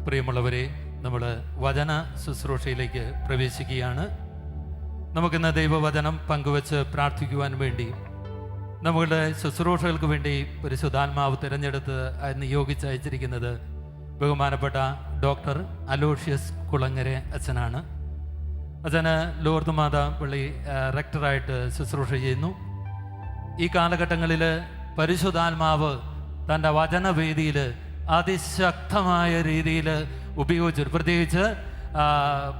പ്രിയമുള്ളവരെ, നമ്മൾ വചന ശുശ്രൂഷയിലേക്ക് പ്രവേശിക്കുകയാണ്. നമുക്കിന്ന് ദൈവവചനം പങ്കുവച്ച് പ്രാർത്ഥിക്കുവാൻ വേണ്ടി, നമ്മളുടെ ശുശ്രൂഷകൾക്ക് വേണ്ടി പരിശുദ്ധാത്മാവ് തിരഞ്ഞെടുത്ത് നിയോഗിച്ചയച്ചിരിക്കുന്നത് ബഹുമാനപ്പെട്ട ഡോക്ടർ അലോഷ്യസ് കുളങ്ങര അച്ഛനാണ്. അച്ഛന് ലൂർദ് മാതാ പള്ളി റെക്ടറായിട്ട് ശുശ്രൂഷ ചെയ്യുന്നു. ഈ കാലഘട്ടങ്ങളിൽ പരിശുദ്ധാത്മാവ് തൻ്റെ വചനവേദിയിൽ അതിശക്തമായ രീതിയിൽ ഉപയോഗിച്ചു. പ്രത്യേകിച്ച്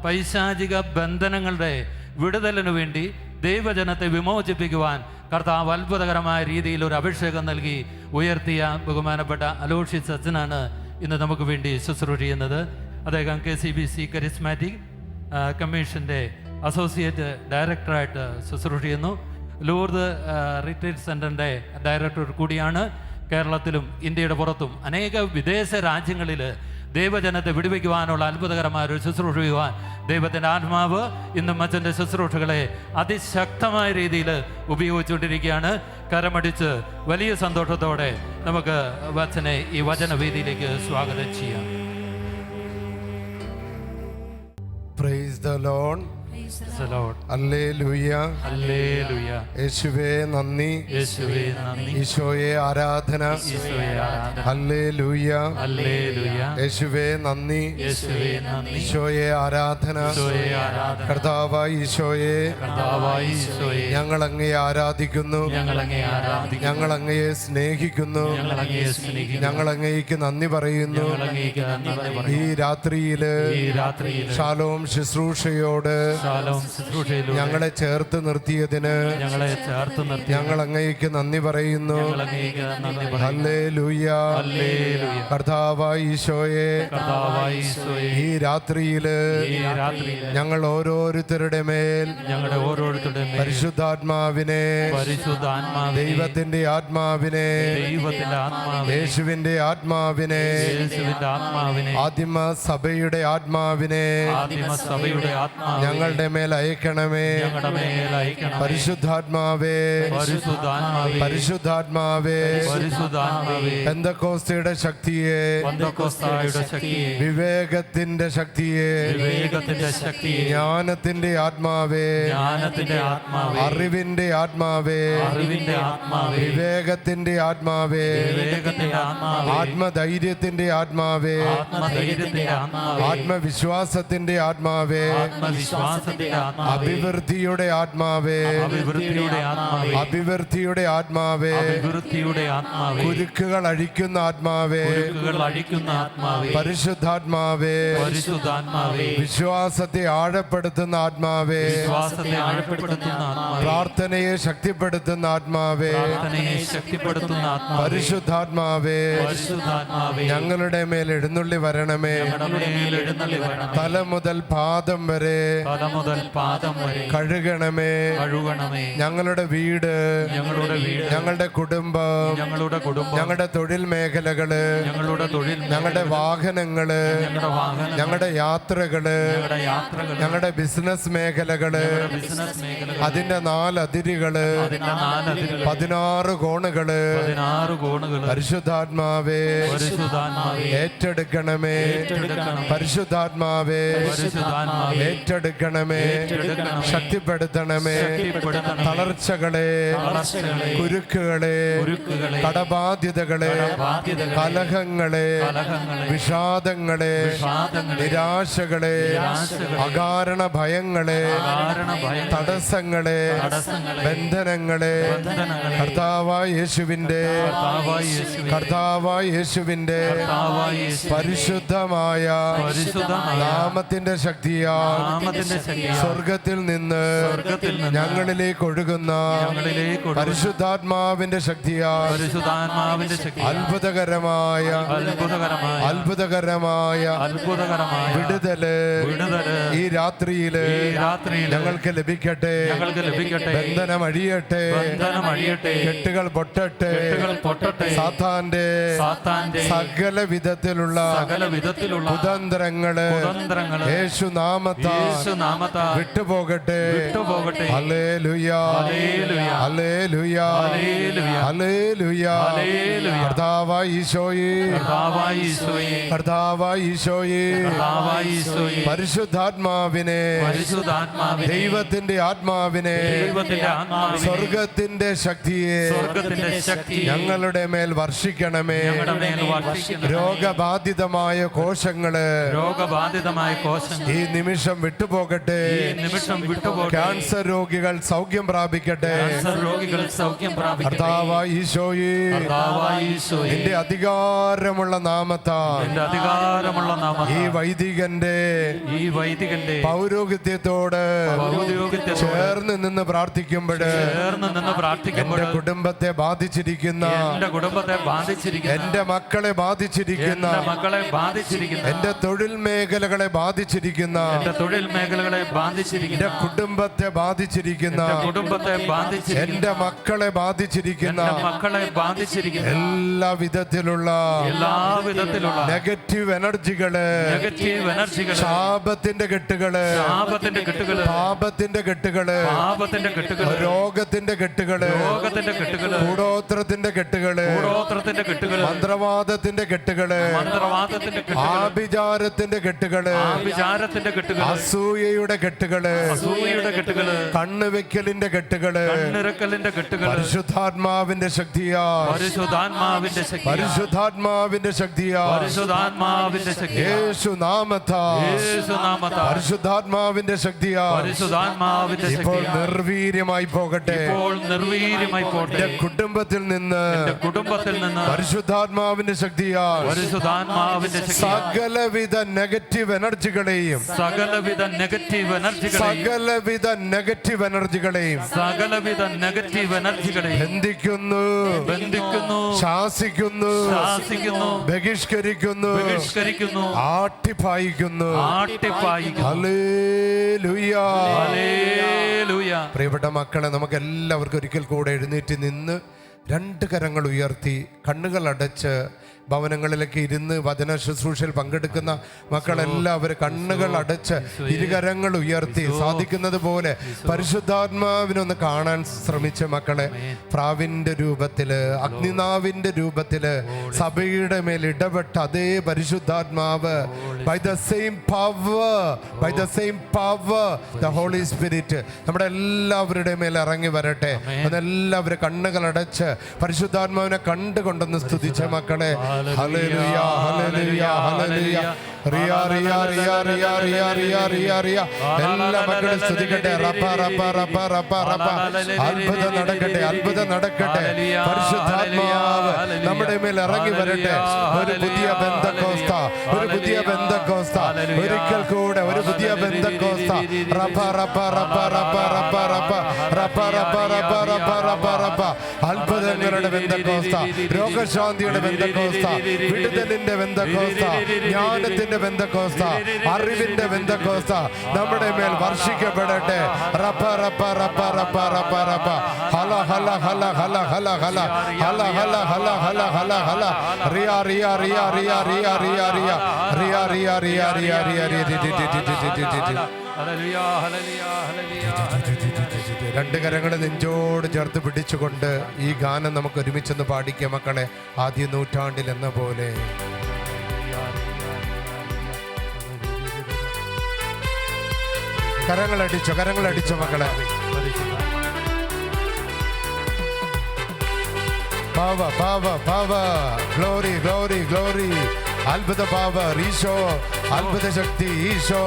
പൈശാചിക ബന്ധനങ്ങളുടെ വിടുതലിനു വേണ്ടി ദൈവജനത്തെ വിമോചിപ്പിക്കുവാൻ കർത്താവ് അത്ഭുതകരമായ രീതിയിൽ ഒരു അഭിഷേകം നൽകി ഉയർത്തിയ ബഹുമാനപ്പെട്ട അലോഷ്യസ് അച്ഛനാണ് ഇന്ന് നമുക്ക് വേണ്ടി ശുശ്രൂഷ ചെയ്യുന്നത്. അദ്ദേഹം KCBC കരിസ്മാറ്റിക് കമ്മീഷൻ്റെ അസോസിയേറ്റ് ഡയറക്ടറായിട്ട് ശുശ്രൂഷ ചെയ്യുന്നു. ലൂർദ് റിട്രീറ്റ് സെൻ്ററിൻ്റെ ഡയറക്ടർ കൂടിയാണ്. കേരളത്തിലും ഇന്ത്യയുടെ പുറത്തും അനേക വിദേശ രാജ്യങ്ങളിൽ ദൈവജനത്തെ വിടുവിക്കുവാനുള്ള അത്ഭുതകരമായ ഒരു ശുശ്രൂഷ ചെയ്യുവാൻ ദൈവത്തിൻ്റെ ആത്മാവ് ഇന്നും അച്ഛൻ്റെ ശുശ്രൂഷകളെ അതിശക്തമായ രീതിയിൽ ഉപയോഗിച്ചുകൊണ്ടിരിക്കുകയാണ്. കരമടിച്ച് വലിയ സന്തോഷത്തോടെ നമുക്ക് അച്ഛനെ ഈ വചനവേദിയിലേക്ക് സ്വാഗതം ചെയ്യാം. Praise the Lord. ഹല്ലേലൂയ. യേശുവേ നന്ദി, ഈശോയെ ആരാധന. ഹല്ലേലൂയ. യേശുവേ നന്ദി, ഈശോയെ ആരാധന. കർത്താവായ ഈശോയെ ഞങ്ങൾ അങ്ങയെ ആരാധിക്കുന്നു, ഞങ്ങൾ അങ്ങയെ സ്നേഹിക്കുന്നു, ഞങ്ങൾ അങ്ങേക്ക് നന്ദി പറയുന്നു. ഈ രാത്രിയില് ശാലോം ശുശ്രൂഷയോട് ഞങ്ങളെ ചേർത്ത് നിർത്തിയതിന് ഞങ്ങൾ അങ്ങേക്ക് നന്ദി പറയുന്നു. ഹല്ലേലൂയ. കർത്താവായ ഈശോയെ ഈ രാത്രിയില് ഞങ്ങൾ ഓരോരുത്തരുടെ മേൽ പരിശുദ്ധാത്മാവിനെ, ദൈവത്തിന്റെ ആത്മാവിനെ, യേശുവിന്റെ ആത്മാവിനെ, ആദിമ സഭയുടെ ആത്മാവിനെ ഞങ്ങളുടെ മേൽ അയക്കണമേ. പരിശുദ്ധാത്മാവേ, പരിശുദ്ധാത്മാവേ, പെന്തക്കോസ്തയുടെ ശക്തിയെ, വിവേകത്തിന്റെ ശക്തിയെ, ജ്ഞാനത്തിന്റെ ആത്മാവേ, അറിവിന്റെ ആത്മാവേ, വിവേകത്തിന്റെ ആത്മാവേ, ആത്മധൈര്യത്തിന്റെ ആത്മാവേ, ആത്മവിശ്വാസത്തിന്റെ ആത്മാവേ, അഭിവൃദ്ധിയുടെ ആത്മാവേ, അഭിവൃദ്ധിയുടെ ആത്മാവേ, കുരുക്കുകൾ അഴിക്കുന്ന ആത്മാവേ, പരിശുദ്ധാത്മാവേ, വിശ്വാസത്തെ ആഴപ്പെടുത്തുന്ന ആത്മാവേ, പ്രാർത്ഥനയെ ശക്തിപ്പെടുത്തുന്ന ആത്മാവേ, പരിശുദ്ധാത്മാവേ, ഞങ്ങളുടെ മേൽ എഴുന്നള്ളി വരണമേ. തല മുതൽ പാദം വരെ കഴുകണമേ. ഞങ്ങളുടെ വീട്, ഞങ്ങളുടെ കുടുംബം, ഞങ്ങളുടെ തൊഴിൽ മേഖലകള്, ഞങ്ങളുടെ വാഹനങ്ങള്, ഞങ്ങളുടെ യാത്രകള്, ഞങ്ങളുടെ ബിസിനസ് മേഖലകള്, അതിന്റെ 4 അതിരുകള്, 16 കോണുകള് പരിശുദ്ധാത്മാവേ ഏറ്റെടുക്കണമേ. പരിശുദ്ധാത്മാവേ ഏറ്റെടുക്കണമേ, ശക്തിപ്പെടുത്തണമേ. തളർച്ചകളെ, കുരുക്കുകളെ, കടബാധ്യതകളെ, കലഹങ്ങളെ, വിഷാദങ്ങളെ, നിരാശകളെ, അകാരണ ഭയങ്ങളെ, തടസ്സങ്ങളെ, ബന്ധനങ്ങളെ കർത്താവായ യേശുവിന്റെ പരിശുദ്ധമായ നാമത്തിന്റെ ശക്തിയാൽ സ്വർഗത്തിൽ നിന്ന് ഞങ്ങളിലേക്ക് ഒഴുകുന്ന പരിശുദ്ധാത്മാവിന്റെ ശക്തിയാൽ അത്ഭുതകരമായ വിടുതല് ഈ രാത്രിയില് ഞങ്ങൾക്ക് ലഭിക്കട്ടെ. ബന്ധനം അഴിയട്ടെ, കെട്ടുകൾ പൊട്ടട്ടെ. സാത്താന്റെ സകല വിധത്തിലുള്ള കുതന്ത്രങ്ങള് യേശുനാമത്താൽ നാമത്താൽ വിട്ടുപോകട്ടെ. വിട്ടുപോകട്ടെ. ഹല്ലേലൂയ, ഹല്ലേലൂയ, ഹല്ലേലൂയ, ഹല്ലേലൂയ, ഹല്ലേലൂയ. ഹല്ലേലൂയ. കർത്താവായ ഈശോയേ, കർത്താവായ ഈശോയേ, കർത്താവായ ഈശോയേ, കർത്താവായ ഈശോയേ, പരിശുദ്ധാത്മാവിനെ, പരിശുദ്ധാത്മാവിനെ, ദൈവത്തിന്റെ ആത്മാവിനെ, ദൈവത്തിന്റെ ആത്മാവിനെ, സ്വർഗത്തിന്റെ ശക്തിയെ സ്വർഗത്തിന്റെ ശക്തി ഞങ്ങളുടെ മേൽ വർഷിക്കണമേ. ഞങ്ങളുടെ മേൽ വർഷിക്കണമേ. രോഗബാധിതമായ കോശങ്ങള് രോഗബാധിതമായ കോശങ്ങൾ ഈ നിമിഷം വിട്ടുപോകട്ടെ. ഈ നിമിഷം വിട്ടുപോകട്ടെ. ക്യാൻസർ രോഗികൾ സൗഖ്യം പ്രാപിക്കട്ടെ. ക്യാൻസർ രോഗികൾ സൗഖ്യം പ്രാപിക്കട്ടെ. കർത്താവായ ഈശോയേ, കർത്താവായ ഈശോയേ, നിന്റെ അധികാരമുള്ള നാമത്താൽ നിന്റെ അധികാരമുള്ള നാമത്താൽ ഈ വൈദികന്റെ പൗരോഹിത്യത്തോട് ചേർന്ന് നിന്ന് പ്രാർത്ഥിക്കുമ്പോൾ എന്റെ കുടുംബത്തെ ബാധിച്ചിരിക്കുന്ന, എന്റെ മക്കളെ ബാധിച്ചിരിക്കുന്ന, എന്റെ തൊഴിൽ മേഖലകളെ ബാധിച്ചിരിക്കുന്ന, എന്റെ കുടുംബത്തെ ബാധിച്ചിരിക്കുന്ന, എന്റെ മക്കളെ ബാധിച്ചിരിക്കുന്ന എല്ലാ വിധത്തിലുള്ള നെഗറ്റീവ് എനർജികള്, ശാപത്തിന്റെ കെട്ടുകള്, പാപത്തിന്റെ കെട്ടുകള്, രോഗത്തിന്റെ കെട്ടുകള്, കൂടോത്രത്തിന്റെ കെട്ടുകള്, മന്ത്രവാദത്തിന്റെ കെട്ടുകള്, ആഭിചാരത്തിന്റെ കെട്ടുകള്, അസൂയയുടെ കെട്ടുകള്, കണ്ണുവെക്കലിന്റെ കെട്ടുകള്, പരിശുദ്ധാത്മാവിന്റെ ശക്തിയാ, പരിശുദ്ധാത്മാവിന്റെ ശക്തിയാ, യേശു നാമത്താൽ പരിശുദ്ധാത്മാവിന്റെ ശക്തിയാ ഇപ്പോൾ നിർവീര്യമായി പോകട്ടെ. എന്റെ കുടുംബത്തിൽ നിന്ന് പരിശുദ്ധാത്മാവിന്റെ ശക്തിയാ സകലവിധ നെഗറ്റീവ് എനർജികളെയും സകലവിധ നെഗറ്റീവ് എനർജികളെയും ബന്ധിക്കുന്നു, ശാസിക്കുന്നു, ബഹിഷ്കരിക്കുന്നു, ആട്ടിപ്പായിക്കുന്നു. ഹല്ലേലൂയ. പ്രിയപ്പെട്ട മക്കളെ, നമുക്ക് എല്ലാവർക്കും ഒരിക്കൽ കൂടെ എഴുന്നേറ്റ് നിന്ന് രണ്ട് കരങ്ങൾ ഉയർത്തി കണ്ണുകൾ അടച്ച് ഭവനങ്ങളിലൊക്കെ ഇരുന്ന് വചന ശുശ്രൂഷയിൽ പങ്കെടുക്കുന്ന മക്കളെല്ലാവരും കണ്ണുകൾ അടച്ച് ഇരുകരങ്ങൾ ഉയർത്തി സാധിക്കുന്നത് പോലെ പരിശുദ്ധാത്മാവിനൊന്ന് കാണാൻ ശ്രമിച്ച മക്കളെ, പ്രാവിന്റെ രൂപത്തില്, അഗ്നിനാവിന്റെ രൂപത്തില് സഭയുടെ മേൽ ഇടപെട്ട അതേ പരിശുദ്ധാത്മാവ് by the same power the Holy Spirit നമ്മുടെ എല്ലാവരുടെ മേൽ ഇറങ്ങി വരട്ടെ. അതെല്ലാവരും കണ്ണുകൾ അടച്ച് പരിശുദ്ധാത്മാവിനെ കണ്ടുകൊണ്ടെന്ന് സ്തുതിച്ച മക്കളെ, ഹല്ലേലൂയ, ഹല്ലേലൂയ, ഹല്ലേലൂയ. റിയ റിയ റിയ റിയ റിയ റിയ റിയ റിയ. എല്ലാ മക്കളും സ്തുതിക്കട്ടെ. റപ്പ റപ്പ റപ്പ റപ്പ റപ്പ. അത്ഭുതം നടക്കട്ടെ, അത്ഭുതം നടക്കട്ടെ. പരിശുദ്ധാത്മാവ് നമ്മുടെ മേൽ ഇറങ്ങി വരട്ടെ. ഒരു പുതിയ ബന്ധക്കോസ്ത, ഒരു പുതിയ ബന്ധക്കോസ്ത, ഒരിക്കൽ കൂടെ ഒരു പുതിയ ബന്ധക്കോസ്ത. റപ്പ റപ്പ റപ്പ റപ്പ റപ്പ റപ്പ റപ്പ റപ്പ റപ്പ റപ്പ റപ്പ റപ്പ. അത്ഭുതങ്ങളുടെ ബന്ധക്കോസ്ത, രോഗശാന്തിയുടെ ബന്ധക്കോസ്ത, വിടുതലിന്റെ ബന്ധക്കോസ്ത, ജ്ഞാനത്തിന്റെ ബന്ധക്കോസ്ത, അറിവിന്റെ ബന്ധക്കോസ്ത നമ്മുടെ മേൽ വർഷിക്കപ്പെടട്ടെ. റപ്പ റപ്പ റപ്പ റപ്പ റപ്പ റപ്പ. ഹല ഹല ഹല ഹല ഹല ഹല ഹല ഹല ഹല ഹല ഹല ഹല. റിയ റിയ റിയ റിയ റിയ റിയ റിയ റിയ റിയ റിയ റിയ റിയ റിയ. രണ്ട് കരങ്ങളെ നെഞ്ചോട് ചേർത്ത് പിടിച്ചുകൊണ്ട് ഈ ഗാനം നമുക്ക് ഒരുമിച്ചൊന്ന് പാടിക്കാം മക്കളെ. ആദ്യ നൂറ്റാണ്ടിൽ എന്ന പോലെ കരങ്ങളടിച്ചോ മക്കളെ. പാവ പാവ പാവ. Glory glory glory. അത്ഭുത പാവ ഈശോ, അത്ഭുത ശക്തി ഈശോ.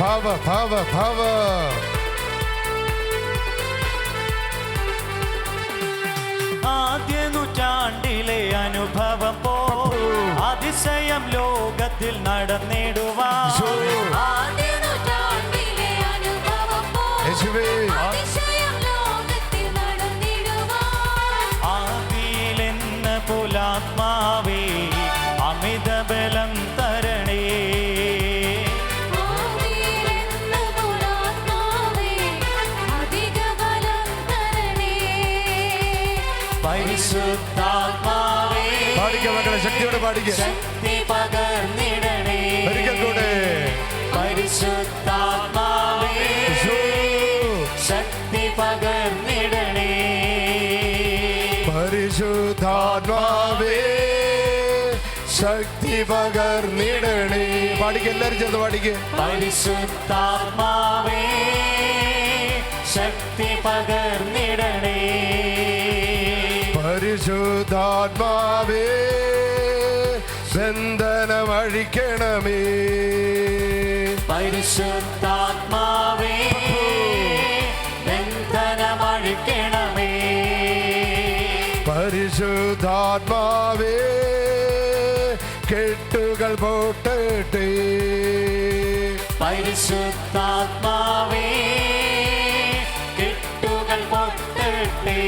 പാവ പാവ പാവ. ആദ്യ നൂറ്റാണ്ടിലെ അനുഭവം പോ അതിശയം ലോകത്തിൽ നടന്നിടുവാൻ. ആദിയിലെന്ന പുലാത്മാവേ അമിത ബലം തരണേ. പരിശുദ്ധാത്മാവേ ശക്തിയോടെ പാടിക്കുക. ശക്തി പകർന്നിടണേ. ഒരിക്കൽ കൂടെ പരിശുദ്ധാത്മാവേ പകർന്നിടണേ. പാടിക്ക്, എല്ലാവരും ചേർന്ന് പാടിക്ക്. പരിശുദ്ധാത്മാവേ ശക്തി പകർന്നിടണേ. പരിശുദ്ധാത്മാവേ ബന്ധനമഴിക്കണമേ. പരിശുദ്ധാത്മാവേ ബന്ധനമഴിക്കണമേ. പരിശുദ്ധാത്മാവേ കെട്ടുകൾ പൊട്ടട്ടെ. പരിശുദ്ധാത്മാവേ കെട്ടുകൾ പൊട്ടട്ടെ.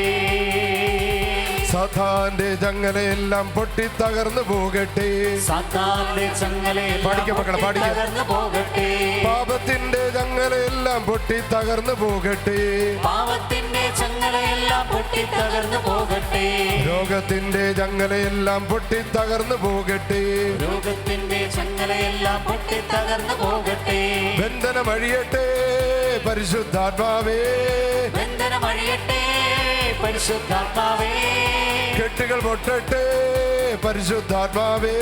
സാത്താന്റെ ചങ്ങലയെല്ലാം പൊട്ടിത്തകർന്നു പോകട്ടെ. സാത്താന്റെ ചങ്ങലയെല്ലാം പാടിക്ക മക്കളെ, പാടിക്ക. തകർന്നു പോകട്ടെ. പാപത്തിന്റെ ചങ്ങലയെല്ലാം പൊട്ടിത്തകർന്നു പോകട്ടെ. പാപത്തിന്റെ ചങ്ങലയെല്ലാം പൊട്ടിത്തകർന്നു പോകട്ടെ. രോഗത്തിന്റെ ചങ്ങലയെല്ലാം പൊട്ടിത്തകർന്നു പോകട്ടെ. രോഗത്തിന്റെ ചങ്ങലയെല്ലാം പൊട്ടിത്തകർന്നു പോകട്ടെ. ബന്ധനമഴിയട്ടെ പരിശുദ്ധാത്മാവേ. ബന്ധനമഴിയട്ടെ പരിശുദ്ധാത്മാവേ. കെട്ടുകൾ പൊട്ടട്ടെ പരിശുദ്ധാത്മാവേ.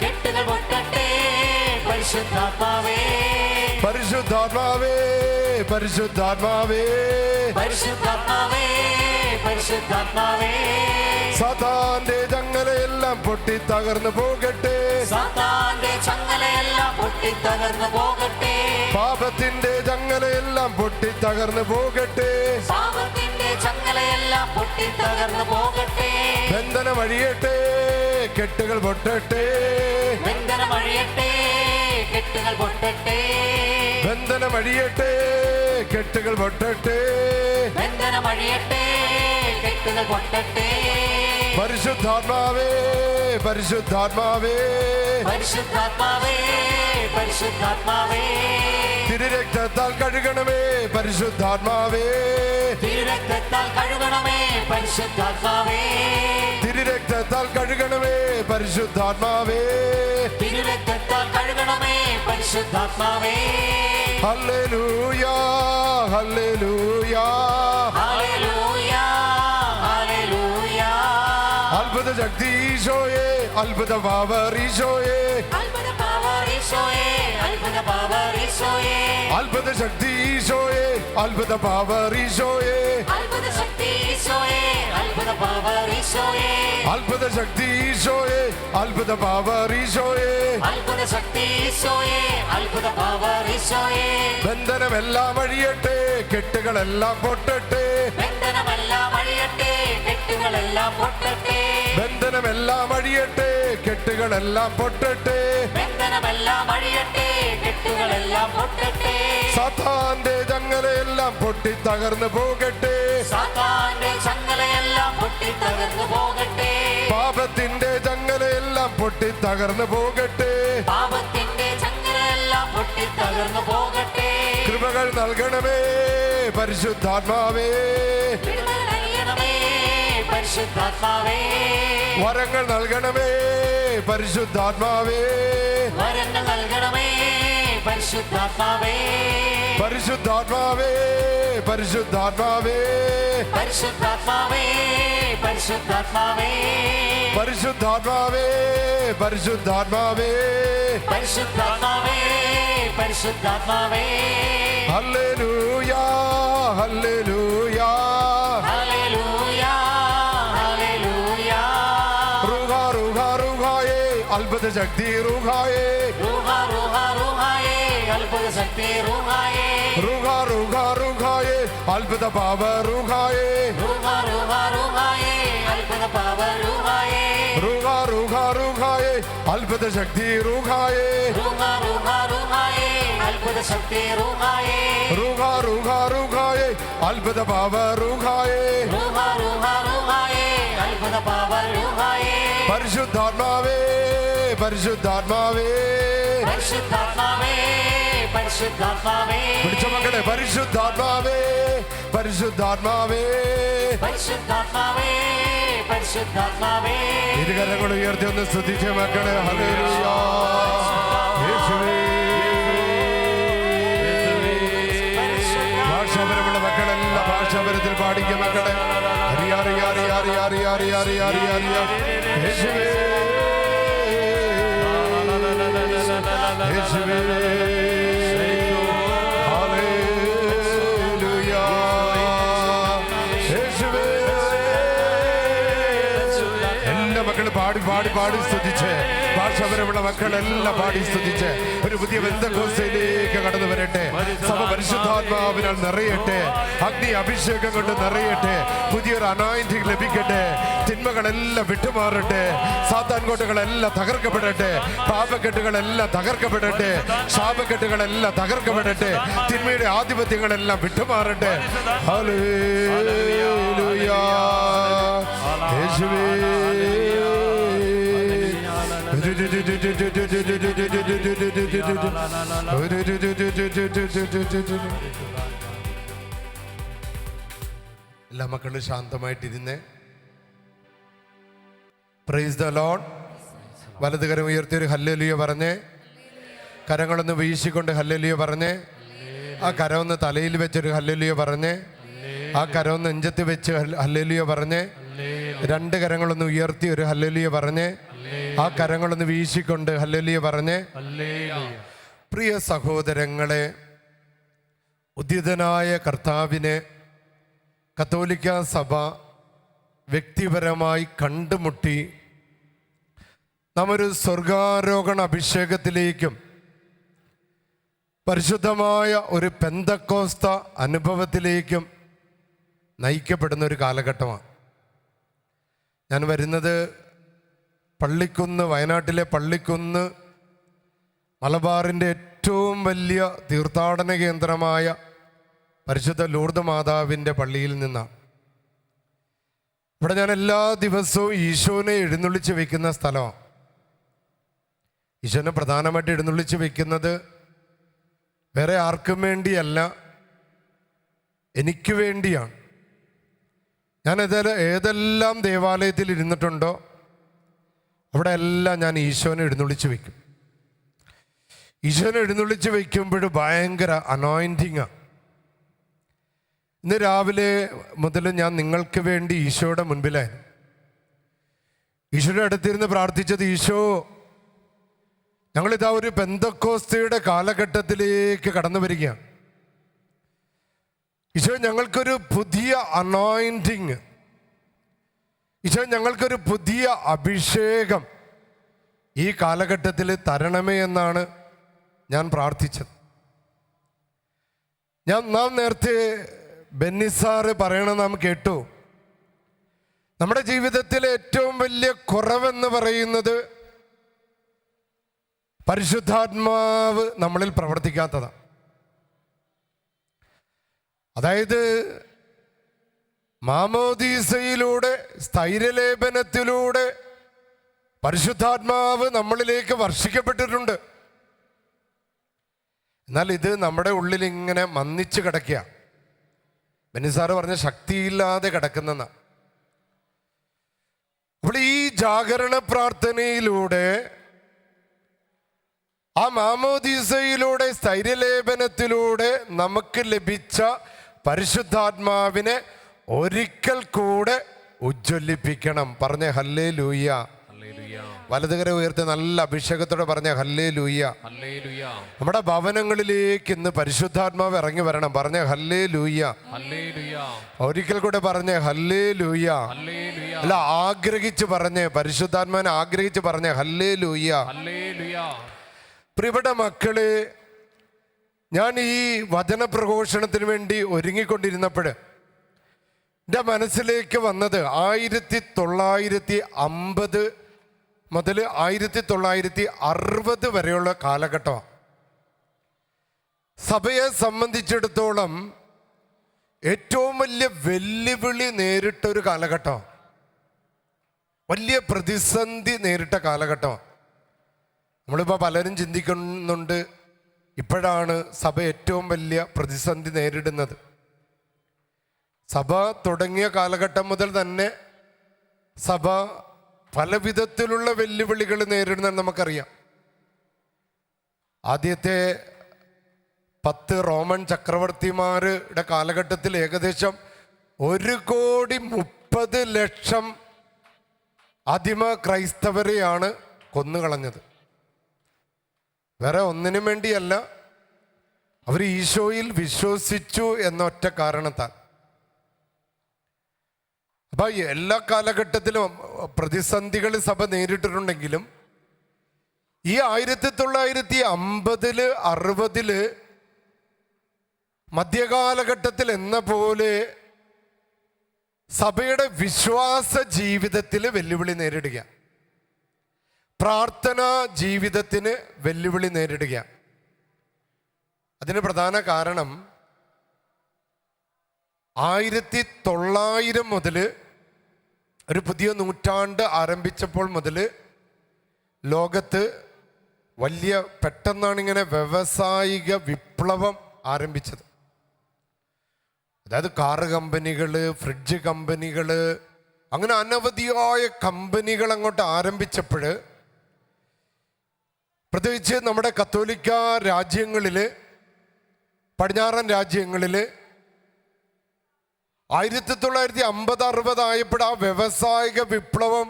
കെട്ടുകൾ പൊട്ടട്ടെ പരിശുദ്ധാത്മാവേ. പരിശുദ്ധാത്മാവേ പരിശുദ്ധാത്മാവേ. പരിശുദ്ധാത്മാവേ പരിശുദ്ധാത്മാവേ. സാത്താന്റെ ചങ്ങലയെല്ലാം പൊട്ടിത്തകർന്നു പോകട്ടെ. സാത്താന്റെ ചങ്ങലയെല്ലാം പൊട്ടിത്തകർന്നു പോകട്ടെ. പാപത്തിന്റെ ചങ്ങലയെല്ലാം പൊട്ടിത്തകർന്നു പോകട്ടെ. പാപത്തിന്റെ ചങ്ങലയെല്ലാം പൊട്ടിത്തകർന്നു പോകട്ടെ. ബന്ധനമഴിയട്ടെ കെട്ടുകൾ പൊട്ടട്ടെ. ബന്ധനമഴിയട്ടെ കെട്ടുകൾ പൊട്ടട്ടെ. ബന്ധനമഴിയട്ടെ കെട്ടുകൾ പൊട്ടട്ടെ. ബന്ധനമഴിയട്ടെ കെട്ടുകൾ പൊട്ടട്ടെ. പരിശുദ്ധാത്മാവേ പരിശുദ്ധാത്മാവേ. പരിശുദ്ധാത്മാവേ പരിശുദ്ധാത്മാവേ. തിരുരക്തത്താൽ കഴുകണമേ പരിശുദ്ധാത്മാവേ. തിരുരക്തത്താൽ കഴുകണമേ പരിശുദ്ധാത്മാവേ. തിരുരക്തത്താൽ കഴുകണമേ പരിശുദ്ധാത്മാവേ. തിരുരക്തത്താൽ കഴുകണമേ പരിശുദ്ധാത്മാവേ. ഹല്ലേലൂയാ ഹല്ലേലൂയാ. ഹല്ലേലൂയാ ഹല്ലേലൂയാ. അത്ഭുത ശക്തി ഈശോയെ, അത്ഭുത പവർ ഈശോയെ. അത്ഭുത പവർ ഈശോയേ. അത്ഭുത പവർ ഈശോയേ. അത്ഭുത ശക്തി ഈശോയെ, അത്ഭുത പവർ ഈശോയെ. അത്ഭുത ശക്തി ഈശോയേ. അത്ഭുത പവർ ഈശോയേ. അത്ഭുത ശക്തി ഈശോയെ, അത്ഭുത പവർ ഈശോയെ. അത്ഭുത ശക്തി ഈശോയേ. അത്ഭുത പവർ ഈശോയേ. ബന്ധനമെല്ലാം അഴിയട്ടെ കെട്ടുകളെല്ലാം പൊട്ടട്ടെ. ബന്ധനമെല്ലാം അഴിയട്ടെ കെട്ടുകളെല്ലാം പൊട്ടട്ടെ. ബന്ധനമെല്ലാം അഴിയട്ടെ കെട്ടുകളെല്ലാം പൊട്ടട്ടെ. ബന്ധനമെല്ലാം അഴിയട്ടെ കെട്ടുകളെല്ലാം പൊട്ടട്ടെ. സാത്താന്റെ ചങ്ങലയെല്ലാം പൊട്ടിത്തകർന്നു പോകട്ടെ. സാത്താന്റെ ചങ്ങലയെല്ലാം പൊട്ടിത്തകർന്നു പോകട്ടെ. പാപത്തിന്റെ ചങ്ങലയെല്ലാം പൊട്ടിത്തകർന്നു പോകട്ടെ. പാപത്തിന്റെ ചങ്ങലയെല്ലാം പൊട്ടിത്തകർന്നു പോകട്ടെ. കൃപകൾ നൽകണമേ പരിശുദ്ധാത്മാവേ. വിടുതൽ നൽകണമേ പരിശുദ്ധാത്മാവേ. വരങ്ങൾ നൽകണമേ പരിശുദ്ധാത്മാവേ. വരങ്ങൾ നൽകണമേ പരിശുദ്ധാത്മാവേ. പരിശുദ്ധാത്മാവേ പരിശുദ്ധാത്മാവേ. പരിശുദ്ധാത്മാവേ പരിശുദ്ധാത്മാവേ. പരിശുദ്ധാത്മാവേ പരിശുദ്ധാത്മാവേ. പരിശുദ്ധാത്മാവേ പരിശുദ്ധാത്മാവേ. ഹല്ലേലൂയാ ഹല്ലേലൂയാ. ഹല്ലേലൂയാ ഹല്ലേലൂയാ. റുഹാ റുഹാ റുഹായേ അത്ഭുത ശക്തി റുഹായേ. റൂഹാ റൂഹാ റൂഹായേ. അത്ഭുത ശക്തി റൂഹായേ. റുഹാ റുഹാ റുഹായേ അത്ഭുത പവർ റുഹായേ. റൂഹാ റൂഹാ റൂഹായേ. അത്ഭുത പവർ റൂഹായേ. റുഹാ റുഹാ റുഹായേ അത്ഭുത ശക്തി റുഹായേ. റൂഹാ റൂഹാ റൂഹായേ. അത്ഭുത ശക്തി റൂഹായേ. റുഹാ റുഹാ റുഹായേ അത്ഭുത പവർ റുഹായേ. റൂഹാ റൂഹാ റൂഹായേ. അത്ഭുത പവർ റൂഹായേ. പരിശുദ്ധാത്മാവേ പരിശുദ്ധാത്മാവേ. പരിശുദ്ധാത്മാവേ പരിശുദ്ധാത്മാവേ. പിടിച്ച മക്കളെ, പരിശുദ്ധാത്മാവേ പരിശുദ്ധാത്മാവേ. പരിശുദ്ധാത്മാവേ പരിശുദ്ധാത്മാവേ. ഇരുകരങ്ങൾ ഉയർത്തി ഒന്ന് സ്തുതിച്ച മക്കളെ. ഹല്ലേലൂയാ യേശുവേ. ഭാഷാപരമുള്ള മക്കളെല്ലാം ഭാഷാപരത്തിൽ പാടിക്ക മക്കളെ. അറിയാ അറിയാ അറിയാ അറിയാ അറിയാ അറിയാ അറിയാ അറിയാ അറിയാ യേശുവേ. യേശുവേ ഹല്ലേലൂയ യേശുവേ. എല്ലാ മക്കളും പാടി പാടി പാടി സ്തുതിച്ച്, ഭാഷപരമുള്ള മക്കളെല്ലാം പാടി സ്തുതിച്ച് ഒരു പുതിയ ബന്ധക്കോസ്തയിലേക്ക് കടന്നു വരട്ടെ. സഭ പരിശുദ്ധാത്മാവിനാൽ നിറയട്ടെ, അഗ്നി അഭിഷേകം കൊണ്ട് നിറയട്ടെ, പുതിയൊരു അനോയിന്റിംഗ് ലഭിക്കട്ടെ, തിന്മകളെല്ലാം വിട്ടുമാറട്ടെ, സാത്താൻ കോട്ടകളെല്ലാം തകർക്കപ്പെടട്ടെ, പാപക്കെട്ടുകളെല്ലാം തകർക്കപ്പെടട്ടെ, ശാപക്കെട്ടുകളെല്ലാം തകർക്കപ്പെടട്ടെ, തിന്മയുടെ ആധിപത്യങ്ങളെല്ലാം വിട്ടുമാറട്ടെ. ഹല്ലേലൂയ യേശുവേ. എല്ലാ മക്കളും ശാന്തമായിട്ടിരുന്നേ. Praise the Lord. വലതുകരം ഉയർത്തിയൊരു ഹല്ലേലൂയ പറഞ്ഞേ. കരങ്ങളൊന്ന് വീശിക്കൊണ്ട് ഹല്ലേലൂയ പറഞ്ഞേ. ആ കരമൊന്ന് തലയിൽ വെച്ചൊരു ഹല്ലേലൂയ പറഞ്ഞേ. ആ കരമൊന്ന് നെഞ്ചത്ത് വെച്ച് ഹല്ലേലൂയ പറഞ്ഞേ. രണ്ട് കരങ്ങളൊന്ന് ഉയർത്തി ഒരു ഹല്ലേലൂയ പറഞ്ഞേ. ആ കരങ്ങളൊന്ന് വീശിക്കൊണ്ട് ഹല്ലേലൂയ പറഞ്ഞേ. പ്രിയ സഹോദരങ്ങളെ, ഉദ്ധിതനായ കർത്താവിനെ കത്തോലിക്ക സഭ വ്യക്തിപരമായി കണ്ടുമുട്ടി നാം ഒരു സ്വർഗാരോഹണ അഭിഷേകത്തിലേക്കും പരിശുദ്ധമായ ഒരു പെന്തക്കോസ്ത അനുഭവത്തിലേക്കും നയിക്കപ്പെടുന്ന ഒരു കാലഘട്ടമാണ്. ഞാൻ വരുന്നത് പള്ളിക്കുന്ന്, വയനാട്ടിലെ പള്ളിക്കുന്ന് മലബാറിൻ്റെ ഏറ്റവും വലിയ തീർത്ഥാടന കേന്ദ്രമായ പരിശുദ്ധ ലൂർദ് മാതാവിൻ്റെ പള്ളിയിൽ നിന്നാണ്. ഇവിടെ ഞാൻ എല്ലാ ദിവസവും ഈശോനെ എഴുന്നള്ളിച്ച് വെക്കുന്ന സ്ഥലമാണ്. ഈശോനെ പ്രധാനമായിട്ട് എഴുന്നള്ളിച്ച് വെക്കുന്നത് വേറെ ആർക്കും വേണ്ടിയല്ല, എനിക്ക് വേണ്ടിയാണ്. ഞാൻ ഏതെല്ലാം ദേവാലയത്തിൽ ഇരുന്നിട്ടുണ്ടോ അവിടെ എല്ലാം ഞാൻ ഈശോനെ എഴുന്നള്ളിച്ച് വയ്ക്കും. ഈശോനെ എഴുന്നള്ളിച്ച് വയ്ക്കുമ്പോൾ ഭയങ്കര അനോയിൻറ്റിങ്ങാണ്. ഇന്ന് രാവിലെ മുതൽ ഞാൻ നിങ്ങൾക്ക് വേണ്ടി ഈശോയുടെ മുൻപിലായിരുന്നു. ഈശോയുടെ അടുത്തിരുന്ന് പ്രാർത്ഥിച്ചത്, ഈശോ ഞങ്ങളിതാ ഒരു പെന്തക്കോസ്തയുടെ കാലഘട്ടത്തിലേക്ക് കടന്നു വരികയാണ്. ഈശോ ഞങ്ങൾക്കൊരു പുതിയ അനോയിൻറ്റിങ്, ഈശോ ഞങ്ങൾക്കൊരു പുതിയ അഭിഷേകം ഈ കാലഘട്ടത്തിൽ തരണമേ എന്നാണ് ഞാൻ പ്രാർത്ഥിച്ചത്. നാം നേരത്തെ ബെന്നിസാറ് പറയണ നാം കേട്ടു. നമ്മുടെ ജീവിതത്തിലെ ഏറ്റവും വലിയ കുറവെന്ന് പറയുന്നത് പരിശുദ്ധാത്മാവ് നമ്മളിൽ പ്രവർത്തിക്കാത്തതാണ്. അതായത് മാമോദീസയിലൂടെ, സ്ഥൈര്യലേപനത്തിലൂടെ പരിശുദ്ധാത്മാവ് നമ്മളിലേക്ക് വർഷിക്കപ്പെട്ടിട്ടുണ്ട്. എന്നാൽ ഇത് നമ്മുടെ ഉള്ളിൽ ഇങ്ങനെ മന്ദിച്ച് കിടക്കുക. ബെന്നിസാറ് പറഞ്ഞ ശക്തിയില്ലാതെ കിടക്കുന്ന. അപ്പോൾ ഈ ജാഗരണ പ്രാർത്ഥനയിലൂടെ, ആ മാമോദീസയിലൂടെ, സ്ഥൈര്യലേപനത്തിലൂടെ നമുക്ക് ലഭിച്ച പരിശുദ്ധാത്മാവിനെ ഒരിക്കൽ കൂടെ ഉജ്ജ്വലിപ്പിക്കണം. പറഞ്ഞ ഹല്ലേലൂയ. വലതുകര ഉയർത്തി നല്ല അഭിഷേകത്തോടെ പറഞ്ഞ ഹല്ലേലൂയ. നമ്മുടെ ഭവനങ്ങളിലേക്ക് ഇന്ന് പരിശുദ്ധാത്മാവ് ഇറങ്ങി വരണം. പറഞ്ഞ ഹല്ലേലൂയ. ഒരിക്കൽ കൂടെ പറഞ്ഞ ഹല്ലേലൂയ. അല്ല, ആഗ്രഹിച്ച് പറഞ്ഞ്, പരിശുദ്ധാത്മാവിനെ ആഗ്രഹിച്ച് പറഞ്ഞ ഹല്ലേലൂയ. പ്രിയപ്പെട്ട മക്കളെ, ഞാൻ ഈ വചന പ്രഘോഷണത്തിന് വേണ്ടി ഒരുങ്ങിക്കൊണ്ടിരുന്നപ്പോൾ എൻ്റെ മനസ്സിലേക്ക് വന്നത് 1950 മുതൽ 1960 വരെയുള്ള കാലഘട്ടമാണ്. സഭയെ സംബന്ധിച്ചിടത്തോളം ഏറ്റവും വലിയ വെല്ലുവിളി നേരിട്ടൊരു കാലഘട്ടമാണ്. വലിയ പ്രതിസന്ധി നേരിട്ട കാലഘട്ടമാണ്. നമ്മളിപ്പോൾ പലരും ചിന്തിക്കുന്നുണ്ട്, ഇപ്പോഴാണ് സഭ ഏറ്റവും വലിയ പ്രതിസന്ധി നേരിടുന്നത്. സഭ തുടങ്ങിയ കാലഘട്ടം മുതൽ തന്നെ സഭ പല വിധത്തിലുള്ള വെല്ലുവിളികൾ നേരിടുന്നത് നമുക്കറിയാം. ആദ്യത്തെ 10 റോമൻ ചക്രവർത്തിമാരുടെ കാലഘട്ടത്തിൽ ഏകദേശം 1,30,00,000 ആദിമ ക്രൈസ്തവരെയാണ് കൊന്നുകളഞ്ഞത്. വേറെ ഒന്നിനും വേണ്ടിയല്ല, അവർ ഈശോയിൽ വിശ്വസിച്ചു എന്നൊറ്റ കാരണത്താൽ. അപ്പൊ എല്ലാ കാലഘട്ടത്തിലും പ്രതിസന്ധികൾ സഭ നേരിട്ടിട്ടുണ്ടെങ്കിലും ഈ 1950 60 മധ്യകാലഘട്ടത്തിൽ എന്ന പോലെ സഭയുടെ വിശ്വാസ ജീവിതത്തിൽ വെല്ലുവിളി നേരിടുക, പ്രാർത്ഥനാ ജീവിതത്തിന് വെല്ലുവിളി നേരിടുക. അതിന് പ്രധാന കാരണം 1900 മുതൽ ഒരു പുതിയ നൂറ്റാണ്ട് ആരംഭിച്ചപ്പോൾ മുതൽ ലോകത്ത് വലിയ പെട്ടെന്നാണ് ഇങ്ങനെ വ്യാവസായിക വിപ്ലവം ആരംഭിച്ചത്. അതായത് കാറ് കമ്പനികൾ, ഫ്രിഡ്ജ് കമ്പനികൾ, അങ്ങനെ അനവധിയായ കമ്പനികൾ അങ്ങോട്ട് ആരംഭിച്ചപ്പോൾ, പ്രത്യേകിച്ച് നമ്മുടെ കത്തോലിക്ക രാജ്യങ്ങളിൽ, പടിഞ്ഞാറൻ രാജ്യങ്ങളിൽ 1950-60 ആയപ്പോൾ ആ വ്യാവസായിക വിപ്ലവം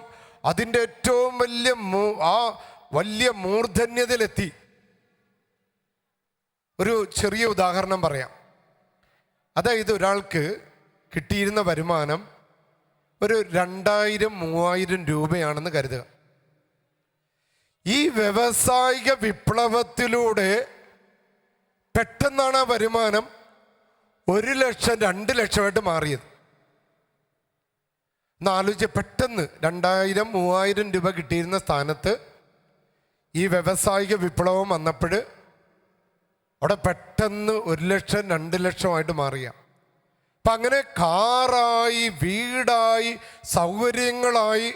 അതിൻ്റെ ഏറ്റവും വലിയ മൂർധന്യതയിലെത്തി. ഒരു ചെറിയ ഉദാഹരണം പറയാം. അതായത് ഒരാൾക്ക് കിട്ടിയിരുന്ന വരുമാനം ഒരു 2000-3000 രൂപയാണെന്ന് കരുതുക. ഈ വ്യാവസായിക വിപ്ലവത്തിലൂടെ പെട്ടെന്നാണ് ആ വരുമാനം 1 ലക്ഷം 2 ലക്ഷമായിട്ട് മാറിയത്. എന്നാലോചിച്ച്, പെട്ടെന്ന് 2000-3000 രൂപ കിട്ടിയിരുന്ന സ്ഥാനത്ത് ഈ വ്യാവസായിക വിപ്ലവം വന്നപ്പോൾ അവിടെ പെട്ടെന്ന് 1 ലക്ഷം 2 ലക്ഷമായിട്ട് മാറിയ. അപ്പം അങ്ങനെ കാറായി, വീടായി, സൗകര്യങ്ങളായി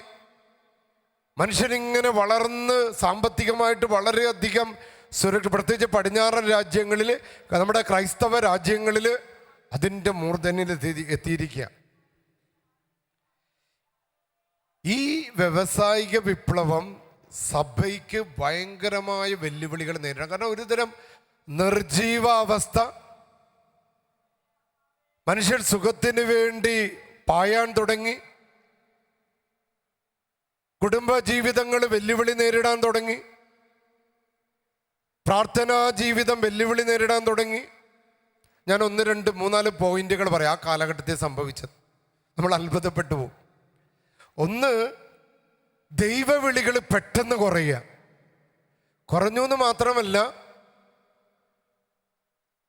മനുഷ്യനിങ്ങനെ വളർന്ന് സാമ്പത്തികമായിട്ട് വളരെയധികം പ്രത്യേകിച്ച് പടിഞ്ഞാറൻ രാജ്യങ്ങളിൽ, നമ്മുടെ ക്രൈസ്തവ രാജ്യങ്ങളിൽ അതിൻ്റെ മൂർധന്യത്തിൽ എത്തിയിരിക്കുക. ഈ വ്യാവസായിക വിപ്ലവം സഭയ്ക്ക് ഭയങ്കരമായ വെല്ലുവിളികൾ നേരിടാം. കാരണം ഒരുതരം നിർജീവാവസ്ഥ, മനുഷ്യർ സുഖത്തിന് വേണ്ടി പായാൻ തുടങ്ങി, കുടുംബ ജീവിതങ്ങൾ വെല്ലുവിളി നേരിടാൻ തുടങ്ങി, പ്രാർത്ഥനാ ജീവിതം വെല്ലുവിളി നേരിടാൻ തുടങ്ങി. ഞാൻ 1, 2, 3, 4 പോയിന്റുകൾ പറയാം ആ കാലഘട്ടത്തിൽ സംഭവിച്ചത്. നമ്മൾ അത്ഭുതപ്പെട്ടു പോകും. ഒന്ന്, ദൈവവിളികൾ പെട്ടെന്ന് കുറഞ്ഞു എന്ന് മാത്രമല്ല,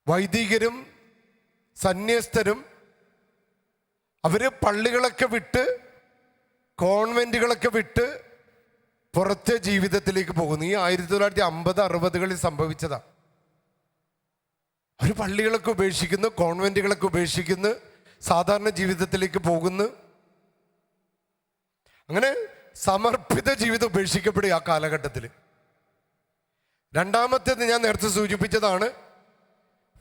വൈദികരും സന്യസ്തരും അവർ പള്ളികളൊക്കെ വിട്ട്, കോൺവെന്റുകളൊക്കെ വിട്ട് പുറത്തെ ജീവിതത്തിലേക്ക് പോകുന്നു. ഈ 1950-60 സംഭവിച്ചതാ. അവർ പള്ളികളൊക്കെ ഉപേക്ഷിക്കുന്നു, കോൺവെന്റുകളൊക്കെ ഉപേക്ഷിക്കുന്നു, സാധാരണ ജീവിതത്തിലേക്ക് പോകുന്നു. അങ്ങനെ സമർപ്പിത ജീവിതം ഉപേക്ഷിക്കപ്പെടുക ആ കാലഘട്ടത്തിൽ. രണ്ടാമത്തേത് ഞാൻ നേരത്തെ സൂചിപ്പിച്ചതാണ്,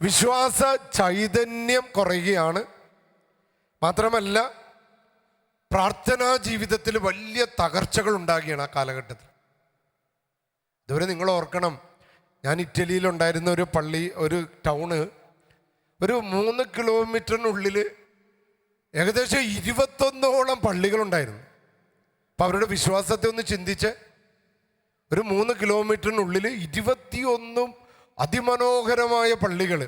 വിശ്വാസ ചൈതന്യം കുറയുകയാണ്. മാത്രമല്ല, പ്രാർത്ഥനാ ജീവിതത്തിൽ വലിയ തകർച്ചകൾ ഉണ്ടാകുകയാണ് ആ കാലഘട്ടത്തിൽ. ഇതുവരെ നിങ്ങൾ ഓർക്കണം, ഞാൻ ഇറ്റലിയിലുണ്ടായിരുന്ന ഒരു പള്ളി, ഒരു ടൗണ്, ഒരു 3 കിലോമീറ്ററിനുള്ളിൽ ഏകദേശം 21ഓളം പള്ളികളുണ്ടായിരുന്നു. അപ്പം അവരുടെ വിശ്വാസത്തെ ഒന്ന് ചിന്തിച്ച്, ഒരു 3 കിലോമീറ്ററിനുള്ളിൽ 21 അതിമനോഹരമായ പള്ളികൾ.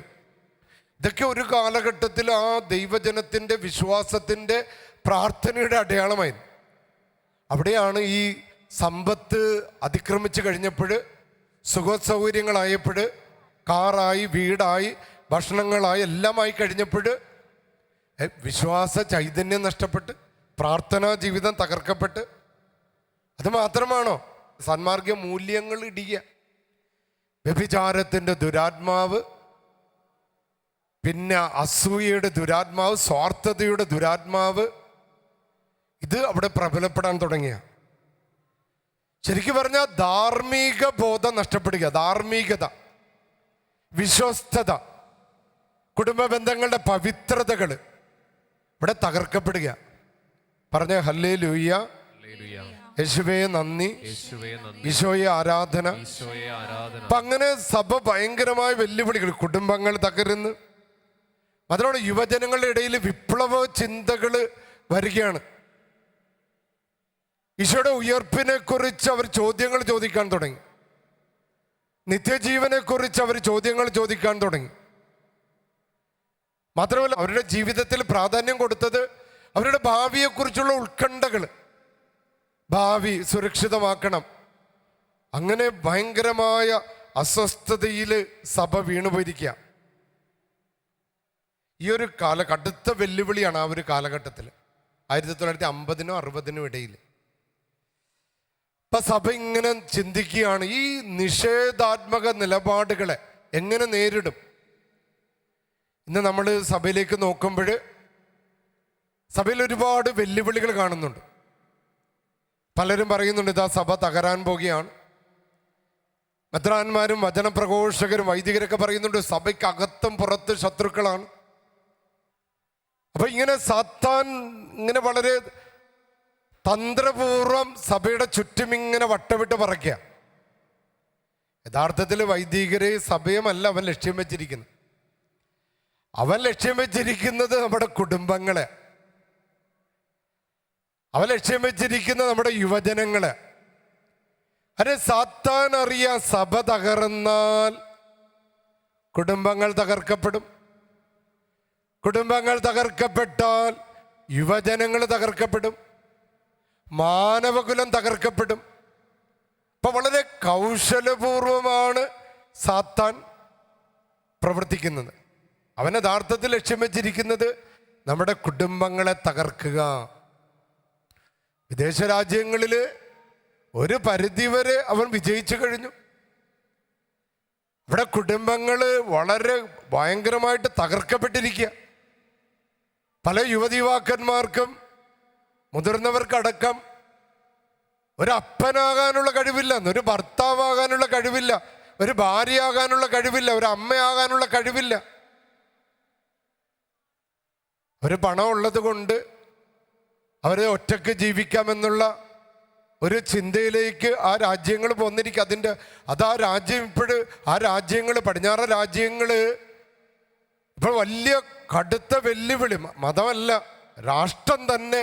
ഇതൊക്കെ ഒരു കാലഘട്ടത്തിൽ ആ ദൈവജനത്തിൻ്റെ വിശ്വാസത്തിൻ്റെ പ്രാർത്ഥനയുടെ അടയാളമായിരുന്നു. അവിടെയാണ് ഈ സമ്പത്ത് അതിക്രമിച്ച് കഴിഞ്ഞപ്പോൾ, സുഖസൗകര്യങ്ങളായപ്പോൾ, കാറായി, വീടായി, ഭക്ഷണങ്ങളായി, എല്ലാമായി കഴിഞ്ഞപ്പോൾ വിശ്വാസ ചൈതന്യം നഷ്ടപ്പെട്ട്, പ്രാർത്ഥനാ ജീവിതം തകർക്കപ്പെട്ട്. അത് മാത്രമാണോ? സന്മാർഗ മൂല്യങ്ങൾ ഇടിയ, വ്യഭിചാരത്തിൻ്റെ ദുരാത്മാവ്, പിന്നെ അസൂയയുടെ ദുരാത്മാവ്, സ്വാർത്ഥതയുടെ ദുരാത്മാവ്, ഇത് അവിടെ പ്രബലപ്പെടാൻ തുടങ്ങിയ. ശരിക്കും പറഞ്ഞാൽ ധാർമ്മിക ബോധം നഷ്ടപ്പെടുക, ധാർമ്മികത, വിശ്വസ്തത, കുടുംബ ബന്ധങ്ങളുടെ പവിത്രതകൾ ഇവിടെ തകർക്കപ്പെടുക. പറഞ്ഞ ഹല്ലേലൂയ, യേശുവേ നന്ദി, ഈശോയെ ആരാധന. അപ്പൊ അങ്ങനെ സഭ ഭയങ്കരമായ വെല്ലുവിളികൾ, കുടുംബങ്ങൾ തകരുന്നു. അതിനോട് യുവജനങ്ങളുടെ ഇടയിൽ വിപ്ലവ ചിന്തകൾ വരികയാണ്. ഈശോയുടെ ഉയർപ്പിനെ കുറിച്ച് അവർ ചോദ്യങ്ങൾ ചോദിക്കാൻ തുടങ്ങി. നിത്യജീവനെ കുറിച്ച് അവർ ചോദ്യങ്ങൾ ചോദിക്കാൻ തുടങ്ങി. മാത്രമല്ല അവരുടെ ജീവിതത്തിൽ പ്രാധാന്യം കൊടുത്തത് അവരുടെ ഭാവിയെക്കുറിച്ചുള്ള ഉത്കണ്ഠകൾ, ഭാവി സുരക്ഷിതമാക്കണം. അങ്ങനെ ഭയങ്കരമായ അസ്വസ്ഥതയിൽ സഭ വീണുപോയിരിക്കുക. ഈ ഒരു കടുത്ത വെല്ലുവിളിയാണ് ആ ഒരു കാലഘട്ടത്തിൽ, 1950-നും 60-നും ഇടയിൽ. ഇപ്പൊ സഭ ഇങ്ങനെ ചിന്തിക്കുകയാണ്, ഈ നിഷേധാത്മക നിലപാടുകളെ എങ്ങനെ നേരിടും. ഇന്ന് നമ്മൾ സഭയിലേക്ക് നോക്കുമ്പോൾ സഭയിൽ ഒരുപാട് വെല്ലുവിളികൾ കാണുന്നുണ്ട്. പലരും പറയുന്നുണ്ട് ഇതാ സഭ തകരാൻ പോകുകയാണ്. മെത്രാന്മാരും വചനപ്രഘോഷകരും വൈദികരൊക്കെ പറയുന്നുണ്ട് സഭയ്ക്കകത്തും പുറത്ത് ശത്രുക്കളാണ്. അപ്പൊ ഇങ്ങനെ സാത്താൻ ഇങ്ങനെ വളരെ തന്ത്രപൂർവം സഭയുടെ ചുറ്റും ഇങ്ങനെ വട്ടവിട്ട് പറയ്ക്കുക. യഥാർത്ഥത്തിൽ വൈദികരെ സഭയുമല്ല അവൻ ലക്ഷ്യം വെച്ചിരിക്കുന്നത്. അവൻ ലക്ഷ്യം വെച്ചിരിക്കുന്നത് നമ്മുടെ കുടുംബങ്ങളെ, അവൻ ലക്ഷ്യം വെച്ചിരിക്കുന്നത് നമ്മുടെ യുവജനങ്ങളെ. അരെ സാത്താൻ അറിയാം, സഭ തകർന്നാൽ കുടുംബങ്ങൾ തകർക്കപ്പെടും, കുടുംബങ്ങൾ തകർക്കപ്പെട്ടാൽ യുവജനങ്ങൾ തകർക്കപ്പെടും, മാനവകുലം തകർക്കപ്പെടും. ഇപ്പൊ വളരെ കൗശലപൂർവമാണ് സാത്താൻ പ്രവർത്തിക്കുന്നത്. അവൻ യഥാർത്ഥത്തിൽ ലക്ഷ്യം വെച്ചിരിക്കുന്നത് നമ്മുടെ കുടുംബങ്ങളെ തകർക്കുക. വിദേശ രാജ്യങ്ങളിൽ ഒരു പരിധിവരെ അവൻ വിജയിച്ചു കഴിഞ്ഞു. ഇവിടെ കുടുംബങ്ങൾ വളരെ ഭയങ്കരമായിട്ട് തകർക്കപ്പെട്ടിരിക്കുക. പല യുവതീവാക്കന്മാർക്കും മുതിർന്നവർക്കടക്കം ഒരു അപ്പനാകാനുള്ള കഴിവില്ല, ഒരു ഭർത്താവാകാനുള്ള കഴിവില്ല, ഒരു ഭാര്യയാകാനുള്ള കഴിവില്ല, ഒരു അമ്മയാകാനുള്ള കഴിവില്ല. ഒരു പണം ഉള്ളത് കൊണ്ട് അവരെ ഒറ്റയ്ക്ക് ജീവിക്കാമെന്നുള്ള ഒരു ചിന്തയിലേക്ക് ആ രാജ്യങ്ങൾ പോന്നിരിക്കുക. ആ രാജ്യം ആ രാജ്യങ്ങൾ, പടിഞ്ഞാറൻ രാജ്യങ്ങൾ ഇപ്പോൾ വലിയ കടുത്ത വെല്ലുവിളി, മതമല്ല രാഷ്ട്രം തന്നെ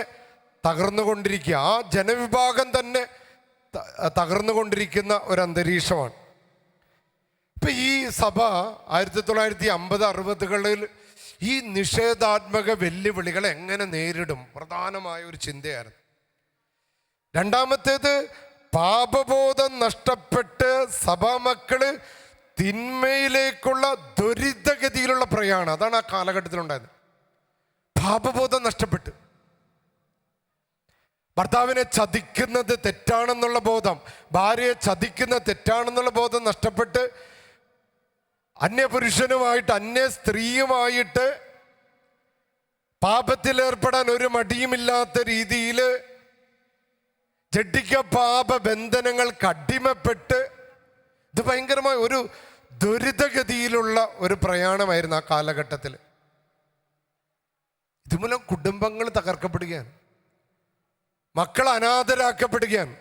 തകർന്നുകൊണ്ടിരിക്കുക, ആ ജനവിഭാഗം തന്നെ തകർന്നുകൊണ്ടിരിക്കുന്ന ഒരു അന്തരീക്ഷമാണ്. ഇപ്പം ഈ സഭ 1950-60കളിൽ ഈ നിഷേധാത്മക വെല്ലുവിളികളെ എങ്ങനെ നേരിടും പ്രധാനമായ ഒരു ചിന്തയായിരുന്നു. രണ്ടാമത്തേത്, പാപബോധം നഷ്ടപ്പെട്ട് സഭാമക്കള് തിന്മയിലേക്കുള്ള ദുരിതഗതിയിലുള്ള പ്രയാണം. അതാണ് ആ കാലഘട്ടത്തിലുണ്ടായത്. പാപബോധം നഷ്ടപ്പെട്ട് ഭർത്താവിനെ ചതിക്കുന്നത് തെറ്റാണെന്നുള്ള ബോധം, ഭാര്യയെ ചതിക്കുന്നത് തെറ്റാണെന്നുള്ള ബോധം നഷ്ടപ്പെട്ട് അന്യപുരുഷനുമായിട്ട് അന്യ സ്ത്രീയുമായിട്ട് പാപത്തിലേർപ്പെടാൻ ഒരു മടിയുമില്ലാത്ത രീതിയിൽ ജഡിക പാപ ബന്ധനങ്ങൾക്ക് അടിമപ്പെട്ട് ഇത് ഭയങ്കരമായ ഒരു ദുരിതഗതിയിലുള്ള ഒരു പ്രയാണമായിരുന്നു ആ കാലഘട്ടത്തിൽ. ഇതുമൂലം കുടുംബങ്ങൾ തകർക്കപ്പെടുകയാണ്, മക്കൾ അനാഥരാക്കപ്പെടുകയാണ്.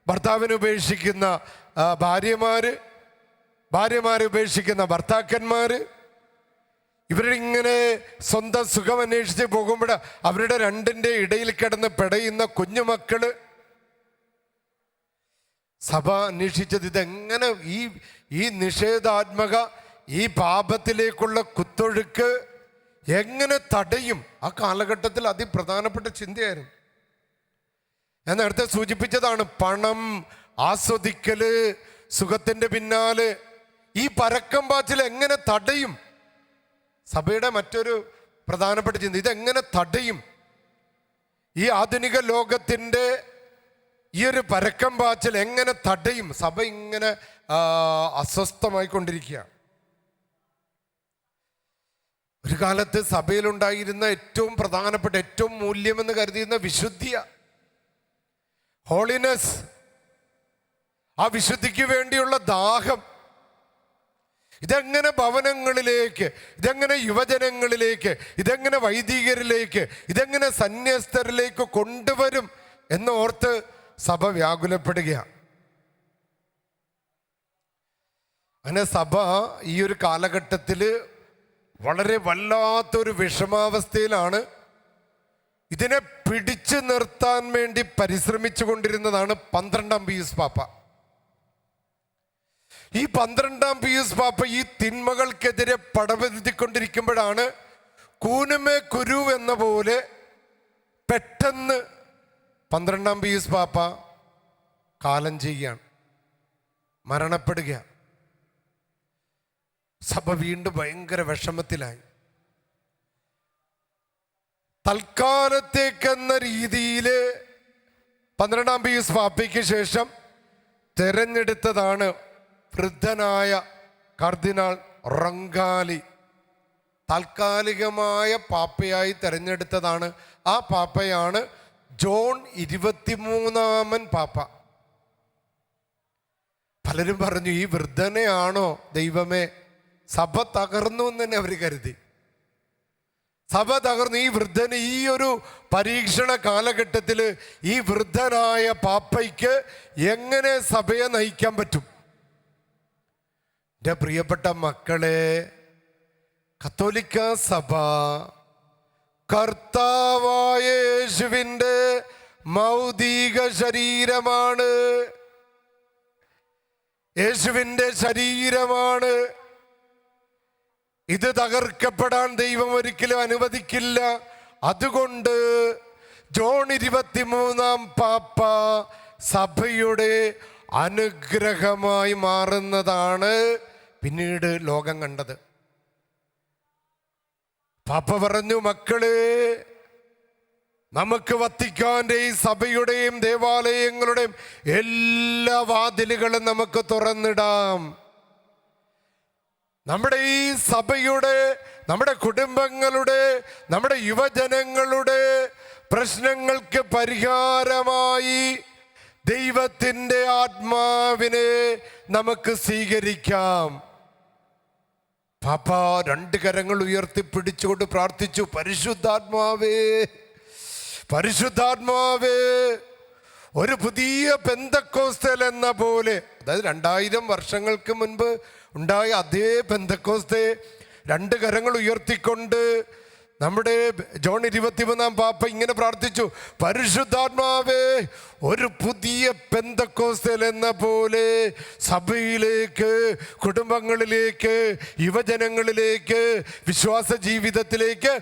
ഭർത്താവിനെ ഉപേക്ഷിക്കുന്ന ഭാര്യമാരെ ഉപേക്ഷിക്കുന്ന ഭർത്താക്കന്മാര്, ഇവരിങ്ങനെ സ്വന്തം സുഖം അന്വേഷിച്ച് പോകുമ്പോൾ അവരുടെ രണ്ടിൻ്റെ ഇടയിൽ കിടന്ന് പിടയുന്ന കുഞ്ഞുമക്കള്. സഭ അന്വേഷിച്ചത് ഇതെങ്ങനെ ഈ നിഷേധാത്മക ഈ പാപത്തിലേക്കുള്ള കുത്തൊഴുക്ക് എങ്ങനെ തടയും. ആ കാലഘട്ടത്തിൽ അതിപ്രധാനപ്പെട്ട ചിന്തയായിരുന്നു. ഞാൻ നേരത്തെ സൂചിപ്പിച്ചതാണ്, പണം, ആസ്വദിക്കല്, സുഖത്തിന്റെ പിന്നാലെ ഈ പരക്കം പാച്ചിൽ എങ്ങനെ തടയും. സഭയുടെ മറ്റൊരു പ്രധാനപ്പെട്ട ചിന്ത, ഇതെങ്ങനെ തടയും. ഈ ആധുനിക ലോകത്തിൻ്റെ ഈ ഒരു പരക്കം പാച്ചിൽ എങ്ങനെ തടയും. സഭ ഇങ്ങനെ അസ്വസ്ഥമായിക്കൊണ്ടിരിക്കുകയാണ്. ഒരു കാലത്ത് സഭയിലുണ്ടായിരുന്ന ഏറ്റവും പ്രധാനപ്പെട്ട, ഏറ്റവും മൂല്യമെന്ന് കരുതിയിരുന്ന വിശുദ്ധിയ, ഹോളിനെസ്, ആ വിശുദ്ധിക്ക് വേണ്ടിയുള്ള ദാഹം, ഇതെങ്ങനെ ഭവനങ്ങളിലേക്ക്, ഇതെങ്ങനെ യുവജനങ്ങളിലേക്ക്, ഇതെങ്ങനെ വൈദികരിലേക്ക്, ഇതെങ്ങനെ സന്യസ്തരിലേക്ക് കൊണ്ടുവരും എന്നോർത്ത് സഭ വ്യാകുലപ്പെടുകയാണ്. അങ്ങനെ സഭ ഈ ഒരു കാലഘട്ടത്തിൽ വളരെ വല്ലാത്തൊരു വിഷമാവസ്ഥയിലാണ്. ഇതിനെ പിടിച്ചു നിർത്താൻ വേണ്ടി പരിശ്രമിച്ചു കൊണ്ടിരുന്നതാണ് 12-ാം പീയൂസ് പാപ്പ. ഈ 12-ാം പീയൂസ് പാപ്പ ഈ തിന്മകൾക്കെതിരെ പടപെടുത്തിക്കൊണ്ടിരിക്കുമ്പോഴാണ് കൂനുമേ കുരു എന്ന പോലെ പെട്ടെന്ന് 12-ാം പീയൂസ് പാപ്പ കാലം ചെയ്യുകയാണ്, മരണപ്പെടുകയാണ്. സഭ വീണ്ടും ഭയങ്കര വിഷമത്തിലായി. തൽക്കാലത്തേക്കെന്ന രീതിയിൽ 12-ാം പീയൂസ് പാപ്പയ്ക്ക് ശേഷം തെരഞ്ഞെടുത്തതാണ് വൃദ്ധനായ കർദിനാൾ റൊങ്കാലി. താൽക്കാലികമായ പാപ്പയായി തെരഞ്ഞെടുത്തതാണ്. ആ പാപ്പയാണ് ജോൺ 23-ാമൻ പാപ്പ. പലരും പറഞ്ഞു, ഈ വൃദ്ധനെയാണോ ദൈവമേ? സഭ തകർന്നു എന്ന് തന്നെ അവർ കരുതി. സഭ തകർന്നു. ഈ വൃദ്ധന് ഈ ഒരു പരീക്ഷണ കാലഘട്ടത്തിൽ ഈ വൃദ്ധനായ പാപ്പയ്ക്ക് എങ്ങനെ സഭയെ നയിക്കാൻ പറ്റും? എൻ്റെ പ്രിയപ്പെട്ട മക്കളെ, കത്തോലിക്ക സഭ കർത്താവായ യേശുവിൻ്റെ മൗതിക ശരീരമാണ്. യേശുവിൻ്റെ ശരീരമാണ്. ഇത് തകർക്കപ്പെടാൻ ദൈവം ഒരിക്കലും അനുവദിക്കില്ല. അതുകൊണ്ട് ജോൺ 23-ാം പാപ്പ സഭയുടെ അനുഗ്രഹമായി മാറുന്നതാണ് പിന്നീട് ലോകം കണ്ടത്. പാപ്പ പറഞ്ഞു, മക്കളെ, നമുക്ക് വത്തിക്കാന്റെയും സഭയുടെയും ദേവാലയങ്ങളുടെയും എല്ലാ വാതിലുകളും നമുക്ക് തുറന്നിടാം. നമ്മുടെ ഈ സഭയുടെ, നമ്മുടെ കുടുംബങ്ങളുടെ, നമ്മുടെ യുവജനങ്ങളുടെ പ്രശ്നങ്ങൾക്ക് പരിഹാരമായി ദൈവത്തിൻ്റെ ആത്മാവിനെ നമുക്ക് സ്വീകരിക്കാം. പാപ്പ 2 കരങ്ങൾ ഉയർത്തിപ്പിടിച്ചുകൊണ്ട് പ്രാർത്ഥിച്ചു, പരിശുദ്ധാത്മാവേ, പരിശുദ്ധാത്മാവേ, ഒരു പുതിയ പെന്തക്കോസ്തൽ എന്ന പോലെ. അതായത് 2000 വർഷങ്ങൾക്ക് മുൻപ് ഉണ്ടായ അതേ പെന്തക്കോസ്തെ 2 കരങ്ങൾ ഉയർത്തിക്കൊണ്ട് നമ്മുടെ ജോൺ 23-ാം പാപ്പ ഇങ്ങനെ പ്രാർത്ഥിച്ചു, പരിശുദ്ധാത്മാവേ, ഒരു പുതിയ പെന്തക്കോസ്തൽ എന്ന പോലെ സഭയിലേക്ക്, കുടുംബങ്ങളിലേക്ക്, യുവജനങ്ങളിലേക്ക്, വിശ്വാസ ജീവിതത്തിലേക്ക്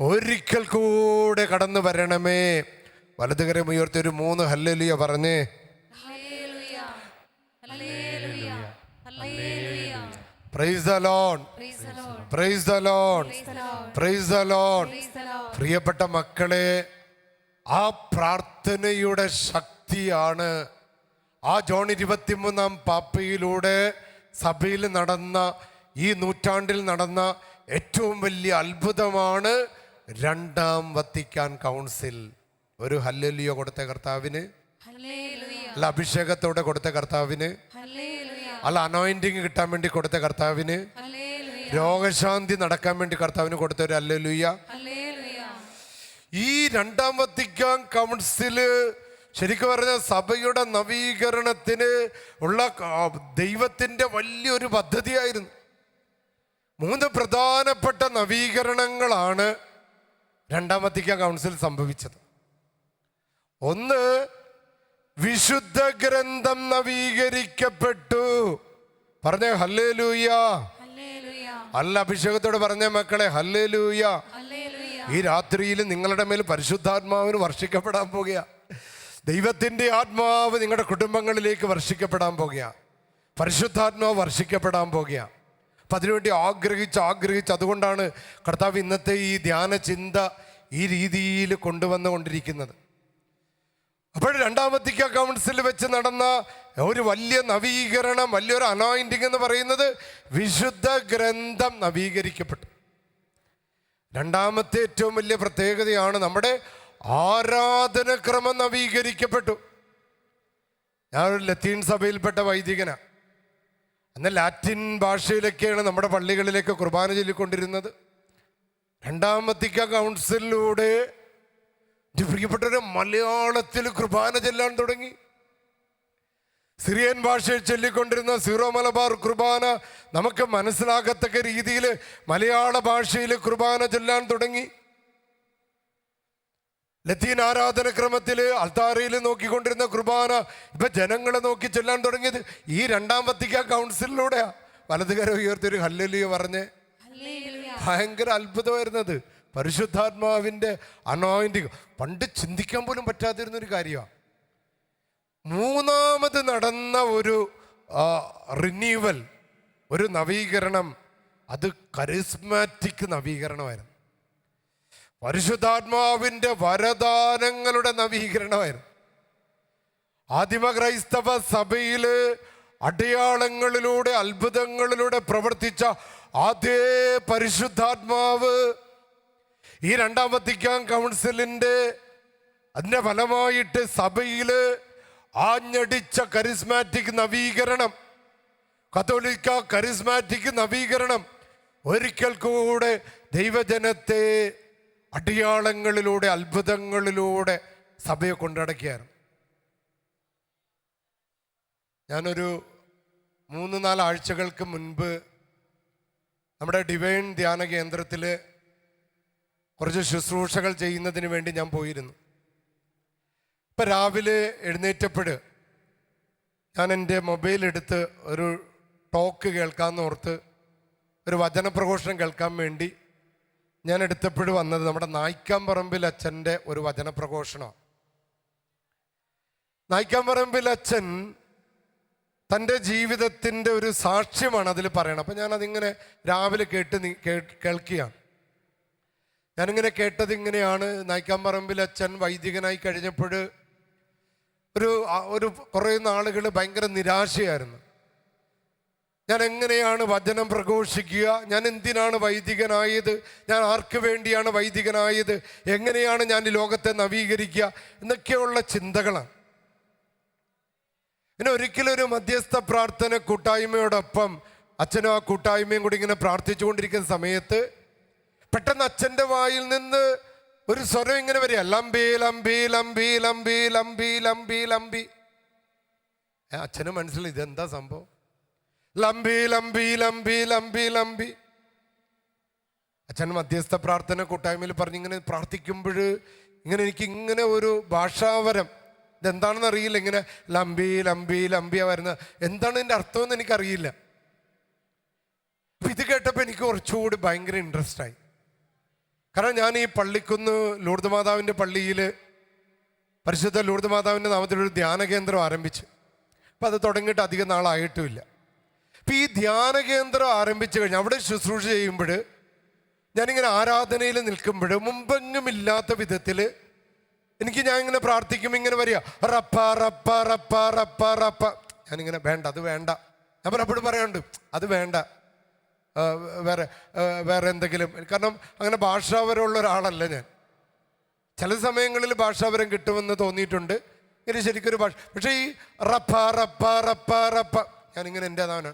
ഒരിക്കൽ കൂടെ കടന്നു വരണമേ. വലതുകരം ഉയർത്തി ഒരു 3 ഹല്ലേലൂയ പറഞ്ഞേ. Price the Lord, price the Lord, price the Lord. പ്രിയപ്പെട്ട മക്കളെ, ആ പ്രാർത്ഥനയുടെ ശക്തിയാണ് ആ ജോൺ 23-ാം പാപ്പയിലൂടെ സഭയിൽ നടന്ന, ഈ നൂറ്റാണ്ടിൽ നടന്ന ഏറ്റവും വലിയ അത്ഭുതമാണ് 2-ാം വത്തിക്കാൻ കൗൺസിൽ. ഒരു ഹല്ലേലൂയ കൊടുത്ത കർത്താവിന്, അല്ല അഭിഷേകത്തോടെ കൊടുത്ത കർത്താവിന്, അല്ല അനോയിന്റിങ് കിട്ടാൻ വേണ്ടി കൊടുത്ത കർത്താവിന്, രോഗശാന്തി നടക്കാൻ വേണ്ടി കർത്താവിന് കൊടുത്ത ഒരു ഹല്ലേലൂയ. ഈ 2-ാം വത്തിക്കാൻ കൗൺസില് ശരിക്കും പറഞ്ഞ സഭയുടെ നവീകരണത്തിന് ഉള്ള ദൈവത്തിൻ്റെ വലിയൊരു പദ്ധതിയായിരുന്നു. 3 പ്രധാനപ്പെട്ട നവീകരണങ്ങളാണ് 2-ാം വത്തിക്കാൻ കൗൺസിൽ സംഭവിച്ചത്. ഒന്ന്, വിശുദ്ധ ഗ്രന്ഥം നവീകരിക്കപ്പെട്ടു. പറഞ്ഞേ ഹല്ലേലൂയ. അല്ല അഭിഷേകത്തോട് പറഞ്ഞേ മക്കളെ ഹല്ലേലൂയ. ഈ രാത്രിയിൽ നിങ്ങളുടെ മേൽ പരിശുദ്ധാത്മാവിന് വർഷിക്കപ്പെടാൻ പോകുക. ദൈവത്തിൻ്റെ ആത്മാവ് നിങ്ങളുടെ കുടുംബങ്ങളിലേക്ക് വർഷിക്കപ്പെടാൻ പോകുക. പരിശുദ്ധാത്മാവ് വർഷിക്കപ്പെടാൻ പോകുക. അപ്പം അതിനുവേണ്ടി ആഗ്രഹിച്ച് അതുകൊണ്ടാണ് കർത്താവ് ഇന്നത്തെ ഈ ധ്യാന ചിന്ത ഈ രീതിയിൽ കൊണ്ടുവന്നുകൊണ്ടിരിക്കുന്നത്. അപ്പോൾ 2-ാം വത്തിക്കാൻ കൗൺസിൽ വെച്ച് നടന്ന ഒരു വലിയ നവീകരണം, വലിയൊരു അനോയിന്റിങ് എന്ന് പറയുന്നത് വിശുദ്ധ ഗ്രന്ഥം നവീകരിക്കപ്പെട്ടു. 2-ാമത്തെ ഏറ്റവും വലിയ പ്രത്യേകതയാണ് നമ്മുടെ ആരാധനക്രമം നവീകരിക്കപ്പെട്ടു. ഞാനൊരു ലത്തീൻ സഭയിൽപ്പെട്ട വൈദികനാണ്. എന്നാൽ ലാറ്റിൻ ഭാഷയിലൊക്കെയാണ് നമ്മുടെ പള്ളികളിലേക്ക് കുർബാന ചൊല്ലിക്കൊണ്ടിരുന്നത്. 2-ാം വത്തിക്കാൻ കൗൺസിലിലൂടെ പ്രിയപ്പെട്ടവരെ മലയാളത്തിൽ കുർബാന ചൊല്ലാൻ തുടങ്ങി. സിറിയൻ ഭാഷയിൽ ചൊല്ലിക്കൊണ്ടിരുന്ന സീറോ മലബാർ കുർബാന നമുക്ക് മനസ്സിലാകത്തക്ക രീതിയിൽ മലയാള ഭാഷയിൽ കുർബാന ചൊല്ലാൻ തുടങ്ങി. ലത്തീൻ ആരാധനക്രമത്തില് അൾത്താരയിൽ നോക്കിക്കൊണ്ടിരുന്ന കുർബാന ഇപ്പൊ ജനങ്ങളെ നോക്കി ചെല്ലാൻ തുടങ്ങിയത് ഈ രണ്ടാം വത്തിക്കാൻ കൗൺസിലിലൂടെയാ. വലതുകരം ഉയർത്തിയൊരു ഹല്ലേലൂയ പറഞ്ഞ് ഭയങ്കര അത്ഭുതമായിരുന്നത്. പരിശുദ്ധാത്മാവിന്റെ അനോയിന്റിങ് പണ്ട് ചിന്തിക്കാൻ പോലും പറ്റാതിരുന്നൊരു കാര്യമാണ്. മൂന്നാമത് നടന്ന ഒരു റിന്യൂവൽ, ഒരു നവീകരണം, അത് കരിസ്മാറ്റിക് നവീകരണമായിരുന്നു. പരിശുദ്ധാത്മാവിന്റെ വരദാനങ്ങളുടെ നവീകരണമായിരുന്നു. ആദിമ ക്രൈസ്തവ സഭയില് അടയാളങ്ങളിലൂടെ അത്ഭുതങ്ങളിലൂടെ പ്രവർത്തിച്ച അതേ പരിശുദ്ധാത്മാവ് ഈ രണ്ടാം വത്തിക്കാൻ കൗൺസിലിന്റെ അതിന്റെ ഫലമായിട്ട് സഭയില് ആഞ്ഞടിച്ച കരിസ്മാറ്റിക് നവീകരണം, കത്തോലിക്ക കരിസ്മാറ്റിക് നവീകരണം ഒരിക്കൽ കൂടെ ദൈവജനത്തെ അടയാളങ്ങളിലൂടെ അത്ഭുതങ്ങളിലൂടെ സഭയെ കൊണ്ടടക്കിയായിരുന്നു. ഞാനൊരു 3-4 ആഴ്ചകൾക്ക് മുൻപ് നമ്മുടെ ഡിവൈൻ ധ്യാന കേന്ദ്രത്തിൽ കുറച്ച് ശുശ്രൂഷകൾ ചെയ്യുന്നതിന് വേണ്ടി ഞാൻ പോയിരുന്നു. ഇപ്പം രാവിലെ എഴുന്നേറ്റപ്പോൾ ഞാൻ എൻ്റെ മൊബൈൽ എടുത്ത് ഒരു ടോക്ക് കേൾക്കാമെന്ന് ഓർത്ത് ഒരു വചനപ്രഘോഷണം കേൾക്കാൻ വേണ്ടി ഞാൻ എടുത്തപ്പോഴും വന്നത് നമ്മുടെ നായ്ക്കാമ്പറമ്പിൽ അച്ഛൻ്റെ ഒരു വചനപ്രഘോഷണമാണ്. നായ്ക്കാമ്പറമ്പിൽ അച്ഛൻ തൻ്റെ ജീവിതത്തിൻ്റെ ഒരു സാക്ഷ്യമാണ് അതിൽ പറയണം. അപ്പം ഞാനതിങ്ങനെ രാവിലെ കേൾക്കുകയാണ്. ഞാനിങ്ങനെ കേട്ടത് ഇങ്ങനെയാണ്. നായ്ക്കാമ്പറമ്പിൽ അച്ഛൻ വൈദികനായി കഴിഞ്ഞപ്പോൾ ഒരു കുറേ നാളുകൾ ഭയങ്കര നിരാശയായിരുന്നു. ഞാൻ എങ്ങനെയാണ് വചനം പ്രഘോഷിക്കുക, ഞാൻ എന്തിനാണ് വൈദികനായത്, ഞാൻ ആർക്ക് വേണ്ടിയാണ് വൈദികനായത്, എങ്ങനെയാണ് ഞാൻ ഈ ലോകത്തെ നവീകരിക്കുക എന്നൊക്കെയുള്ള ചിന്തകളാണ്. പിന്നെ ഒരിക്കലും ഒരു മധ്യസ്ഥ പ്രാർത്ഥന കൂട്ടായ്മയോടൊപ്പം അച്ഛനും ആ കൂട്ടായ്മയും കൂടി ഇങ്ങനെ പ്രാർത്ഥിച്ചുകൊണ്ടിരിക്കുന്ന സമയത്ത് പെട്ടെന്ന് അച്ഛൻ്റെ വായിൽ നിന്ന് ഒരു സ്വരം ഇങ്ങനെ വരിക, ലംബി ലംബി ലംബി ലംബി ലംബി ലംബി ലംബി. അച്ഛന് മനസ്സിലായി ഇതെന്താ സംഭവം. ലംബി ലംബി ലംബി ലംബി ലംബി. അച്ഛൻ മധ്യസ്ഥ പ്രാർത്ഥന കൂട്ടായ്മയിൽ പറഞ്ഞിങ്ങനെ പ്രാർത്ഥിക്കുമ്പോൾ ഇങ്ങനെ എനിക്ക് ഇങ്ങനെ ഒരു ഭാഷാവരം, ഇതെന്താണെന്ന് അറിയില്ല, ഇങ്ങനെ ലംബി ലംബി ലംബിയാ വരുന്നത്. എന്താണ് ഇതിൻ്റെ അർത്ഥമെന്ന് എനിക്കറിയില്ല. അപ്പം ഇത് കേട്ടപ്പോൾ എനിക്ക് കുറച്ചുകൂടി ഭയങ്കര ഇൻട്രസ്റ്റ് ആയി. കാരണം ഞാൻ ഈ പള്ളിക്കുന്ന് ലൂർദ് മാതാവിൻ്റെ പള്ളിയിൽ പരിശുദ്ധ ലൂർദ് മാതാവിൻ്റെ നാമത്തിലൊരു ധ്യാന കേന്ദ്രം ആരംഭിച്ചു. അപ്പം അത് തുടങ്ങിയിട്ട് അധികം നാളായിട്ടുമില്ല. അപ്പം ഈ ധ്യാന കേന്ദ്രം ആരംഭിച്ചു കഴിഞ്ഞാൽ അവിടെ ശുശ്രൂഷ ചെയ്യുമ്പോൾ ഞാനിങ്ങനെ ആരാധനയിൽ നിൽക്കുമ്പോൾ മുമ്പെങ്ങുമില്ലാത്ത വിധത്തിൽ ഞാൻ ഇങ്ങനെ പ്രാർത്ഥിക്കുമ്പോൾ ഇങ്ങനെ വരിക റപ്പ റപ്പ റപ്പ റപ്പ റപ്പ. ഞാനിങ്ങനെ വേണ്ട, അത് വേണ്ട. ഞാൻ എപ്പോഴും പറയാറുണ്ട് അത് വേണ്ട, വേറെ എന്തെങ്കിലും. കാരണം അങ്ങനെ ഭാഷാപരമുള്ള ഒരാളല്ല ഞാൻ. ചില സമയങ്ങളിൽ ഭാഷാപരം കിട്ടുമെന്ന് തോന്നിയിട്ടുണ്ട്. ഇങ്ങനെ ശരിക്കൊരു ഭാഷ. പക്ഷേ ഈ റപ്പ റപ്പ റപ്പ റപ്പ ഞാനിങ്ങനെ എൻ്റെതാണ്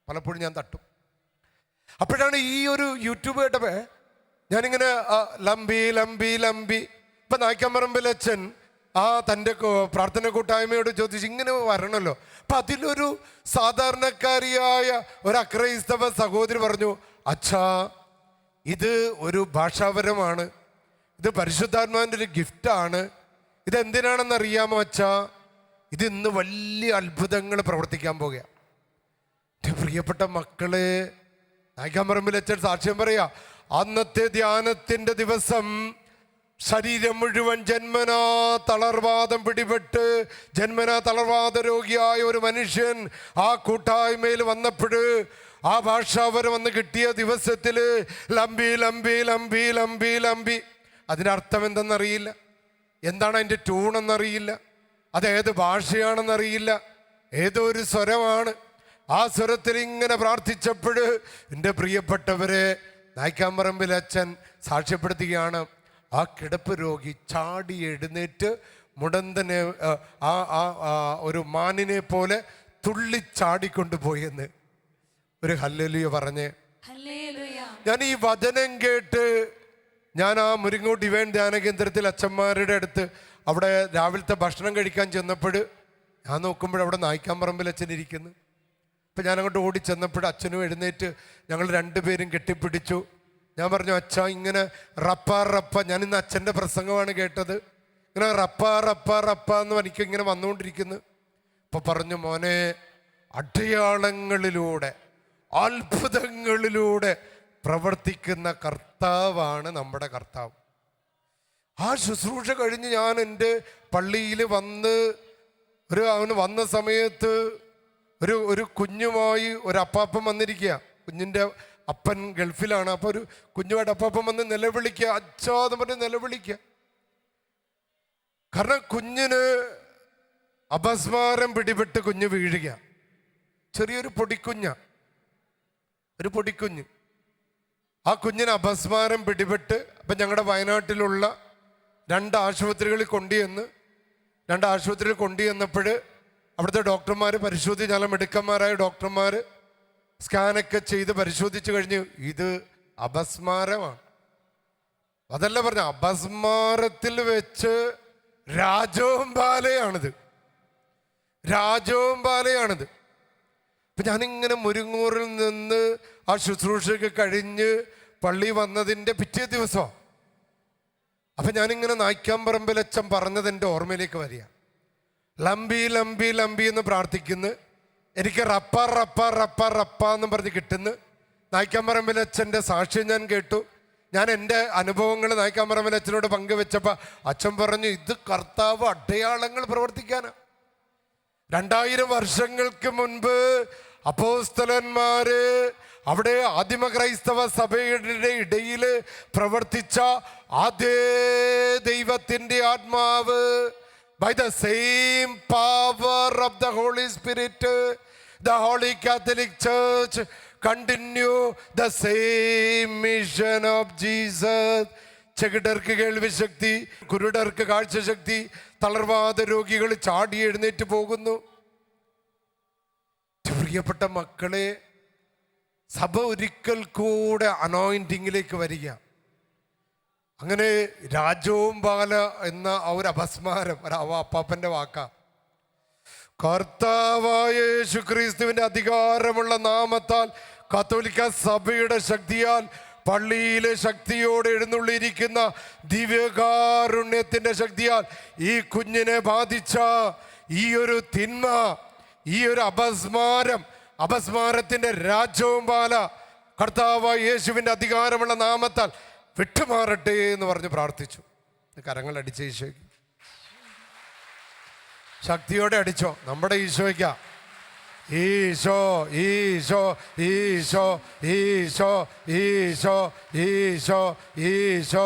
പലപ്പോഴും ഞാൻ തട്ടും. അപ്പോഴാണ് ഈ ഒരു യൂട്യൂബ് കേട്ടപ്പോൾ ഞാനിങ്ങനെ ലംബി ലംബി ലംബി. ഇപ്പം നായ്ക്കാമ്പറമ്പിൽ അച്ഛൻ തൻ്റെ പ്രാർത്ഥന കൂട്ടായ്മയോട് ചോദിച്ചു ഇങ്ങനെ വരണമല്ലോ. അപ്പം അതിലൊരു സാധാരണക്കാരിയായ ഒരു അക്രൈസ്തവ സഹോദരി പറഞ്ഞു, അച്ഛാ ഇത് ഒരു ഭാഷാപരമാണ്, ഇത് പരിശുദ്ധാത്മാവിൻ്റെ ഒരു ഗിഫ്റ്റാണ്. ഇതെന്തിനാണെന്ന് അറിയാമോ അച്ഛാ? ഇത് ഇന്ന് വലിയ അത്ഭുതങ്ങൾ പ്രവർത്തിക്കാൻ പോകുക. പ്രിയപ്പെട്ട മക്കളെ, നായ്ക്കാമ്പറമ്പിൽ അച്ഛൻ സാക്ഷ്യം പറയാ, അന്നത്തെ ധ്യാനത്തിൻ്റെ ദിവസം ശരീരം മുഴുവൻ ജന്മനാ തളർവാദം പിടിപെട്ട് ജന്മനാ തളർവാദ രോഗിയായ ഒരു മനുഷ്യൻ ആ കൂട്ടായ്മയിൽ വന്നപ്പോൾ ആ ഭാഷാവരം വന്ന് കിട്ടിയ ദിവസത്തിൽ ലംബി ലംബി ലംബി ലംബി ലംബി. അതിൻ്റെ അർത്ഥം എന്തെന്നറിയില്ല, എന്താണ് അതിൻ്റെ ട്യൂണെന്നറിയില്ല, അതേത് ഭാഷയാണെന്നറിയില്ല, ഏതോ ഒരു സ്വരമാണ്. ആ സ്വരത്തിൽ ഇങ്ങനെ പ്രാർത്ഥിച്ചപ്പോൾ എൻ്റെ പ്രിയപ്പെട്ടവരെ, നായ്ക്കാമ്പറമ്പിൽ അച്ഛൻ സാക്ഷ്യപ്പെടുത്തുകയാണ്, ആ കിടപ്പ് രോഗി ചാടി എഴുന്നേറ്റ് മുടന്തനെ ഒരു മാനിനെ പോലെ തുള്ളിച്ചാടിക്കൊണ്ടുപോയെന്ന് ഒരു ഹല്ലേലൂയ പറഞ്ഞ്. ഞാൻ ഈ വചനം കേട്ട് ഞാൻ ആ മുരിങ്ങോട് ഡിവൈൻ ധ്യാന കേന്ദ്രത്തിൽ അച്ഛന്മാരുടെ അടുത്ത് അവിടെ രാവിലത്തെ ഭക്ഷണം കഴിക്കാൻ ചെന്നപ്പോൾ ഞാൻ നോക്കുമ്പോൾ അവിടെ നായ്ക്കാമ്പറമ്പിൽ അച്ഛൻ ഇരിക്കുന്നു. അപ്പം ഞാൻ അങ്ങോട്ട് ഓടി ചെന്നപ്പോൾ അച്ഛനും എഴുന്നേറ്റ് ഞങ്ങൾ രണ്ടുപേരും കെട്ടിപ്പിടിച്ചു. ഞാൻ പറഞ്ഞു, അച്ഛാ ഇങ്ങനെ റപ്പ ഞാൻ ഇന്ന് അച്ഛൻ്റെ പ്രസംഗമാണ് കേട്ടത്, ഇങ്ങനെ റപ്പ എന്ന് എനിക്ക് ഇങ്ങനെ വന്നുകൊണ്ടിരിക്കുന്നു. അപ്പൊ പറഞ്ഞു, മോനെ, അടയാളങ്ങളിലൂടെ അത്ഭുതങ്ങളിലൂടെ പ്രവർത്തിക്കുന്ന കർത്താവാണ് നമ്മുടെ കർത്താവ്. ആ ശുശ്രൂഷ കഴിഞ്ഞ് ഞാൻ എൻ്റെ പള്ളിയിൽ വന്ന് അവന് വന്ന സമയത്ത് ഒരു കുഞ്ഞുമായി ഒരു അപ്പാപ്പൻ വന്നിരിക്കുക. കുഞ്ഞിൻ്റെ അപ്പൻ ഗൾഫിലാണ്. അപ്പോൾ ഒരു കുഞ്ഞുമായിട്ട് അപ്പാപ്പൻ വന്ന് നിലവിളിക്കുക, അച്ഛാ എന്ന് പറഞ്ഞ് നിലവിളിക്കുക. കാരണം കുഞ്ഞിന് അപസ്മാരം പിടിപെട്ട് കുഞ്ഞ് വീഴുക. ചെറിയൊരു പൊടിക്കുഞ്ഞ്. ആ കുഞ്ഞിന് അപസ്മാരം പിടിപെട്ട് അപ്പം ഞങ്ങളുടെ വയനാട്ടിലുള്ള രണ്ട് ആശുപത്രികളിൽ കൊണ്ടുചെന്നപ്പോൾ അവിടുത്തെ ഡോക്ടർമാർ പരിശോധിച്ച്, നല്ല മിടുക്കന്മാരായ ഡോക്ടർമാർ സ്കാനൊക്കെ ചെയ്ത് പരിശോധിച്ച് കഴിഞ്ഞ് ഇത് അപസ്മാരമാണ്. അതല്ല പറഞ്ഞ, അപസ്മാരത്തിൽ വെച്ച് രാജവെമ്പാലയാണിത്. അപ്പൊ ഞാനിങ്ങനെ മുരിങ്ങൂറിൽ നിന്ന് ആ ശുശ്രൂഷയൊക്കെ കഴിഞ്ഞ് പള്ളി വന്നതിൻ്റെ പിറ്റേ ദിവസം അപ്പൊ ഞാനിങ്ങനെ നായ്ക്കാമ്പറമ്പിലച്ചൻ പറഞ്ഞത് എൻ്റെ ഓർമ്മയിലേക്ക് വരിക. ലംബി എന്ന് പ്രാർത്ഥിക്കുന്നു. എനിക്ക് റപ്പ എന്ന് പറഞ്ഞ് കിട്ടുന്നു. നായ്ക്കാമ്പറമ്പിലച്ചൻ്റെ സാക്ഷ്യം ഞാൻ കേട്ടു. ഞാൻ എൻ്റെ അനുഭവങ്ങൾ നായ്ക്കാമ്പറമ്പിലച്ചനോട് പങ്കുവെച്ചപ്പോൾ അച്ഛൻ പറഞ്ഞു, ഇത് കർത്താവ് അടയാളങ്ങൾ പ്രവർത്തിക്കാനാ. 2000 വർഷങ്ങൾക്ക് മുൻപ് അപ്പോസ്തലന്മാര് അവിടെ ആദിമ ക്രൈസ്തവ സഭയുടെ ഇടയിൽ പ്രവർത്തിച്ച അതേ ദൈവത്തിൻ്റെ ആത്മാവ്, by the same power of the Holy Spirit, the Holy Catholic Church continue the same mission of Jesus. ചെകിടർക്ക് കേൾവി ശക്തി, കുരുടർക്ക് കാഴ്ചശക്തി, തളർവാദ രോഗികൾ ചാടി എഴുന്നേറ്റ് പോകുന്നു. പ്രിയപ്പെട്ട മക്കളെ, സഭ ഒരിക്കൽ കൂടെ അനോയിന്റിങ്ങിലേക്ക് വരിക. അങ്ങനെ രാജവെമ്പാല എന്ന ഒരു അപസ്മാരം, അപ്പാപ്പന്റെ വാക്കാ. കർത്താവായ യേശുക്രിസ്തുവിന്റെ അധികാരമുള്ള നാമത്താൽ, കത്തോലിക്ക സഭയുടെ ശക്തിയാൽ, പള്ളിയിലെ ശക്തിയോടെ എഴുന്നള്ളിയിരിക്കുന്ന ദിവ്യകാരുണ്യത്തിന്റെ ശക്തിയാൽ ഈ കുഞ്ഞിനെ ബാധിച്ച ഈ ഒരു തിന്മ, ഈ ഒരു അപസ്മാരത്തിന്റെ രാജവെമ്പാല കർത്താവായ യേശുവിന്റെ അധികാരമുള്ള നാമത്താൽ വിട്ടുമാറട്ടെ എന്ന് പറഞ്ഞ് പ്രാർത്ഥിച്ചു. കരങ്ങൾ അടിച്ച ഈശോയ്ക്ക്, ശക്തിയോടെ അടിച്ചോ. നമ്മുടെ ഈശോയ്ക്ക. ഈശോ ഈശോ ഈശോ ഈശോ ഈശോ ഈശോ ഈശോ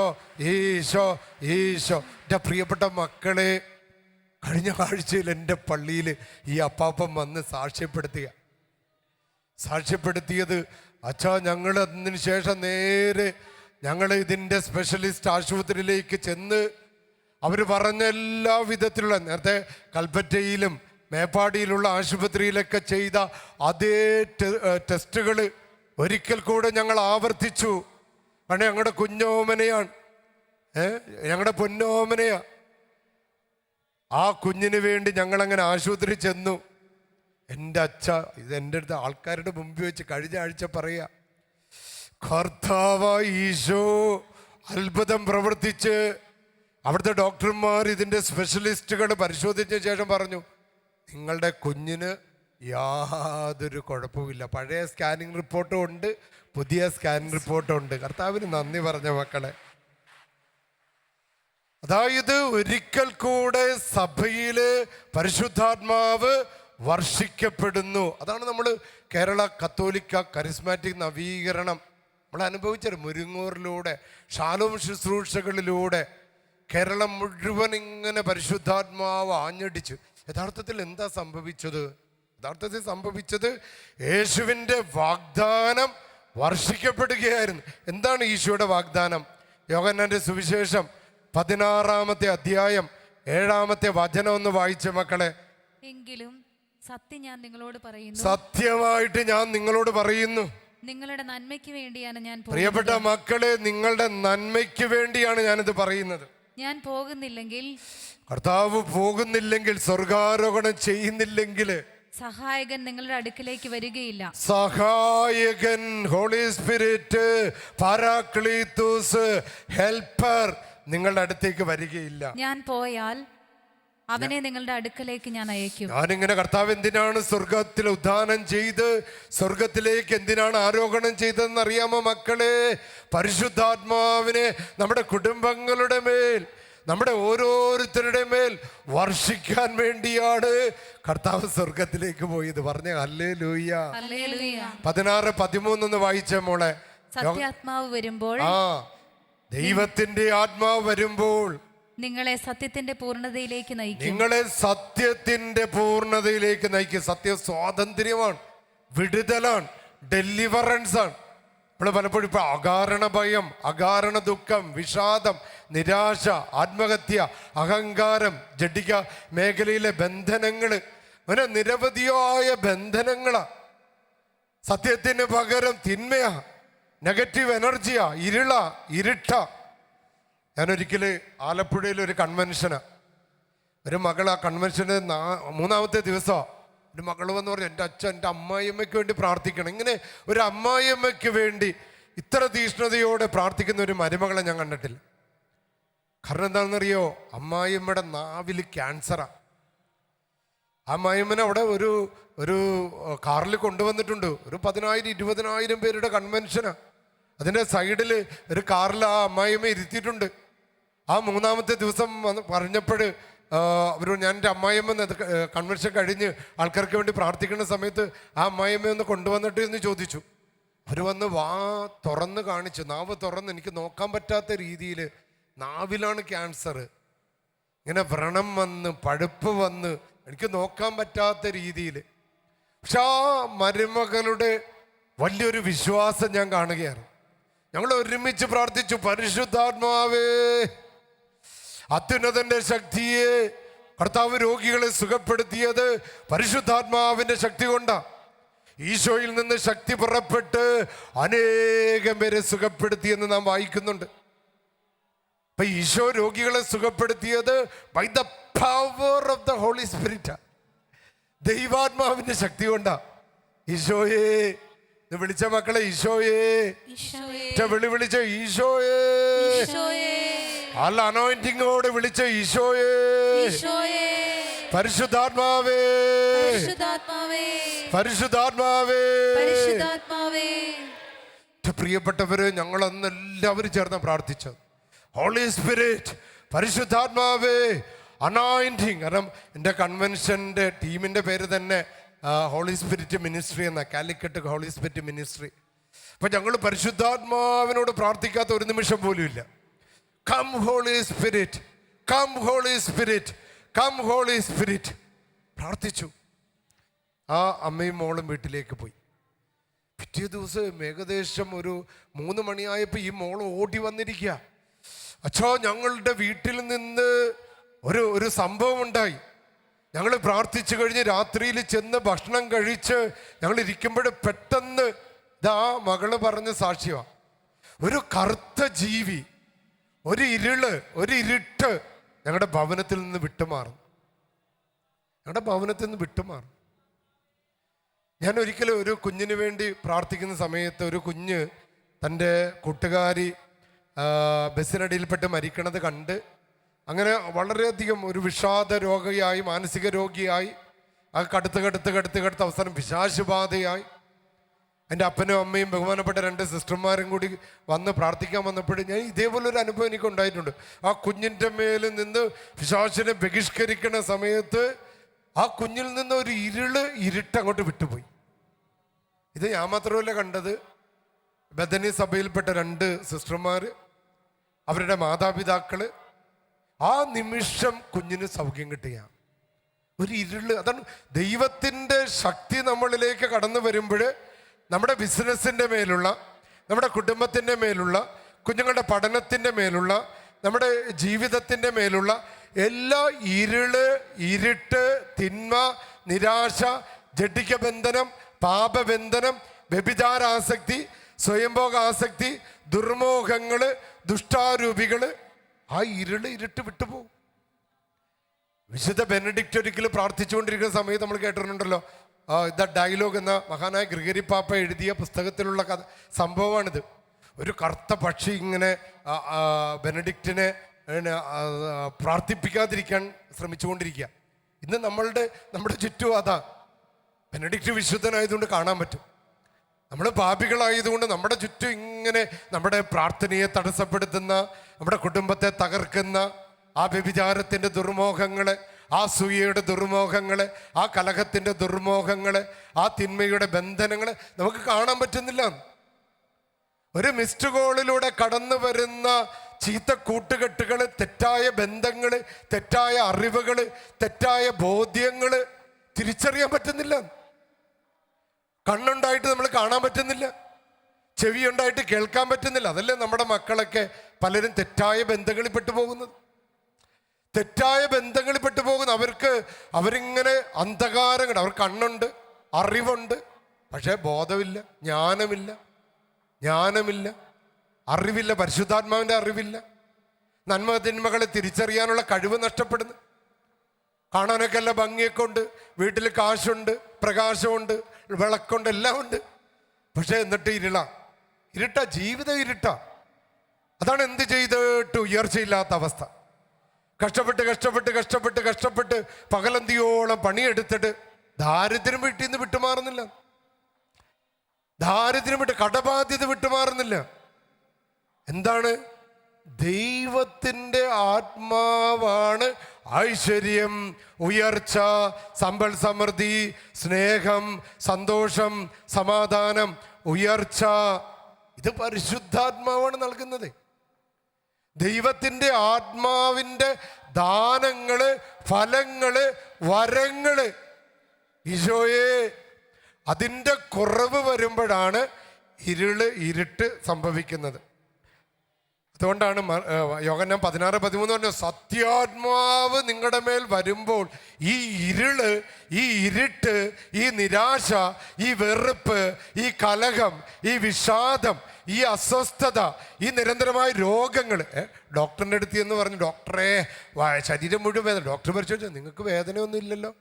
ഈശോ ഈശോ. എൻ്റെ പ്രിയപ്പെട്ട മക്കളെ, കഴിഞ്ഞ ആഴ്ചയിൽ എൻ്റെ പള്ളിയിൽ ഈ അപ്പാപ്പൻ വന്ന് സാക്ഷ്യപ്പെടുത്തിയത്, അച്ഛാ ഞങ്ങൾ അതിന് ശേഷം നേരെ ഞങ്ങൾ ഇതിൻ്റെ സ്പെഷ്യലിസ്റ്റ് ആശുപത്രിയിലേക്ക് ചെന്ന് അവർ പറഞ്ഞ എല്ലാ വിധത്തിലുള്ള, നേരത്തെ കൽപ്പറ്റയിലും മേപ്പാടിയിലുള്ള ആശുപത്രിയിലൊക്കെ ചെയ്ത അതേ ടെസ്റ്റുകൾ ഒരിക്കൽ കൂടെ ഞങ്ങൾ ആവർത്തിച്ചു. കാരണം ഞങ്ങളുടെ കുഞ്ഞോമനയാണ്, ഞങ്ങളുടെ പൊന്നോമനയാ. ആ കുഞ്ഞിന് വേണ്ടി ഞങ്ങളങ്ങനെ ആശുപത്രി ചെന്നു. എൻ്റെ അച്ഛ, ഇത് എൻ്റെ അടുത്ത് ആൾക്കാരുടെ മുമ്പിൽ വെച്ച് കഴിഞ്ഞ ആഴ്ച പറയാ, കർത്താവായ ഈശോ അത്ഭുതം പ്രവർത്തിച്ച് അവിടുത്തെ ഡോക്ടർമാർ, ഇതിൻ്റെ സ്പെഷ്യലിസ്റ്റുകൾ പരിശോധിച്ച ശേഷം പറഞ്ഞു, നിങ്ങളുടെ കുഞ്ഞിന് യാതൊരു കുഴപ്പമില്ല. പഴയ സ്കാനിങ് റിപ്പോർട്ടും ഉണ്ട്, പുതിയ സ്കാനിങ് റിപ്പോർട്ടും ഉണ്ട്. കർത്താവിന് നന്ദി പറഞ്ഞ മക്കളെ. അതായത് ഒരിക്കൽ കൂടെ സഭയില് പരിശുദ്ധാത്മാവ് വർഷിക്കപ്പെടുന്നു. അതാണ് നമ്മൾ കേരള കത്തോലിക്ക കരിസ്മാറ്റിക് നവീകരണം നമ്മൾ അനുഭവിച്ചത്. മുരിങ്ങൂറിലൂടെ, ഷാലോം ശുശ്രൂഷകളിലൂടെ കേരളം മുഴുവൻ ഇങ്ങനെ പരിശുദ്ധാത്മാവ് ആഞ്ഞടിച്ചു. യഥാർത്ഥത്തിൽ എന്താ സംഭവിച്ചത്? യഥാർത്ഥത്തിൽ സംഭവിച്ചത് യേശുവിൻ്റെ വാഗ്ദാനം വർഷിക്കപ്പെടുകയായിരുന്നു. എന്താണ് ഈശോയുടെ വാഗ്ദാനം? യോഹന്നാന്റെ സുവിശേഷം 16-ാമത്തെ അധ്യായം 7-ാമത്തെ വചനം ഒന്ന് വായിച്ച മക്കളെ. എങ്കിലും സത്യം ഞാൻ നിങ്ങളോട് പറയുന്നു, സത്യമായിട്ട് ഞാൻ നിങ്ങളോട് പറയുന്നു, നിങ്ങളുടെ നന്മയ്ക്ക് വേണ്ടിയാണ് ഞാൻ പ്രിയപ്പെട്ട മക്കളെ, നിങ്ങളുടെ നന്മയ്ക്ക് വേണ്ടിയാണ് ഞാനിത് പറയുന്നത്. ഞാൻ പോകുന്നില്ലെങ്കിൽ, കർത്താവ് പോകുന്നില്ലെങ്കിൽ, സ്വർഗാരോഹണം ചെയ്യുന്നില്ലെങ്കിൽ സഹായകൻ നിങ്ങളുടെ അടുക്കിലേക്ക് വരികയില്ല. സഹായകൻ, ഹോളി സ്പിരിറ്റ്, പാരാക്ലീത്തോസ്, ഹെൽപ്പർ നിങ്ങളുടെ അടുത്തേക്ക് വരികയില്ല. ഞാൻ പോയാൽ അവനെ നിങ്ങളുടെ അടുക്കലേക്ക് ഞാൻ അയക്കും. ഞാനിങ്ങനെ കർത്താവ് എന്തിനാണ് സ്വർഗത്തിൽ ഉദ്ധാനം ചെയ്ത് സ്വർഗത്തിലേക്ക് എന്തിനാണ് ആരോഹണം ചെയ്തതെന്ന് അറിയാമോ മക്കളെ? പരിശുദ്ധാത്മാവിനെ നമ്മുടെ കുടുംബങ്ങളുടെ മേൽ, നമ്മുടെ ഓരോരുത്തരുടെ മേൽ വർഷിക്കാൻ വേണ്ടിയാണ് കർത്താവ് സ്വർഗത്തിലേക്ക് പോയത്. പറഞ്ഞ ഹല്ലേലൂയ. 16-13 വായിച്ച മോളെ. സത്യാത്മാവ് വരുമ്പോൾ, ദൈവത്തിന്റെ ആത്മാവ് വരുമ്പോൾ നിങ്ങളെ സത്യത്തിന്റെ പൂർണ്ണതയിലേക്ക് നയിക്കും. നിങ്ങളെ സത്യത്തിന്റെ പൂർണ്ണതയിലേക്ക് നയിക്കും. സത്യം സ്വാതന്ത്ര്യമാണ്, വിടുതലാണ്, ഡെലിവറൻസ് ആണ്. നമ്മൾ പലപ്പോഴും ഇപ്പൊ അകാരണ ഭയം, അകാരണ ദുഃഖം, വിഷാദം, നിരാശ, ആത്മഹത്യ, അഹങ്കാരം, ജഡിക മേഖലയിലെ ബന്ധനങ്ങള്, അങ്ങനെ നിരവധിയായ ബന്ധനങ്ങളാ. സത്യത്തിന് പകരം തിന്മയാ, നെഗറ്റീവ് എനർജിയാ, ഇരുട്ട. ഞാനൊരിക്കല് ആലപ്പുഴയിൽ ഒരു കൺവെൻഷനാ, ഒരു മകൾ, ആ കൺവെൻഷന് 3-ാമത്തെ ദിവസം ഒരു മകൾ വന്ന് പറഞ്ഞു, എൻ്റെ അച്ഛൻ എൻ്റെ അമ്മായിയമ്മയ്ക്ക് വേണ്ടി പ്രാർത്ഥിക്കണം. ഇങ്ങനെ ഒരു അമ്മായിയമ്മയ്ക്ക് വേണ്ടി ഇത്ര തീഷ്ണതയോടെ പ്രാർത്ഥിക്കുന്ന ഒരു മരുമകളെ ഞാൻ കണ്ടിട്ടില്ല. കാരണം എന്താണെന്നറിയോ? അമ്മായിയമ്മയുടെ നാവിൽ ക്യാൻസറാ. ആ അമ്മായിയമ്മനെ അവിടെ ഒരു കാറിൽ കൊണ്ടുവന്നിട്ടുണ്ട്. ഒരു 10,000-20,000 പേരുടെ കൺവെൻഷനാ. അതിൻ്റെ സൈഡിൽ ഒരു കാറിൽ ആ അമ്മായിയമ്മ ഇരുത്തിയിട്ടുണ്ട്. ആ 3-ാമത്തെ ദിവസം പറഞ്ഞപ്പോൾ ഞാൻ എൻ്റെ അമ്മായിയമ്മ കൺവെൻഷൻ കഴിഞ്ഞ് ആൾക്കാർക്ക് വേണ്ടി പ്രാർത്ഥിക്കുന്ന സമയത്ത് ആ അമ്മായിയമ്മ ഒന്ന് കൊണ്ടുവന്നിട്ട് എന്ന് ചോദിച്ചു. അവർ വന്ന് തുറന്ന് കാണിച്ചു, നാവ് തുറന്ന്. എനിക്ക് നോക്കാൻ പറ്റാത്ത രീതിയിൽ നാവിലാണ് ക്യാൻസർ. ഇങ്ങനെ വ്രണം വന്ന്, പഴുപ്പ് വന്ന്, എനിക്ക് നോക്കാൻ പറ്റാത്ത രീതിയിൽ. പക്ഷെ ആ മരുമകളുടെ വലിയൊരു വിശ്വാസം ഞാൻ കാണുകയാണ്. ഞങ്ങൾ ഒരുമിച്ച് പ്രാർത്ഥിച്ചു, പരിശുദ്ധാത്മാവേ, അത്യുന്നതന്റെ ശക്തിയെ, കർത്താവ് രോഗികളെ സുഖപ്പെടുത്തിയത് പരിശുദ്ധാത്മാവിന്റെ ശക്തി കൊണ്ടാ. ഈശോയിൽ നിന്ന് ശക്തി പുറപ്പെട്ട് അനേകം പേരെ സുഖപ്പെടുത്തിയെന്ന് നാം വായിക്കുന്നുണ്ട്. അപ്പൊ ഈശോ രോഗികളെ സുഖപ്പെടുത്തിയത് by the power of the holy Spirit, ദൈവാത്മാവിന്റെ ശക്തി കൊണ്ടാ. ഈശോയെ വിളിച്ച മക്കളെ, ഈശോയെ വിളിച്ച ഈശോയെ, അല്ല അനോയിന്റിങ്ങോടെ വിളിച്ച ഈശോയെ, പരിശുദ്ധാത്മാവേ, പരിശുദ്ധാത്മാവേ. പ്രിയപ്പെട്ടവര്, ഞങ്ങൾ അന്ന് എല്ലാവരും ചേർന്ന് പ്രാർത്ഥിച്ചത്, ഹോളി സ്പിരിറ്റ്, പരിശുദ്ധാത്മാവേ, അനോയിന്റിങ്. കാരണം എൻ്റെ കൺവെൻഷൻ്റെ ടീമിൻ്റെ പേര് തന്നെ ഹോളി സ്പിരിറ്റ് മിനിസ്ട്രി എന്ന, കാലിക്കറ്റ് ഹോളി സ്പിരിറ്റ് മിനിസ്ട്രി. അപ്പൊ ഞങ്ങൾ പരിശുദ്ധാത്മാവിനോട് പ്രാർത്ഥിക്കാത്ത ഒരു നിമിഷം പോലും ഇല്ല. Come holy spirit, come holy spirit, come holy spirit പ്രാർത്ഥിച്ചു. ആ അമ്മയും മോളും വീട്ടിലേക്ക് പോയി. പിറ്റേ ദിവസം ഏകദേശം ഒരു 3 മണിയായപ്പോൾ ഈ മോൾ ഓടി വന്നിരിക്കുക. അച്ഛാ, ഞങ്ങളുടെ വീട്ടിൽ നിന്ന് ഒരു സംഭവം ഉണ്ടായി. ഞങ്ങൾ പ്രാർത്ഥിച്ചു കഴിഞ്ഞ് രാത്രിയിൽ ചെന്ന് ഭക്ഷണം കഴിച്ച് ഞങ്ങൾ ഇരിക്കുമ്പോൾ പെട്ടെന്ന് ഇതാ മകള് പറഞ്ഞ സാക്ഷ്യമാണ്, ഒരു കറുത്ത ജീവി, ഒരു ഇരുട്ട് ഞങ്ങളുടെ ഭവനത്തിൽ നിന്ന് വിട്ടുമാറും. ഞങ്ങളുടെ ഭവനത്തിൽ നിന്ന് വിട്ടുമാറും. ഞാൻ ഒരിക്കലും ഒരു കുഞ്ഞിന് വേണ്ടി പ്രാർത്ഥിക്കുന്ന സമയത്ത് ഒരു കുഞ്ഞ് തൻ്റെ കൂട്ടുകാരി ബസ്സിനടിയിൽപ്പെട്ട് മരിക്കണത് കണ്ട്, അങ്ങനെ വളരെയധികം ഒരു വിഷാദ രോഗിയായി, മാനസിക രോഗിയായി, ആ കടുത്ത് അവസാനം പിശാചുബാധയായി. എൻ്റെ അപ്പനും അമ്മയും ബഹുമാനപ്പെട്ട 2 സിസ്റ്റർമാരും കൂടി വന്ന് പ്രാർത്ഥിക്കാൻ വന്നപ്പോഴും ഞാൻ ഇതേപോലൊരു അനുഭവം എനിക്ക് ഉണ്ടായിട്ടുണ്ട്. ആ കുഞ്ഞിൻ്റെ മേലിൽ നിന്ന് പിശാചിനെ ബഹിഷ്കരിക്കുന്ന സമയത്ത് ആ കുഞ്ഞിൽ നിന്ന് ഒരു ഇരുട്ട് അങ്ങോട്ട് വിട്ടുപോയി. ഇത് ഞാൻ മാത്രമല്ല കണ്ടത്, ബദനി സഭയിൽപ്പെട്ട 2 സിസ്റ്റർമാർ, അവരുടെ മാതാപിതാക്കള്. ആ നിമിഷം കുഞ്ഞിന് സൗഖ്യം കിട്ടുക. ഒരു അതാണ് ദൈവത്തിൻ്റെ ശക്തി നമ്മളിലേക്ക് കടന്നു വരുമ്പോൾ നമ്മുടെ ബിസിനസ്സിൻ്റെ മേലുള്ള, നമ്മുടെ കുടുംബത്തിൻ്റെ മേലുള്ള, കുഞ്ഞുങ്ങളുടെ പഠനത്തിൻ്റെ മേലുള്ള, നമ്മുടെ ജീവിതത്തിൻ്റെ മേലുള്ള എല്ലാ ഇരുട്ട്, തിന്മ, നിരാശ, ജഡിക ബന്ധനം, പാപബന്ധനം, വ്യഭിചാരാസക്തി, സ്വയംഭോഗാസക്തി, ദുർമോഹങ്ങള്, ദുഷ്ടാരൂപികള്, ആ ഇരുട്ട് വിട്ടുപോകും. വിശുദ്ധ ബെനഡിക്റ്റ് ഒരിക്കലും പ്രാർത്ഥിച്ചുകൊണ്ടിരിക്കുന്ന സമയത്ത് നമ്മൾ കേട്ടിട്ടുണ്ടല്ലോ, ദ ഡയലോഗ് എന്ന മഹാനായ ഗ്രിഗറി പാപ്പ എഴുതിയ പുസ്തകത്തിലുള്ള സംഭവമാണിത്. ഒരു കറുത്ത പക്ഷി ഇങ്ങനെ ബെനഡിക്റ്റിനെ പ്രാർത്ഥിപ്പിക്കാതിരിക്കാൻ ശ്രമിച്ചുകൊണ്ടിരിക്കുക. ഇന്ന് നമ്മുടെ ചുറ്റും അതാ. ബെനഡിക്റ്റ് വിശുദ്ധനായതുകൊണ്ട് കാണാൻ പറ്റും. നമ്മൾ പാപികളായതുകൊണ്ട് നമ്മുടെ ചുറ്റും ഇങ്ങനെ നമ്മുടെ പ്രാർത്ഥനയെ തടസ്സപ്പെടുത്തുന്ന, നമ്മുടെ കുടുംബത്തെ തകർക്കുന്ന ആ വ്യഭിചാരത്തിൻ്റെ ദുർമോഹങ്ങളെ, ആ സൂയയുടെ ദുർമോഹങ്ങളെ, ആ കലഹത്തിൻ്റെ ദുർമോഹങ്ങളെ, ആ തിന്മയുടെ ബന്ധനങ്ങളെ നമുക്ക് കാണാൻ പറ്റുന്നില്ല. ഒരു മിസ്ഡ് കോളിലൂടെ കടന്നു വരുന്ന ചീത്ത കൂട്ടുകെട്ടുകൾ, തെറ്റായ ബന്ധങ്ങൾ, തെറ്റായ അറിവുകൾ, തെറ്റായ ബോധ്യങ്ങൾ തിരിച്ചറിയാൻ പറ്റുന്നില്ല. കണ്ണുണ്ടായിട്ട് നമ്മൾ കാണാൻ പറ്റുന്നില്ല, ചെവി ഉണ്ടായിട്ട് കേൾക്കാൻ പറ്റുന്നില്ല. അതല്ലേ നമ്മുടെ മക്കളൊക്കെ പലരും തെറ്റായ ബന്ധങ്ങളിൽ പെട്ടുപോകുന്നത്. തെറ്റായ ബന്ധങ്ങളിൽ പെട്ടുപോകുന്ന അവരിങ്ങനെ അന്ധകാരങ്ങൾ, അവർ കണ്ണുണ്ട്, അറിവുണ്ട്, പക്ഷേ ബോധമില്ല, ജ്ഞാനമില്ല, അറിവില്ല, പരിശുദ്ധാത്മാവിൻ്റെ അറിവില്ല. നന്മ തിന്മകളെ തിരിച്ചറിയാനുള്ള കഴിവ് നഷ്ടപ്പെടുന്നു. കാണാനൊക്കെ എല്ലാ ഭംഗിയൊക്കെ ഉണ്ട്, വീട്ടിൽ കാശുണ്ട്, പ്രകാശമുണ്ട്, വിളക്കുണ്ട്, എല്ലാം ഉണ്ട്. പക്ഷേ എന്നിട്ട് ഇരുട്ടാ, ജീവിതം ഇരുട്ടാ. അതാണ് എന്ത് ചെയ്തിട്ട് ഉയർച്ചയില്ലാത്ത അവസ്ഥ. കഷ്ടപ്പെട്ട് പകലന്തിയോളം പണിയെടുത്തിട്ട് ദാരിദ്ര്യം വീട്ടിൽ നിന്ന് വിട്ടുമാറുന്നില്ല, കടബാധ്യത വിട്ടുമാറുന്നില്ല. എന്താണ്? ദൈവത്തിൻ്റെ ആത്മാവാണ് ഐശ്വര്യം, ഉയർച്ച, സമ്പൽ സമൃദ്ധി, സ്നേഹം, സന്തോഷം, സമാധാനം, ഉയർച്ച. ഇത് പരിശുദ്ധാത്മാവാണ് നൽകുന്നത്. ദൈവത്തിൻ്റെ ആത്മാവിൻ്റെ ദാനങ്ങള്, ഫലങ്ങള്, വരങ്ങള് ഈശോയെ അതിൻ്റെ കുറവ് വരുമ്പോഴാണ് ഇരുട്ട് സംഭവിക്കുന്നത്. അതുകൊണ്ടാണ് യോഹന്നാൻ 16:13 പറഞ്ഞു, സത്യാത്മാവ് നിങ്ങളുടെ മേൽ വരുമ്പോൾ ഈ ഇരുട്ട്, ഈ നിരാശ, ഈ വെറുപ്പ്, ഈ കലഹം, ഈ വിഷാദം, ഈ അസ്വസ്ഥത, ഈ നിരന്തരമായ രോഗങ്ങൾ. ഡോക്ടറിൻ്റെ അടുത്ത് എന്ന് പറഞ്ഞു, ഡോക്ടറെ ശരീരം മുഴുവൻ വേദന. ഡോക്ടർ പരിശോധിച്ചു, നിങ്ങൾക്ക് വേദനയൊന്നും ഇല്ലല്ലോ.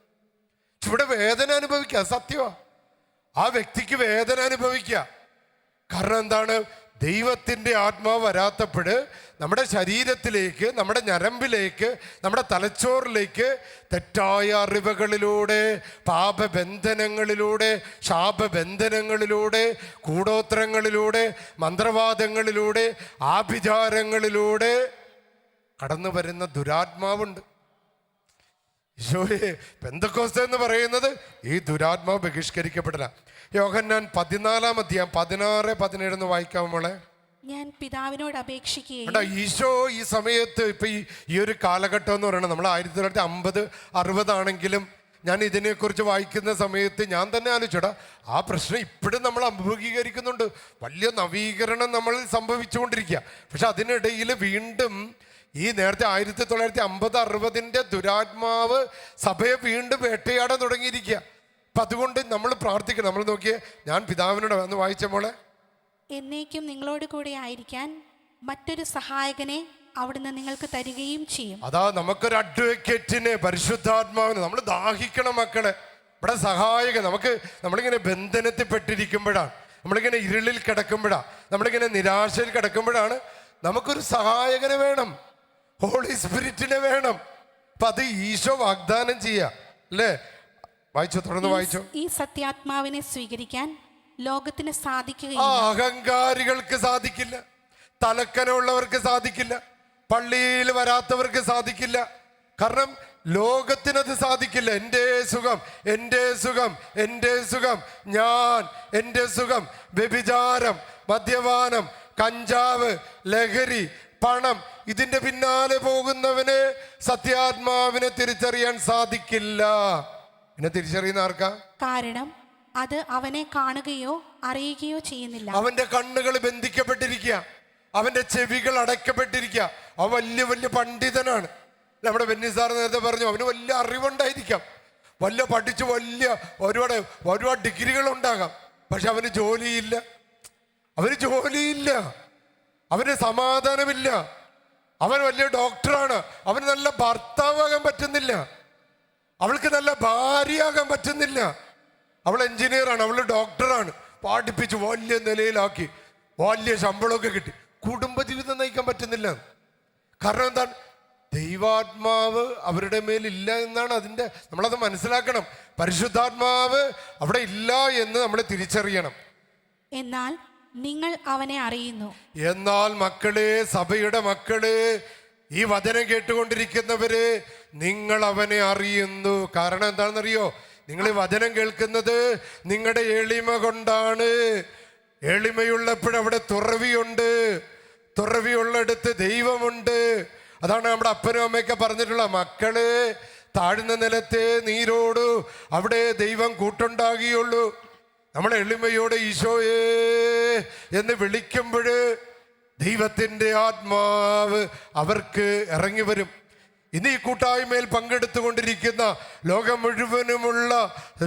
ഇവിടെ വേദന അനുഭവിക്കുക, സത്യമാണ്. ആ വ്യക്തിക്ക് വേദന അനുഭവിക്കുക. കാരണം എന്താണ്? ദൈവത്തിൻ്റെ ആത്മാവ് വരാത്തപ്പോൾ നമ്മുടെ ശരീരത്തിലേക്ക്, നമ്മുടെ ഞരമ്പിലേക്ക്, നമ്മുടെ തലച്ചോറിലേക്ക് തെറ്റായ അറിവുകളിലൂടെ, പാപബന്ധനങ്ങളിലൂടെ, ശാപബന്ധനങ്ങളിലൂടെ, കൂടോത്രങ്ങളിലൂടെ, മന്ത്രവാദങ്ങളിലൂടെ, ആഭിചാരങ്ങളിലൂടെ കടന്നു വരുന്ന ദുരാത്മാവുണ്ട്. ഈശോയെ, പെന്തക്കോസ്ത് എന്ന് പറയുന്നത് ഈ ദുരാത്മാവ് ബഹിഷ്കരിക്കപ്പെടില്ല. യോഹന്നാൻ 14:16-17 വായിക്കാം മോളെ. ഞാൻ പിതാവിനോട് അപേക്ഷിക്കുകയും. ഈശോ ഈ സമയത്ത് ഇപ്പൊ ഈ ഒരു കാലഘട്ടം എന്ന് പറയുന്നത് നമ്മൾ 1950-60 ആണെങ്കിലും ഞാൻ ഇതിനെക്കുറിച്ച് വായിക്കുന്ന സമയത്ത് ഞാൻ തന്നെ ആലോചിച്ചടാ, ആ പ്രശ്നം ഇപ്പോഴും നമ്മൾ അഭിമുഖീകരിക്കുന്നുണ്ട്. വലിയ നവീകരണം നമ്മൾ സംഭവിച്ചുകൊണ്ടിരിക്കുക. പക്ഷെ അതിനിടയിൽ വീണ്ടും ഈ നേരത്തെ 1950-60 ദുരാത്മാവ് സഭയെ വീണ്ടും വേട്ടയാടാൻ തുടങ്ങിയിരിക്കുക. അപ്പൊ അതുകൊണ്ട് നമ്മൾ പ്രാർത്ഥിക്കണം. നമ്മൾ നോക്കിയേ, ഞാൻ പിതാവിനോട് വന്ന് വായിച്ച മോളെ, എന്നേക്കും നിങ്ങളോട് കൂടെ ആയിരിക്കാൻ മറ്റൊരു സഹായകനെ അവിടുന്ന് നിങ്ങൾക്ക് തരികയും ചെയ്യും. അതാ നമുക്കൊരു അഡ്വക്കേറ്റിനെ, പരിശുദ്ധാത്മാവിനെ നമ്മൾ ദാഹിക്കണം മക്കളെ. ഇവിടെ സഹായകൻ നമ്മളിങ്ങനെ ബന്ധനത്തിൽ പെട്ടിരിക്കുമ്പോഴാണ്, നമ്മളിങ്ങനെ ഇരുളിൽ കിടക്കുമ്പോഴാണ്, നമ്മളിങ്ങനെ നിരാശയിൽ കിടക്കുമ്പോഴാണ് നമുക്കൊരു സഹായകനെ വേണം, ഹോളി സ്പിരിറ്റിനെ വേണം. അപ്പൊ അത് ഈശോ വാഗ്ദാനം ചെയ്യാ അല്ലേ? വായിച്ചോ, തുടർന്ന് വായിച്ചോ. ഈ സത്യാത്മാവിനെ സ്വീകരിക്കാൻ ലോകത്തിന് സാധിക്കുകയില്ല. അഹങ്കാരികൾക്ക് സാധിക്കില്ല, തലക്കനമുള്ളവർക്ക് സാധിക്കില്ല, പള്ളിയിൽ വരാത്തവർക്ക് സാധിക്കില്ല. കാരണം ലോകത്തിനത് സാധിക്കില്ല. എൻ്റെ സുഖം, എൻ്റെ സുഖം, എൻ്റെ സുഖം, ഞാൻ, എൻ്റെ സുഖം. വ്യഭിചാരം, മദ്യപാനം, കഞ്ചാവ്, ലഹരി, പണം, ഇതിന്റെ പിന്നാലെ പോകുന്നവന് സത്യാത്മാവിനെ തിരിച്ചറിയാൻ സാധിക്കില്ല. എന്നെ തിരിച്ചറിയുന്ന ആർക്കാ? കാരണം അത് അവനെ കാണുകയോ അറിയുകയോ ചെയ്യുന്നില്ല. അവന്റെ കണ്ണുകൾ ബന്ധിക്കപ്പെട്ടിരിക്കുക, അവന്റെ ചെവികൾ അടയ്ക്കപ്പെട്ടിരിക്കുക. അവൻ വലിയ വലിയ പണ്ഡിതനാണ്. നമ്മുടെ ബെന്നിസാർ നേരത്തെ പറഞ്ഞു, അവന് വലിയ അറിവുണ്ടായിരിക്കാം, പഠിച്ചു ഒരുപാട് ഡിഗ്രികൾ ഉണ്ടാകാം. പക്ഷെ അവന് ജോലിയില്ല, അവന് സമാധാനമില്ല. അവൻ വലിയ ഡോക്ടറാണ്, അവന് നല്ല ഭർത്താവാകാൻ പറ്റുന്നില്ല. അവൾക്ക് നല്ല ഭാര്യയാകാൻ പറ്റുന്നില്ല. അവൾ എഞ്ചിനീയറാണ്, അവൾ ഡോക്ടറാണ്, പഠിപ്പിച്ച് വലിയ നിലയിലാക്കി വലിയ ശമ്പളമൊക്കെ കിട്ടി. കുടുംബജീവിതം നയിക്കാൻ പറ്റുന്നില്ല. കാരണം എന്താണ്? ദൈവാത്മാവ് അവരുടെ മേലില്ല എന്നാണ് അതിൻ്റെ. നമ്മളത് മനസ്സിലാക്കണം. പരിശുദ്ധാത്മാവ് അവിടെ ഇല്ല എന്ന് നമ്മൾ തിരിച്ചറിയണം. എന്നാൽ നിങ്ങൾ അവനെ അറിയുന്നു. എന്നാൽ മക്കളെ, സഭയുടെ മക്കള്, ഈ വചനം കേട്ടുകൊണ്ടിരിക്കുന്നവര്, നിങ്ങൾ അവനെ അറിയുന്നു. കാരണം എന്താണെന്നറിയോ? നിങ്ങൾ ഈ വചനം കേൾക്കുന്നത് നിങ്ങളുടെ എളിമ കൊണ്ടാണ്. എളിമയുള്ളപ്പോഴവിടെ തുറവിയുണ്ട്. തുറവിയുള്ളിടത്ത് ദൈവമുണ്ട്. അതാണ് നമ്മുടെ അപ്പനും അമ്മയൊക്കെ പറഞ്ഞിട്ടുള്ള, മക്കള് താഴ്ന്ന നിലത്തെ നീരോട് അവിടെ ദൈവം കൂട്ടുണ്ടാകുകയുള്ളൂ. നമ്മൾ എളിമയോടെ ഈശോയേ എന്ന് വിളിക്കുമ്പോൾ ദൈവത്തിൻ്റെ ആത്മാവ് അവർക്ക് ഇറങ്ങി വരും. ഇന്ന് ഈ കൂട്ടായ്മയിൽ പങ്കെടുത്തുകൊണ്ടിരിക്കുന്ന ലോകം മുഴുവനുമുള്ള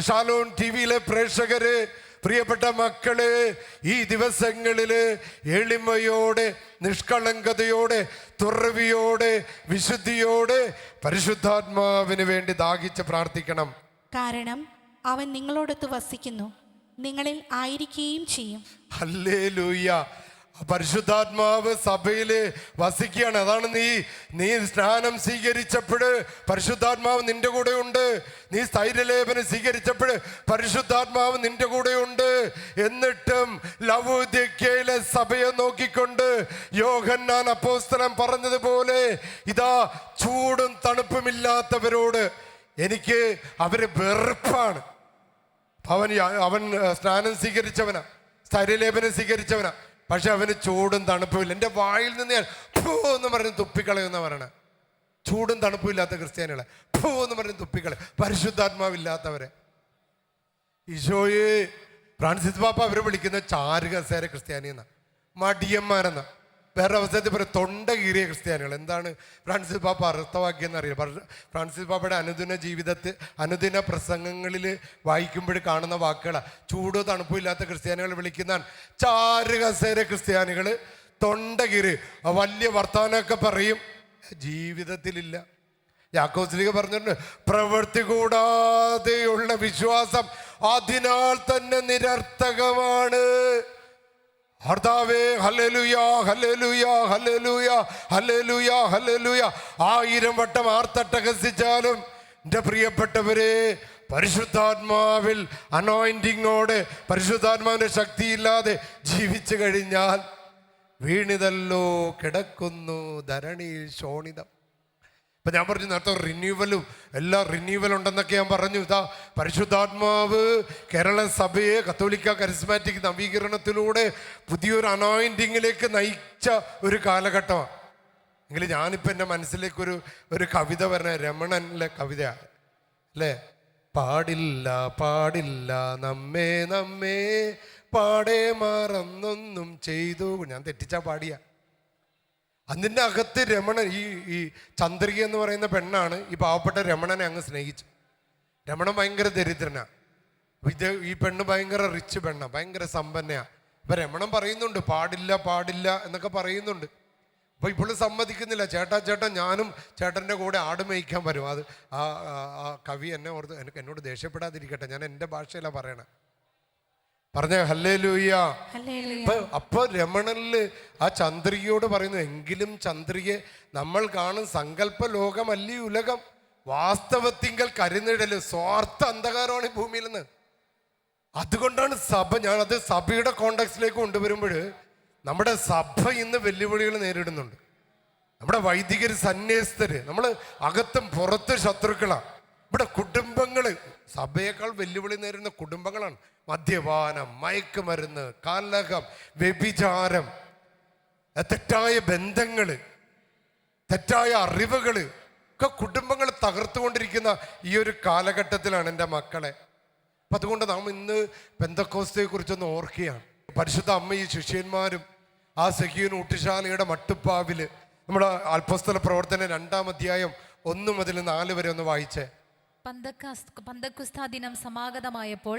ഷാലോം ടിവിയിലെ പ്രേക്ഷകര്, പ്രിയപ്പെട്ട മക്കള്, ഈ ദിവസങ്ങളില് എളിമയോടെ, നിഷ്കളങ്കതയോടെ, തുറവിയോടെ, വിശുദ്ധിയോടെ പരിശുദ്ധാത്മാവിന് വേണ്ടി ദാഹിച്ച് പ്രാർത്ഥിക്കണം. കാരണം അവൻ നിങ്ങളോടൊത്ത് വസിക്കുന്നു, നിങ്ങളിൽ ആയിരിക്കുകയും ചെയ്യും. ഹല്ലേലൂയ. പരിശുദ്ധാത്മാവ് സഭയില് വസിക്കുകയാണ്. അതാണ് നീ സ്നാനം സ്വീകരിച്ചപ്പോൾ പരിശുദ്ധാത്മാവ് നിന്റെ കൂടെ ഉണ്ട്. നീ സ്ഥൈര്യലേപനം സ്വീകരിച്ചപ്പോൾ പരിശുദ്ധാത്മാവ് നിന്റെ കൂടെ ഉണ്ട്. എന്നിട്ടും ലവോദിക്കയിലെ സഭയെ നോക്കിക്കൊണ്ട് യോഹന്നാൻ അപ്പോസ്തലൻ പറഞ്ഞതുപോലെ, ഇതാ ചൂടും തണുപ്പുമില്ലാത്തവരോട് എനിക്ക് അവര് വെറുപ്പാണ്. അവൻ സ്നാനം സ്വീകരിച്ചവനാ, സ്ഥൈര്യലേപനം സ്വീകരിച്ചവനാ, പക്ഷെ അവന് ചൂടും തണുപ്പുമില്ല. എൻ്റെ വായിൽ നിന്ന് ഞാൻ ഫൂ എന്ന് പറഞ്ഞ് തുപ്പിക്കളയുന്ന പറയണ. ചൂടും തണുപ്പുമില്ലാത്ത ക്രിസ്ത്യാനികളെ ഫൂ എന്ന് പറഞ്ഞ് തുപ്പിക്കളെ, പരിശുദ്ധാത്മാവില്ലാത്തവരെ. ഈശോയെ, ഫ്രാൻസിസ് പാപ്പ അവരെ വിളിക്കുന്ന ചാരുകസേര ക്രിസ്ത്യാനി എന്നാ, മടിയന്മാരെന്നാ. വേറെ അവസരത്തിൽ പറയും തൊണ്ട കീറിയ ക്രിസ്ത്യാനികൾ. എന്താണ് ഫ്രാൻസിസ് പാപ്പ അർത്ഥവാക്കിയെന്ന് അറിയില്ല. ഫ്രാൻസിസ് പാപ്പയുടെ അനുദിന പ്രസംഗങ്ങളിൽ വായിക്കുമ്പോൾ കാണുന്ന വാക്കുകളാണ്. ചൂടോ തണുപ്പോ ഇല്ലാത്ത ക്രിസ്ത്യാനികൾ വിളിക്കുന്നതാണ് ചാരുകസേര ക്രിസ്ത്യാനികൾ. തൊണ്ട കീറി വലിയ വർത്താനമൊക്കെ പറയും, ജീവിതത്തിലില്ല. യാക്കോസ്ലീഹ പറഞ്ഞിട്ടുണ്ട്, പ്രവൃത്തി കൂടാതെയുള്ള വിശ്വാസം അതിനാൽ തന്നെ നിരർത്ഥകമാണ്. ഹർത്താവേ, ഹല്ലേലൂയാ, ഹല്ലേലൂയാ, ഹല്ലേലൂയാ, ഹല്ലേലൂയാ, ഹല്ലേലൂയാ 1000 വട്ടം ആർത്തട്ടഹസിച്ചാലും എൻ്റെ പ്രിയപ്പെട്ടവരെ, പരിശുദ്ധാത്മാവിൽ അനോയിന്റിങ്ങോടെ, പരിശുദ്ധാത്മാവിൻ്റെ ശക്തിയില്ലാതെ ജീവിച്ചു കഴിഞ്ഞാൽ വീണിതല്ലോ കിടക്കുന്നു ധരണിയിൽ ശോണിതം. ഇപ്പം ഞാൻ പറഞ്ഞു നേരത്തെ റിന്യൂവലും എല്ലാം റിന്യൂവൽ ഉണ്ടെന്നൊക്കെ ഞാൻ പറഞ്ഞു. ഇതാ പരിശുദ്ധാത്മാവ് കേരള സഭയെ കത്തോലിക്ക കരിസ്മാറ്റിക് നവീകരണത്തിലൂടെ പുതിയൊരു അനോയിന്റിങ്ങിലേക്ക് നയിച്ച ഒരു കാലഘട്ടമാണ്. എങ്കിൽ ഞാനിപ്പോൾ എൻ്റെ മനസ്സിലേക്ക് ഒരു കവിത പറഞ്ഞ രമണനിലെ കവിതയാണ് അല്ലേ. പാടില്ല പാടില്ല നമ്മെ നമ്മെ പാടെ മറന്നൊന്നും ചെയ്തു. ഞാൻ തെറ്റിച്ചാ പാടിയ. അതിൻ്റെ അകത്ത് രമണൻ, ഈ ചന്ദ്രിക എന്ന് പറയുന്ന പെണ്ണാണ് ഈ പാവപ്പെട്ട രമണനെ അങ്ങ് സ്നേഹിച്ചു. രമണൻ ഭയങ്കര ദരിദ്രനാ, ഈ പെണ്ണ് ഭയങ്കര റിച്ച് പെണ്ണാ, ഭയങ്കര സമ്പന്നയാ. ഇപ്പൊ രമണൻ പറയുന്നുണ്ട് പാടില്ല പാടില്ല എന്നൊക്കെ പറയുന്നുണ്ട്. അപ്പൊ ഇപ്പോഴും സമ്മതിക്കുന്നില്ല. ചേട്ടാ ഞാനും ചേട്ടൻ്റെ കൂടെ ആട് മേയ്ക്കാൻ വരും. അത് ആ കവി എന്നോട് ദേഷ്യപ്പെടാതിരിക്കട്ടെ, ഞാൻ എൻ്റെ ഭാഷയിലാണ് പറയണേ. പറഞ്ഞ ഹല്ലേലൂയ. അപ്പൊ രമണനില് ആ ചന്ദ്രികയോട് പറയുന്നു, എങ്കിലും ചന്ദ്രികയെ നമ്മൾ കാണും സങ്കല്പ ലോകമല്ലീ ഉലകം, വാസ്തവത്തിങ്കൽ കരുന്നിടല്, സ്വാർത്ഥ അന്ധകാരമാണ് ഈ ഭൂമിയിൽ നിന്ന്. അതുകൊണ്ടാണ് സഭ, ഞാനത് സഭയുടെ കോണ്ടക്സ്റ്റിലേക്ക് കൊണ്ടുവരുമ്പോൾ നമ്മുടെ സഭ ഇന്ന് വെല്ലുവിളികൾ നേരിടുന്നുണ്ട്. നമ്മുടെ വൈദികര്, സന്യസ്തര്, നമ്മൾ അകത്തും പുറത്തും ശത്രുക്കളാണ്. ഇവിടെ കുടുംബങ്ങള് സഭയേക്കാൾ വെല്ലുവിളി നേരിടുന്ന കുടുംബങ്ങളാണ്. മദ്യപാനം, മയക്കുമരുന്ന്, കലഹം, വ്യഭിചാരം, തെറ്റായ ബന്ധങ്ങള്, തെറ്റായ അറിവുകള് ഒക്കെ കുടുംബങ്ങൾ തകർത്തുകൊണ്ടിരിക്കുന്ന ഈ ഒരു കാലഘട്ടത്തിലാണ് എൻ്റെ മക്കളെ. അപ്പം അതുകൊണ്ട് നാം ഇന്ന് പെന്തക്കോസ്തയെ കുറിച്ചൊന്ന് ഓർക്കുകയാണ്. പരിശുദ്ധ അമ്മയും ശിഷ്യന്മാരും ആ സഖിയൻ ഊട്ടുശാലയുടെ മട്ടുപ്പാവില്, നമ്മുടെ അപ്പോസ്തല പ്രവർത്തനം 2-ാം അധ്യായം 1 മുതൽ 4 വരെ ഒന്ന് വായിച്ചേ. പന്തക്കുസ്താ ദിനം സമാഗതമായപ്പോൾ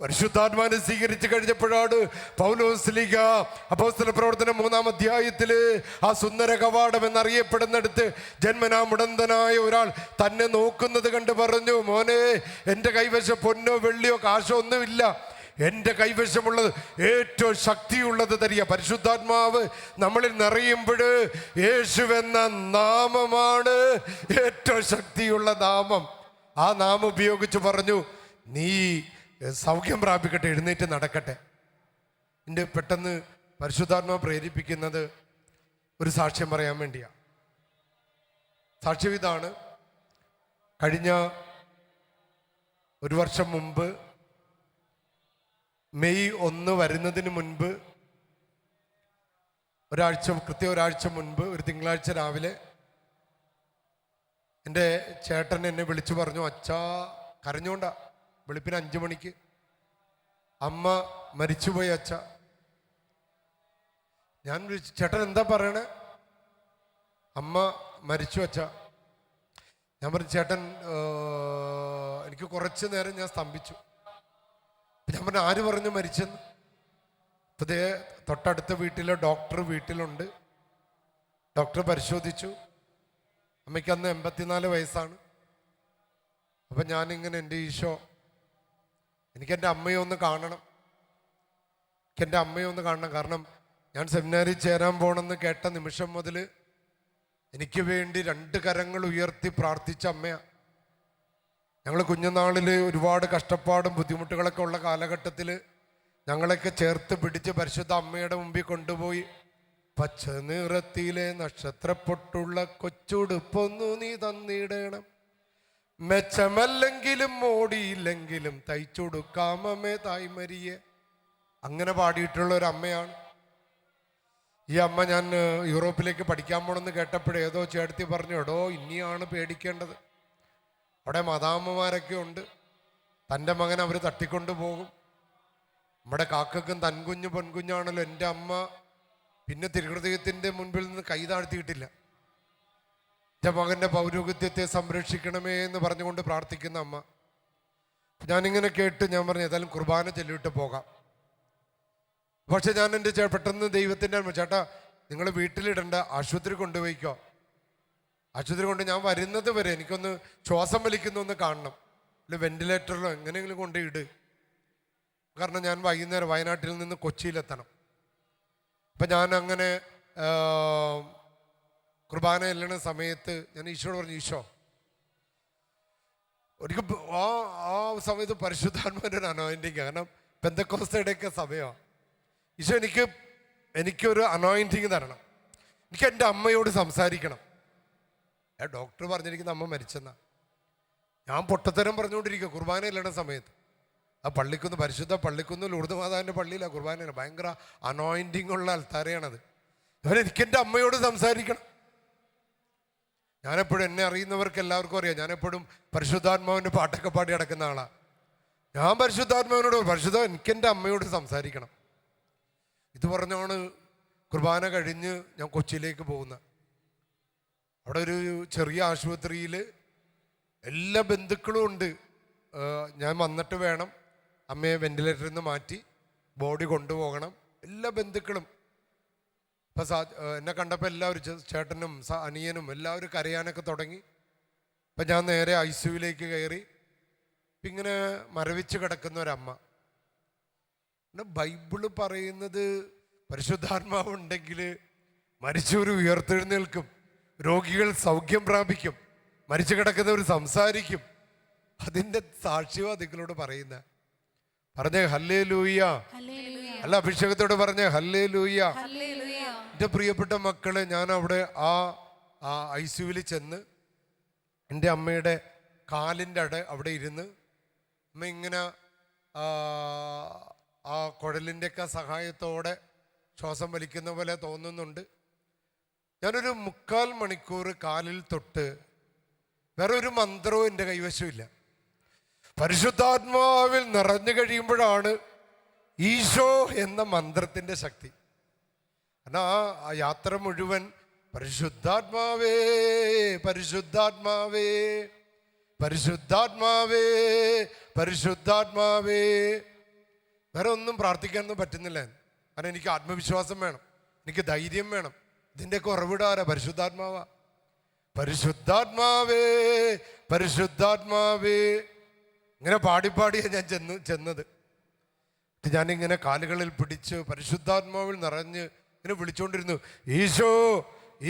പരിശുദ്ധാത്മാവിനെ സ്വീകരിച്ചു കഴിഞ്ഞപ്പോഴാണ് പൗലോസ്ലീഗ അപ്പോസ്തല പ്രവർത്തനം 3-ാം അധ്യായത്തില് ആ സുന്ദര കവാടം എന്നറിയപ്പെടുന്നിടത്ത് ജന്മനാ മുടന്തനായ ഒരാൾ തന്നെ നോക്കുന്നത് കണ്ട് പറഞ്ഞു, മോനെ, എൻ്റെ കൈവശം പൊന്നോ വെള്ളിയോ കാശോ ഒന്നുമില്ല, എൻ്റെ കൈവശമുള്ളത് ഏറ്റവും ശക്തിയുള്ളത് തരിക. പരിശുദ്ധാത്മാവ് നമ്മളിൽ നിറയുമ്പോൾ യേശുവെന്ന നാമമാണ് ഏറ്റവും ശക്തിയുള്ള നാമം. ആ നാമം ഉപയോഗിച്ച് പറഞ്ഞു, നീ സൗഖ്യം പ്രാപിക്കട്ടെ, എഴുന്നേറ്റ് നടക്കട്ടെ. എൻ്റെ പെട്ടെന്ന് പരിശുദ്ധാത്മാവ് പ്രേരിപ്പിക്കുന്നത് ഒരു സാക്ഷ്യം പറയാൻ വേണ്ടിയാണ്. സാക്ഷ്യം ഇതാണ്. കഴിഞ്ഞ ഒരു വർഷം മുമ്പ് മെയ് 1 വരുന്നതിന് മുൻപ് കൃത്യം ഒരാഴ്ച മുൻപ് ഒരു തിങ്കളാഴ്ച രാവിലെ എൻ്റെ ചേട്ടൻ എന്നെ വിളിച്ചു പറഞ്ഞു, അച്ഛാ, കരഞ്ഞോണ്ടാ, വെളുപ്പിന് 5 മണിക്ക് അമ്മ മരിച്ചുപോയി അച്ഛ. ഞാൻ വിളിച്ചു, ചേട്ടൻ എന്താ പറയണേ? അമ്മ മരിച്ചു അച്ഛ. ഞാൻ പറഞ്ഞു, ചേട്ടൻ, എനിക്ക് കുറച്ച് നേരം ഞാൻ സ്തംഭിച്ചു. ഞാൻ പറഞ്ഞു, ആര് പറഞ്ഞു മരിച്ചെന്ന്? അപ്പോൾ തൊട്ടടുത്ത വീട്ടിലെ ഡോക്ടർ വീട്ടിലുണ്ട്. ഡോക്ടർ പരിശോധിച്ചു. അമ്മയ്ക്ക് അന്ന് 84 വയസ്സാണ്. അപ്പം ഞാനിങ്ങനെ, എൻ്റെ ഈശോ, എനിക്കെൻ്റെ അമ്മയെ ഒന്ന് കാണണം, എനിക്കെൻ്റെ അമ്മയെ ഒന്ന് കാണണം. കാരണം ഞാൻ സെമിനാരിൽ ചേരാൻ പോകണമെന്ന് കേട്ട നിമിഷം മുതൽ എനിക്ക് വേണ്ടി 2 കരങ്ങൾ ഉയർത്തി പ്രാർത്ഥിച്ച അമ്മയാണ്. ഞങ്ങൾ കുഞ്ഞുനാളിൽ ഒരുപാട് കഷ്ടപ്പാടും ബുദ്ധിമുട്ടുകളൊക്കെ ഉള്ള കാലഘട്ടത്തിൽ ഞങ്ങളൊക്കെ ചേർത്ത് പിടിച്ച് പരിശുദ്ധ അമ്മയുടെ മുമ്പിൽ കൊണ്ടുപോയി, പച്ച നിറത്തിലെ നക്ഷത്രപ്പൊട്ടുള്ള കൊച്ചുടുപ്പൊന്നു നീ തന്നിടണം, മെച്ചമല്ലെങ്കിലും മോടിയില്ലെങ്കിലും തയ്ച്ചുടുക്കാമേ തായ്മരിയെ, അങ്ങനെ പാടിയിട്ടുള്ള ഒരു അമ്മയാണ് ഈ അമ്മ. ഞാൻ യൂറോപ്പിലേക്ക് പഠിക്കാൻ പോകണമെന്ന് കേട്ടപ്പോഴേ ഏതോ ചേട്ടത്തി പറഞ്ഞു, എടോ, ഇനിയാണ് പേടിക്കേണ്ടത്, അവിടെ മദാമ്മമാരൊക്കെ ഉണ്ട്, തൻ്റെ മകൻ അവർ തട്ടിക്കൊണ്ടു പോകും, നമ്മുടെ കാക്കക്കും തൻകുഞ്ഞു പെൺകുഞ്ഞാണല്ലോ. എൻ്റെ അമ്മ പിന്നെ തിരുഹൃദയത്തിൻ്റെ മുൻപിൽ നിന്ന് കൈ താഴ്ത്തിയിട്ടില്ല. എൻ്റെ മകൻ്റെ പൗരോഹിത്യത്തെ സംരക്ഷിക്കണമേ എന്ന് പറഞ്ഞുകൊണ്ട് പ്രാർത്ഥിക്കുന്ന അമ്മ. ഞാനിങ്ങനെ കേട്ട് ഞാൻ പറഞ്ഞു, ഏതായാലും കുർബാന ചൊല്ലിയിട്ട് പോകാം. പക്ഷെ ഞാൻ എൻ്റെ പെട്ടെന്ന് ദൈവത്തിൻ്റെ ചേട്ടാ, നിങ്ങൾ വീട്ടിലിടണ്ട, ആശുപത്രി കൊണ്ടുപോയിക്കോ, ആശുപത്രി കൊണ്ട് ഞാൻ വരുന്നത് വരെ എനിക്കൊന്ന് ശ്വാസം വലിക്കുന്ന ഒന്ന് കാണണം, അല്ലെ വെന്റിലേറ്ററിലോ എങ്ങനെയെങ്കിലും കൊണ്ട് ഇട്. കാരണം ഞാൻ വൈകുന്നേരം വയനാട്ടിൽ നിന്ന് കൊച്ചിയിലെത്തണം. അപ്പം ഞാൻ അങ്ങനെ കുർബാന ചെല്ലണ സമയത്ത് ഞാൻ ഈശോയോട് പറഞ്ഞു, ഈശോ, ഒരിക്കൽ ആ സമയത്ത് പരിശുദ്ധാത്മാവിൻ്റെ ഒരു അനോയിൻറ്റിങ്, കാരണം പെന്തക്കോസ്തയുടെയൊക്കെ സമയമാണ്. ഈശോ, എനിക്കൊരു അനോയിൻറ്റിങ് തരണം, എനിക്ക് എൻ്റെ അമ്മയോട് സംസാരിക്കണം. ഡോക്ടർ പറഞ്ഞിരിക്കുന്ന അമ്മ മരിച്ചെന്നാ. ഞാൻ പൊട്ടത്തരം പറഞ്ഞുകൊണ്ടിരിക്കുക കുർബാന ചെല്ലണ സമയത്ത്. ആ പള്ളിക്കുന്ന്, പരിശുദ്ധ പള്ളിക്കുന്ന് ലൂർദ് മാതാവിൻ്റെ പള്ളിയിലാണ് കുർബാന. ഭയങ്കര അനോയിൻറ്റിങ് ഉള്ള ആൾത്താരെയാണത്. എനിക്കെൻ്റെ അമ്മയോട് സംസാരിക്കണം. ഞാനെപ്പോഴും, എന്നെ അറിയുന്നവർക്ക് എല്ലാവർക്കും അറിയാം, ഞാനെപ്പോഴും പരിശുദ്ധാത്മാവിൻ്റെ പാട്ടൊക്കെ പാടി നടക്കുന്ന ആളാണ്. ഞാൻ പരിശുദ്ധാത്മാവിനോട്, എനിക്കെൻ്റെ അമ്മയോട് സംസാരിക്കണം. ഇത് പറഞ്ഞാണ് കുർബാന കഴിഞ്ഞ് ഞാൻ കൊച്ചിയിലേക്ക് പോകുന്നത്. അവിടെ ഒരു ചെറിയ ആശുപത്രിയിൽ എല്ലാ ബന്ധുക്കളും ഉണ്ട്. ഞാൻ വന്നിട്ട് വേണം അമ്മയെ വെന്റിലേറ്ററിൽ നിന്ന് മാറ്റി ബോഡി കൊണ്ടുപോകണം. എല്ലാ ബന്ധുക്കളും ഇപ്പം എന്നെ കണ്ടപ്പോൾ എല്ലാവരും, ചേട്ടനും അനിയനും എല്ലാവരും കരയാനൊക്കെ തുടങ്ങി. അപ്പം ഞാൻ നേരെ ICUവിലേക്ക് കയറി. ഇങ്ങനെ മരവിച്ച് കിടക്കുന്ന ഒരമ്മ. ബൈബിള് പറയുന്നത് പരിശുദ്ധാത്മാവ് ഉണ്ടെങ്കിൽ മരിച്ചവർ ഉയർത്തെഴുന്നേൽക്കും, രോഗികൾ സൗഖ്യം പ്രാപിക്കും, മരിച്ചു കിടക്കുന്നവർ സംസാരിക്കും. അതിൻ്റെ സാക്ഷ്യവും നിങ്ങളോട് പറയുന്നത്. പറഞ്ഞേ ഹല്ലേലൂയ. അല്ല, അഭിഷേകത്തോട് പറഞ്ഞേ ഹല്ലേലൂയ. എൻ്റെ പ്രിയപ്പെട്ട മക്കളെ, ഞാൻ അവിടെ ആ ICUവിൽ ചെന്ന് എൻ്റെ അമ്മയുടെ കാലിൻ്റെ അവിടെ ഇരുന്ന് അമ്മ ഇങ്ങനെ ആ കുഴലിൻ്റെയൊക്കെ സഹായത്തോടെ ശ്വാസം വലിക്കുന്ന പോലെ തോന്നുന്നുണ്ട്. ഞാനൊരു 3/4 മണിക്കൂർ കാലിൽ തൊട്ട് വേറെ ഒരു മന്ത്രവും എൻ്റെ കൈവശമില്ല. പരിശുദ്ധാത്മാവിൽ നിറഞ്ഞു കഴിയുമ്പോഴാണ് ഈശോ എന്ന മന്ത്രത്തിൻ്റെ ശക്തി. കാരണം ആ യാത്ര മുഴുവൻ പരിശുദ്ധാത്മാവേ, പരിശുദ്ധാത്മാവേ, പരിശുദ്ധാത്മാവേ, പരിശുദ്ധാത്മാവേ. വേറെ ഒന്നും പ്രാർത്ഥിക്കാനൊന്നും പറ്റുന്നില്ല. കാരണം എനിക്ക് ആത്മവിശ്വാസം വേണം, എനിക്ക് ധൈര്യം വേണം. ഇതിൻ്റെയൊക്കെ ഉറവിടാരാ? പരിശുദ്ധാത്മാവാ. പരിശുദ്ധാത്മാവേ, പരിശുദ്ധാത്മാവേ. ഇങ്ങനെ പാടിപ്പാടിയാണ് ഞാൻ ചെന്നത്. ഞാനിങ്ങനെ കാലുകളിൽ പിടിച്ച് പരിശുദ്ധാത്മാവിൽ നിറഞ്ഞ് ഇങ്ങനെ വിളിച്ചുകൊണ്ടിരുന്നു, ഈശോ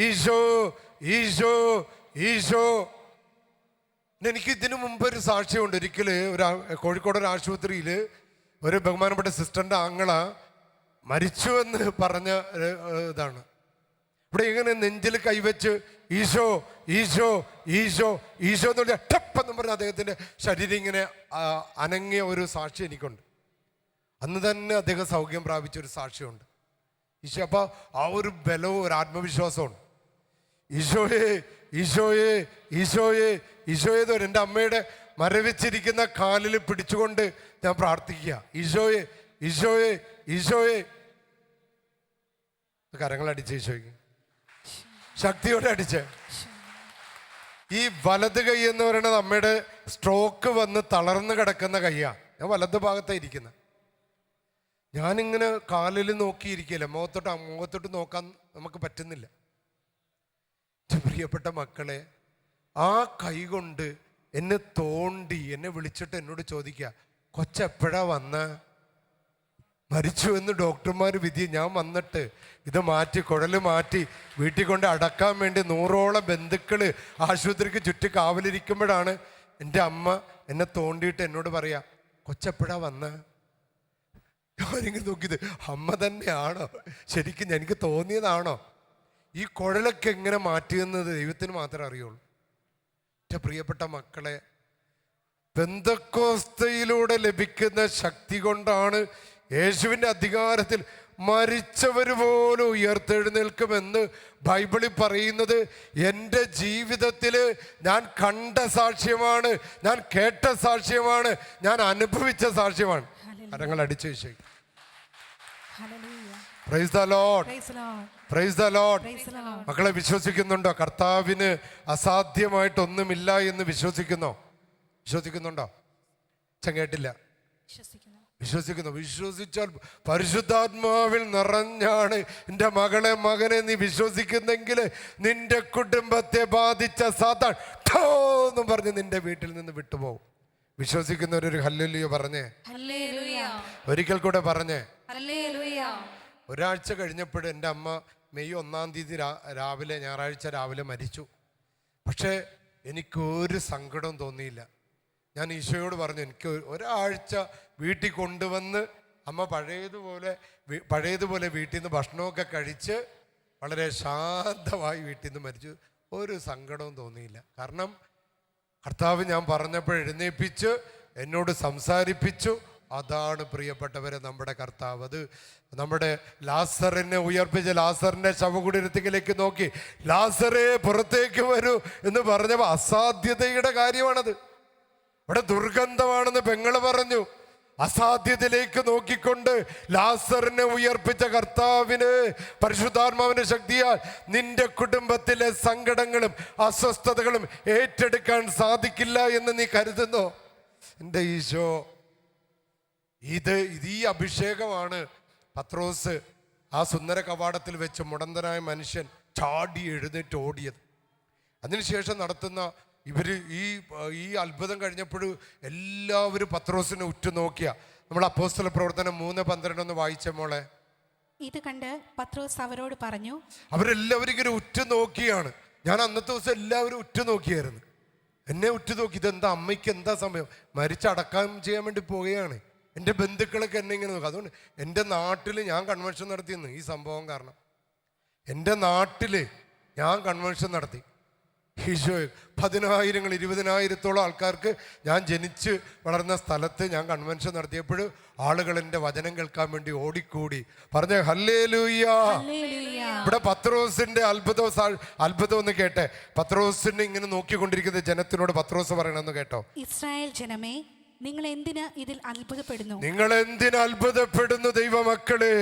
ഈശോ ഈശോ ഈശോ. എനിക്ക് ഇതിനു മുമ്പ് ഒരു സാക്ഷ്യമുണ്ട്. ഒരിക്കൽ കോഴിക്കോട് ഒരു ആശുപത്രിയിൽ ഒരു ബഹുമാനപ്പെട്ട സിസ്റ്ററിൻ്റെ ആങ്ങള മരിച്ചു എന്ന് പറഞ്ഞ ഇതാണ്. ഇവിടെ ഇങ്ങനെ നെഞ്ചിൽ കൈവച്ച് ഈശോ ഈശോ ഈശോ ഈശോ എന്ന് പറഞ്ഞാൽ ടപ്പെന്ന് പറഞ്ഞ അദ്ദേഹത്തിൻ്റെ ശരീരം ഇങ്ങനെ അനങ്ങിയ ഒരു സാക്ഷി എനിക്കുണ്ട്. അന്ന് തന്നെ അദ്ദേഹം സൗഖ്യം പ്രാപിച്ചൊരു സാക്ഷ്യമുണ്ട്. ഈശോ, അപ്പോൾ ആ ഒരു ബലവും ഒരു ആത്മവിശ്വാസമുണ്ട്. ഈശോയെ ഈശോയെ ഈശോയെ ഈശോയെ എന്ന് പറയും. എൻ്റെ അമ്മയുടെ മരവിച്ചിരിക്കുന്ന കാലിൽ പിടിച്ചുകൊണ്ട് ഞാൻ പ്രാർത്ഥിക്കുക, ഈശോയെ ഈശോയെ ഈശോയെ. കരങ്ങളടിച്ച് ഈശോയ്ക്ക് ശക്തിയോടെ അടിച്ച്. ഈ വലത് കൈ എന്ന് പറയുന്നത് അമ്മയുടെ സ്ട്രോക്ക് വന്ന് തളർന്ന് കിടക്കുന്ന കൈയാണ്. ഞാൻ വലത് ഭാഗത്താണ് ഇരിക്കുന്നത്. ഞാനിങ്ങനെ കാലിൽ നോക്കിയിരിക്കില്ല, മുഖത്തോട്ട് നോക്കാൻ നമുക്ക് പറ്റുന്നില്ല. പ്രിയപ്പെട്ട മക്കളെ, ആ കൈ കൊണ്ട് എന്നെ തോണ്ടി എന്നെ വിളിച്ചിട്ട് എന്നോട് ചോദിക്കുക, കൊച്ചെപ്പോഴാ വന്ന? മരിച്ചു എന്ന് ഡോക്ടർമാർ വിധി. ഞാൻ വന്നിട്ട് ഇത് മാറ്റി, കുഴല് മാറ്റി വീട്ടിൽ കൊണ്ട് അടക്കാൻ വേണ്ടി 100ഓളം ബന്ധുക്കൾ ആശുപത്രിക്ക് ചുറ്റി കാവലിരിക്കുമ്പോഴാണ് എൻ്റെ അമ്മ എന്നെ തോണ്ടിയിട്ട് എന്നോട് പറയാ, കൊച്ചെപ്പോഴാ വന്ന? ഞാനിങ്ങനെ നോക്കിയത്, അമ്മ തന്നെയാണോ? ശരിക്കും എനിക്ക് തോന്നിയതാണോ? ഈ കുഴലൊക്കെ എങ്ങനെ മാറ്റിയെന്നത് ദൈവത്തിന് മാത്രമേ അറിയുള്ളൂ. എൻ്റെ പ്രിയപ്പെട്ട മക്കളെ, പെന്തക്കോസ്തയിലൂടെ ലഭിക്കുന്ന ശക്തി കൊണ്ടാണ് യേശുവിൻ്റെ അധികാരത്തിൽ മരിച്ചവർ പോലും ഉയർത്തെഴുന്നേൽക്കുമെന്ന് ബൈബിളിൽ പറയുന്നത്. എൻ്റെ ജീവിതത്തിൽ ഞാൻ കണ്ട സാക്ഷ്യമാണ്, ഞാൻ കേട്ട സാക്ഷ്യമാണ്, ഞാൻ അനുഭവിച്ച സാക്ഷ്യമാണ്. കരങ്ങൾ അടിച്ചു വിശ്വസിക്കും. Price the Lord, price the Lord. മക്കളെ, വിശ്വസിക്കുന്നുണ്ടോ? കർത്താവിന് അസാധ്യമായിട്ടൊന്നുമില്ല എന്ന് വിശ്വസിക്കുന്നുണ്ടോ? കേട്ടില്ല. വിശ്വസിക്കുന്നു. വിശ്വസിച്ചാൽ പരിശുദ്ധാത്മാവിൽ നിറഞ്ഞാണ് എൻ്റെ മകനെ നീ വിശ്വസിക്കുന്നെങ്കിൽ നിന്റെ കുടുംബത്തെ ബാധിച്ച സാത്താൻ എന്ന് പറഞ്ഞ് നിന്റെ വീട്ടിൽ നിന്ന് വിട്ടുപോകും. വിശ്വസിക്കുന്നവരൊരു ഹല്ലേലൂയ പറഞ്ഞേ. ഒരിക്കൽ കൂടെ പറഞ്ഞേ. ഒരാഴ്ച കഴിഞ്ഞപ്പോഴും എൻ്റെ അമ്മ മെയ് 1-ാം തീയതി രാവിലെ, ഞായറാഴ്ച രാവിലെ മരിച്ചു. പക്ഷേ എനിക്കൊരു സങ്കടവും തോന്നിയില്ല. ഞാൻ ഈശോയോട് പറഞ്ഞു, എനിക്ക് ഒരാഴ്ച വീട്ടിൽ കൊണ്ടുവന്ന് അമ്മ പഴയതുപോലെ വീട്ടിൽ നിന്ന് ഭക്ഷണമൊക്കെ കഴിച്ച് വളരെ ശാന്തമായി വീട്ടിൽ നിന്ന് മരിച്ചു. ഒരു സങ്കടവും തോന്നിയില്ല. കാരണം കർത്താവ് ഞാൻ പറഞ്ഞപ്പോൾ എഴുന്നേൽപ്പിച്ച് എന്നോട് സംസാരിപ്പിച്ചു. അതാണ് പ്രിയപ്പെട്ടവരെ നമ്മുടെ കർത്താവ്. അത് നമ്മുടെ ലാസറിനെ ഉയർപ്പിച്ച് ലാസറിന്റെ ശവകുടീരത്തിലേക്ക് നോക്കി, ലാസറേ പുറത്തേക്ക് വരൂ എന്ന് പറഞ്ഞപ്പോൾ അസാധ്യതയുടെ കാര്യമാണത്. ഇവിടെ ദുർഗന്ധമാണെന്ന് പെങ്ങള് പറഞ്ഞു. അസാധ്യതയിലേക്ക് നോക്കിക്കൊണ്ട് ലാസറിനെ ഉയർപ്പിച്ച കർത്താവിന് പരിശുദ്ധാത്മാവിന്റെ ശക്തിയാൽ നിന്റെ കുടുംബത്തിലെ സങ്കടങ്ങളും അസ്വസ്ഥതകളും ഏറ്റെടുക്കാൻ സാധിക്കില്ല എന്ന് നീ കരുതുന്നോ? എൻ്റെ ഈശോ, ഈ അഭിഷേകമാണ് പത്രോസ് ആ സുന്ദര കവാടത്തിൽ വെച്ച് മുടന്തനായ മനുഷ്യൻ ചാടി എഴുന്നേറ്റ് ഓടിയത്. അതിനുശേഷം നടത്തുന്ന ഇവർ ഈ അത്ഭുതം കഴിഞ്ഞപ്പോഴും എല്ലാവരും പത്രോസിനെ ഉറ്റുനോക്കിയ. നമ്മൾ അപ്പോസ്തല പ്രവർത്തനം 3:12 വായിച്ച മോളെ. ഇത് കണ്ട് പത്രോസ് അവരോട് പറഞ്ഞു. അവരെല്ലാവരും ഇങ്ങനെ ഉറ്റുനോക്കിയാണ്. ഞാൻ അന്നത്തെ ദിവസം എല്ലാവരും ഉറ്റുനോക്കിയായിരുന്നു. എന്നെ ഉറ്റുനോക്കി. ഇതെന്താ, അമ്മയ്ക്ക് എന്താ സമയം? മരിച്ചടക്കം ചെയ്യാൻ വേണ്ടി പോവുകയാണ്. എൻ്റെ ബന്ധുക്കളൊക്കെ എന്നെ ഇങ്ങനെ നോക്കും. അതുകൊണ്ട് എൻ്റെ നാട്ടിൽ ഞാൻ കൺവെൻഷൻ നടത്തിയെന്ന് ഈ സംഭവം കാരണം. എൻ്റെ നാട്ടിൽ ഞാൻ കൺവെൻഷൻ നടത്തി. ഈശോ 10,000 20,000 ആൾക്കാർക്ക് ഞാൻ ജനിച്ച് വളർന്ന സ്ഥലത്ത് ഞാൻ കൺവെൻഷൻ നടത്തിയപ്പോൾ ആളുകൾ എൻ്റെ വചനം കേൾക്കാൻ വേണ്ടി ഓടിക്കൂടി. പറഞ്ഞ ഹല്ലേലൂയ. ഇവിടെ പത്രോസിന്റെ അത്ഭുതം ഒന്ന് കേട്ടെ. പത്രോസിനെ ഇങ്ങനെ നോക്കിക്കൊണ്ടിരിക്കുന്ന ജനത്തിനോട് പത്രോസ് പറയണമെന്ന് കേട്ടോ. ഇസ്രായേൽ ജനമേ, നിങ്ങൾ എന്തിന് ഇതിൽ അത്ഭുതപ്പെടുന്നു? നിങ്ങൾ എന്തിന് അത്ഭുതപ്പെടുന്നു ദൈവമക്കളെ?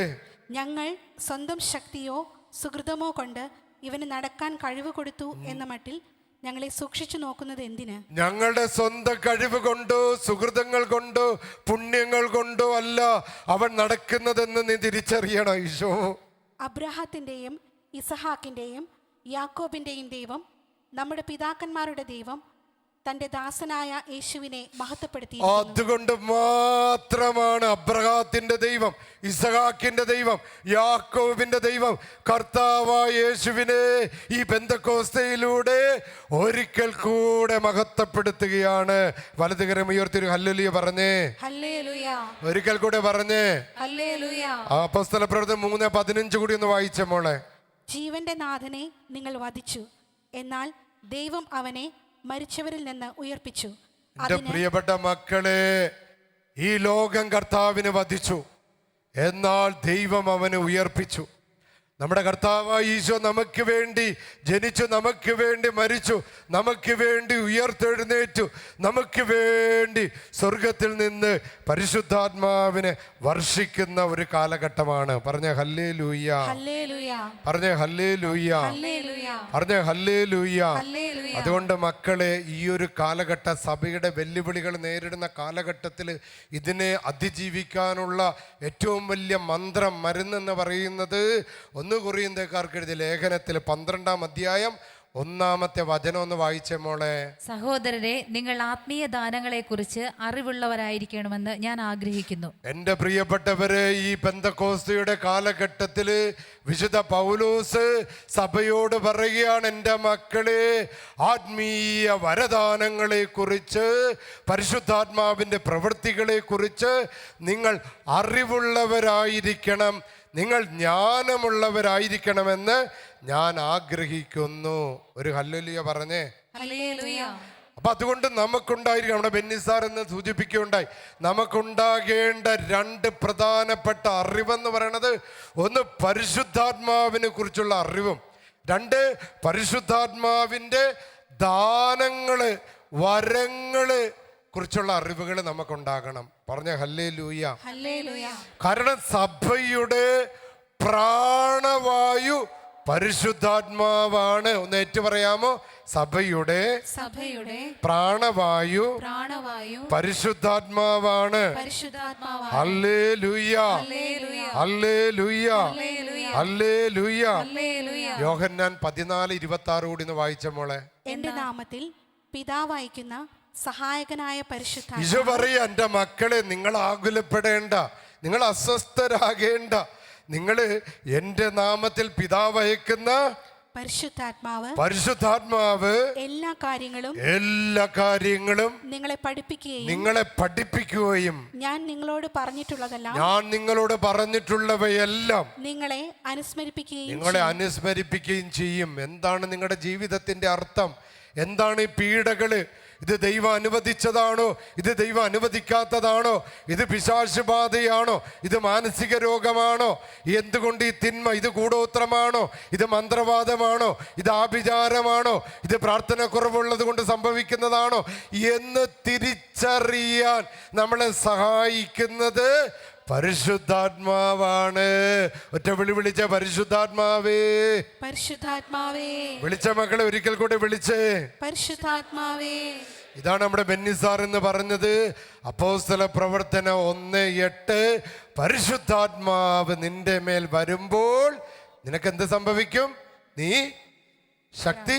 ഞങ്ങൾ സ്വന്തം ശക്തിയോ സുഹൃതമോ കൊണ്ട് ഇവന് നടക്കാൻ കഴിവ് കൊടുത്തു എന്ന മട്ടിൽ ഞങ്ങളെ സൂക്ഷിച്ചു നോക്കുന്നത് എന്തിന്? ഞങ്ങളുടെ സ്വന്തം കഴിവ് കൊണ്ടോ സുഹൃതങ്ങൾ കൊണ്ടോ പുണ്യങ്ങൾ കൊണ്ടോ അല്ല അവൻ നടക്കുന്നതെന്ന് നീ തിരിച്ചറിയണം ഈശോ. അബ്രഹാത്തിൻ്റെയും ഇസഹാക്കിൻ്റെയും യാക്കോബിൻ്റെയും ദൈവം, നമ്മുടെ പിതാക്കന്മാരുടെ ദൈവം തൻ്റെ ദാസനായ യേശുവിനെ മഹത്വപ്പെടുത്തി. അതുകൊണ്ട് മാത്രമാണ് അബ്രഹാത്തിന്റെ ദൈവം, ഇസഹാക്കിന്റെ ദൈവം, യാക്കോബിന്റെ ദൈവം കർത്താവായ യേശുവിനെ ഈ പെന്തക്കോസ്തയിലൂടെ ഒരിക്കൽ കൂടെ മഹത്വപ്പെടുത്തുകയാണ്. വലതുകരം ഉയർത്തി ഹല്ലേലൂയ പറഞ്ഞേ. ഹല്ലേലൂയ. ഒരിക്കൽ കൂടെ പറഞ്ഞേ. ഹല്ലേലൂയ. അപ്പോസ്തല പ്രവൃത്തി 3:15 കൂടി ഒന്ന് വായിച്ച മോളെ. ജീവന്റെ നാഥനെ നിങ്ങൾ വധിച്ചു, എന്നാൽ ദൈവം അവനെ മരിച്ചവരിൽ നിന്ന് ഉയർപ്പിച്ചു. എന്റെ പ്രിയപ്പെട്ട മക്കളെ, ഈ ലോകം കർത്താവിനെ വധിച്ചു, എന്നാൽ ദൈവം അവനെ ഉയർപ്പിച്ചു. നമ്മുടെ കർത്താവായ ഈശോ നമുക്ക് വേണ്ടി ജനിച്ചു, നമുക്ക് വേണ്ടി മരിച്ചു, നമുക്ക് വേണ്ടി ഉയർത്തെഴുന്നേറ്റു, നമുക്ക് വേണ്ടി സ്വർഗത്തിൽ നിന്ന് പരിശുദ്ധാത്മാവിനെ വർഷിക്കുന്ന ഒരു കാലഘട്ടമാണ്. പറഞ്ഞ ഹല്ലേലൂയ, പറഞ്ഞ ഹല്ലേലൂയ, പറഞ്ഞ ഹല്ലേലൂയ. അതുകൊണ്ട് മക്കളെ, ഈ ഒരു കാലഘട്ട സഭയുടെ വെല്ലുവിളികൾ നേരിടുന്ന കാലഘട്ടത്തിൽ ഇതിനെ അതിജീവിക്കാനുള്ള ഏറ്റവും വലിയ മന്ത്രം, മരുന്നെന്ന് പറയുന്നത് 1 കൊറിന്ത്യക്കാർക്ക് എഴുതിയ ലേഖനത്തിൽ 12-ാം അധ്യായം 1-ാമത്തെ വചനം ഒന്ന് വായിച്ചേ മോളെ. സഹോദരരെ, നിങ്ങൾ ആത്മീയ ദാനങ്ങളെ കുറിച്ച് അറിവുള്ളവരായിരിക്കണമെന്ന് ഞാൻ ആഗ്രഹിക്കുന്നു. എൻ്റെ പ്രിയപ്പെട്ടവരെ, ഈ പെന്തക്കോസ്തയുടെ കാലഘട്ടത്തിൽ വിശുദ്ധ പൗലോസ് സഭയോട് പറയുകയാണ്, എൻ്റെ മക്കളെ, ആത്മീയ വരദാനങ്ങളെ കുറിച്ച്, പരിശുദ്ധാത്മാവിൻ്റെ പ്രവൃത്തികളെ കുറിച്ച് നിങ്ങൾ അറിവുള്ളവരായിരിക്കണം, നിങ്ങൾ ജ്ഞാനമുള്ളവരായിരിക്കണമെന്ന് ഞാൻ ആഗ്രഹിക്കുന്നു. ഒരു ഹല്ലേലൂയ പറഞ്ഞേ. അപ്പൊ അതുകൊണ്ട് നമുക്കുണ്ടായിരിക്കും, നമ്മുടെ ബെന്നിസാർ എന്ന് സൂചിപ്പിക്കുകയുണ്ടായി, നമുക്കുണ്ടാകേണ്ട 2 പ്രധാനപ്പെട്ട അറിവെന്ന് പറയണത്, ഒന്ന് പരിശുദ്ധാത്മാവിനെ കുറിച്ചുള്ള അറിവും, 2 പരിശുദ്ധാത്മാവിൻ്റെ ദാനങ്ങള്, വരങ്ങള് കുറിച്ചുള്ള അറിവുകൾ നമുക്കുണ്ടാകണം. പറഞ്ഞ ഹല്ലേലൂയ. കാരണം സഭയുടെ പ്രാണവായു പരിശുദ്ധാത്മാവാണ്. ഒന്ന് ഏറ്റു പറയാമോ? സഭയുടെ പ്രാണവായു പരിശുദ്ധാത്മാവാണ്. Hallelujah, hallelujah, hallelujah. യോഹന്നാൻ 14:26 കൂടി ഒന്ന് വായിച്ച മോളെ. എന്റെ നാമത്തിൽ പിതാവ് അയക്കുന്ന സഹായകനായ പരിശുദ്ധ ഈശോ പറയാ, എൻ്റെ മക്കളെ, നിങ്ങൾ ആകുലപ്പെടേണ്ട, നിങ്ങൾ അസ്വസ്ഥരാകേണ്ട, നിങ്ങൾ എൻ്റെ നാമത്തിൽ പിതാവ് അയക്കുന്ന പരിശുദ്ധാത്മാവ് എല്ലാ കാര്യങ്ങളും നിങ്ങളെ പഠിപ്പിക്കുകയും ഞാൻ നിങ്ങളോട് പറഞ്ഞിട്ടുള്ളവയെല്ലാം നിങ്ങളെ അനുസ്മരിപ്പിക്കുകയും ചെയ്യും. എന്താണ് നിങ്ങളുടെ ജീവിതത്തിന്റെ അർത്ഥം? എന്താണ് ഈ പീഡകള്? ഇത് ദൈവം അനുവദിച്ചതാണോ? ഇത് ദൈവം അനുവദിക്കാത്തതാണോ? ഇത് പിശാചുബാധയാണോ? ഇത് മാനസിക രോഗമാണോ? എന്തുകൊണ്ട് ഈ തിന്മ? ഇത് കൂടോത്രമാണോ? ഇത് മന്ത്രവാദമാണോ? ഇത് ആഭിചാരമാണോ? ഇത് പ്രാർത്ഥന കുറവുള്ളത് കൊണ്ട് സംഭവിക്കുന്നതാണോ എന്ന് തിരിച്ചറിയാൻ നമ്മളെ സഹായിക്കുന്നത് പരിശുദ്ധാത്മാവാണ്. ഒറ്റ വിളിച്ച പരിശുദ്ധാത്മാവേ, പരിശുദ്ധാത്മാവേ. വിളിച്ച മക്കളെ ഒരിക്കൽ കൂടെ വിളിച്ചേ, പരിശുദ്ധാത്മാവേ. ഇതാണ് നമ്മുടെ ബെന്നിസാർ എന്ന് പറഞ്ഞത്. അപ്പോസ്തല പ്രവർത്തന 1:8. പരിശുദ്ധാത്മാവ് നിന്റെ മേൽ വരുമ്പോൾ നിനക്ക് എന്ത് സംഭവിക്കും? നീ ശക്തി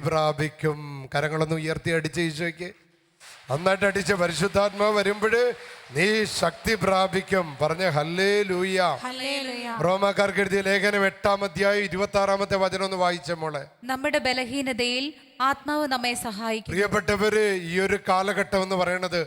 പ്രാപിക്കും. കരങ്ങളൊന്ന് ഉയർത്തി അടിച്ച് ഈശോയ്ക്ക് നന്നായിട്ട് അടിച്ച്. പരിശുദ്ധാത്മാവ് വരുമ്പോൾ നീ ശക്തി പ്രാപിക്കും. പറഞ്ഞ ഹല്ലേലൂയ. റോമാക്കാർക്ക് എഴുതിയ ലേഖനം 8-ാം അധ്യായം 26-ാമത്തെ വചനം ഒന്ന് വായിച്ച മോളെ. നമ്മുടെ ബലഹീനതയിൽ ആത്മാവ് നമ്മെ സഹായിക്കും. പ്രിയപ്പെട്ടവര്, ഈ ഒരു കാലഘട്ടം എന്ന് പറയുന്നത്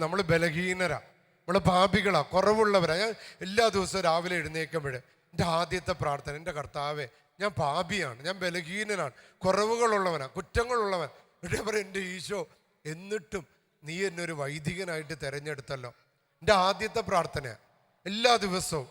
നമ്മൾ ബലഹീനരാ, നമ്മൾ പാപികളാ, കുറവുള്ളവരാ. ഞാൻ എല്ലാ ദിവസവും രാവിലെ എഴുന്നേൽക്കുമ്പോൾ എൻ്റെ ആദ്യത്തെ പ്രാർത്ഥന, എൻ്റെ കർത്താവേ, ഞാൻ പാപിയാണ്, ഞാൻ ബലഹീനനാണ്, കുറവുകളുള്ളവനാ, കുറ്റങ്ങളുള്ളവൻ. എന്നിട്ട് പറയും, എൻ്റെ ഈശോ, എന്നിട്ടും നീ എന്നെ ഒരു വൈദികനായിട്ട് തിരഞ്ഞെടുത്തല്ലോ. എൻ്റെ ആദ്യത്തെ പ്രാർത്ഥന എല്ലാ ദിവസവും,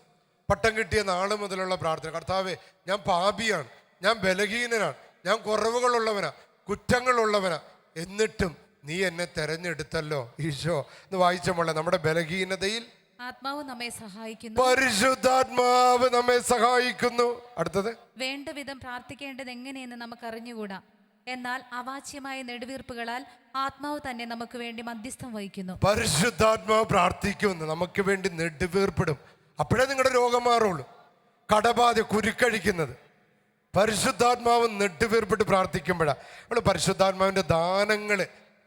പട്ടം കിട്ടിയ നാൾ മുതലുള്ള പ്രാർത്ഥന, കർത്താവേ, ഞാൻ പാപിയാണ്, ഞാൻ ബലഹീനനാണ്, ഞാൻ കുറവുകളുള്ളവനാ, കുറ്റങ്ങളുള്ളവനാ, എന്നിട്ടും നീ എന്നെ തിരഞ്ഞെടുത്തല്ലോ ഈശോ എന്ന് വായിച്ച മോളെ. നമ്മുടെ ബലഹീനതയിൽ ആത്മാവ് നമ്മെ സഹായിക്കുന്നു. പരിശുദ്ധാത്മാവ് നമ്മെ സഹായിക്കുന്നു. അടുത്തത്, വേണ്ട വിധം പ്രാർത്ഥിക്കേണ്ടത് എങ്ങനെയെന്ന് നമുക്ക് അറിഞ്ഞുകൂടാ, എന്നാൽ അവാച്യമായ നെടുവീർപ്പുകളാൽ ആത്മാവ് തന്നെ നമുക്ക് വേണ്ടി മധ്യസ്ഥം വഹിക്കുന്നു. പരിശുദ്ധാത്മാവ് പ്രാർത്ഥിക്കുമെന്ന് നമുക്ക് വേണ്ടി നെടുവീർപ്പിടും. അപ്പോഴേ നിങ്ങളുടെ രോഗം മാറുള്ളൂ. കടബാധ, കുരുക്കഴിക്കുന്നത് പരിശുദ്ധാത്മാവ് നെടുവീർപ്പിട്ട് പ്രാർത്ഥിക്കുമ്പോഴാണ്. നമ്മൾ പരിശുദ്ധാത്മാവിൻ്റെ ദാനങ്ങൾ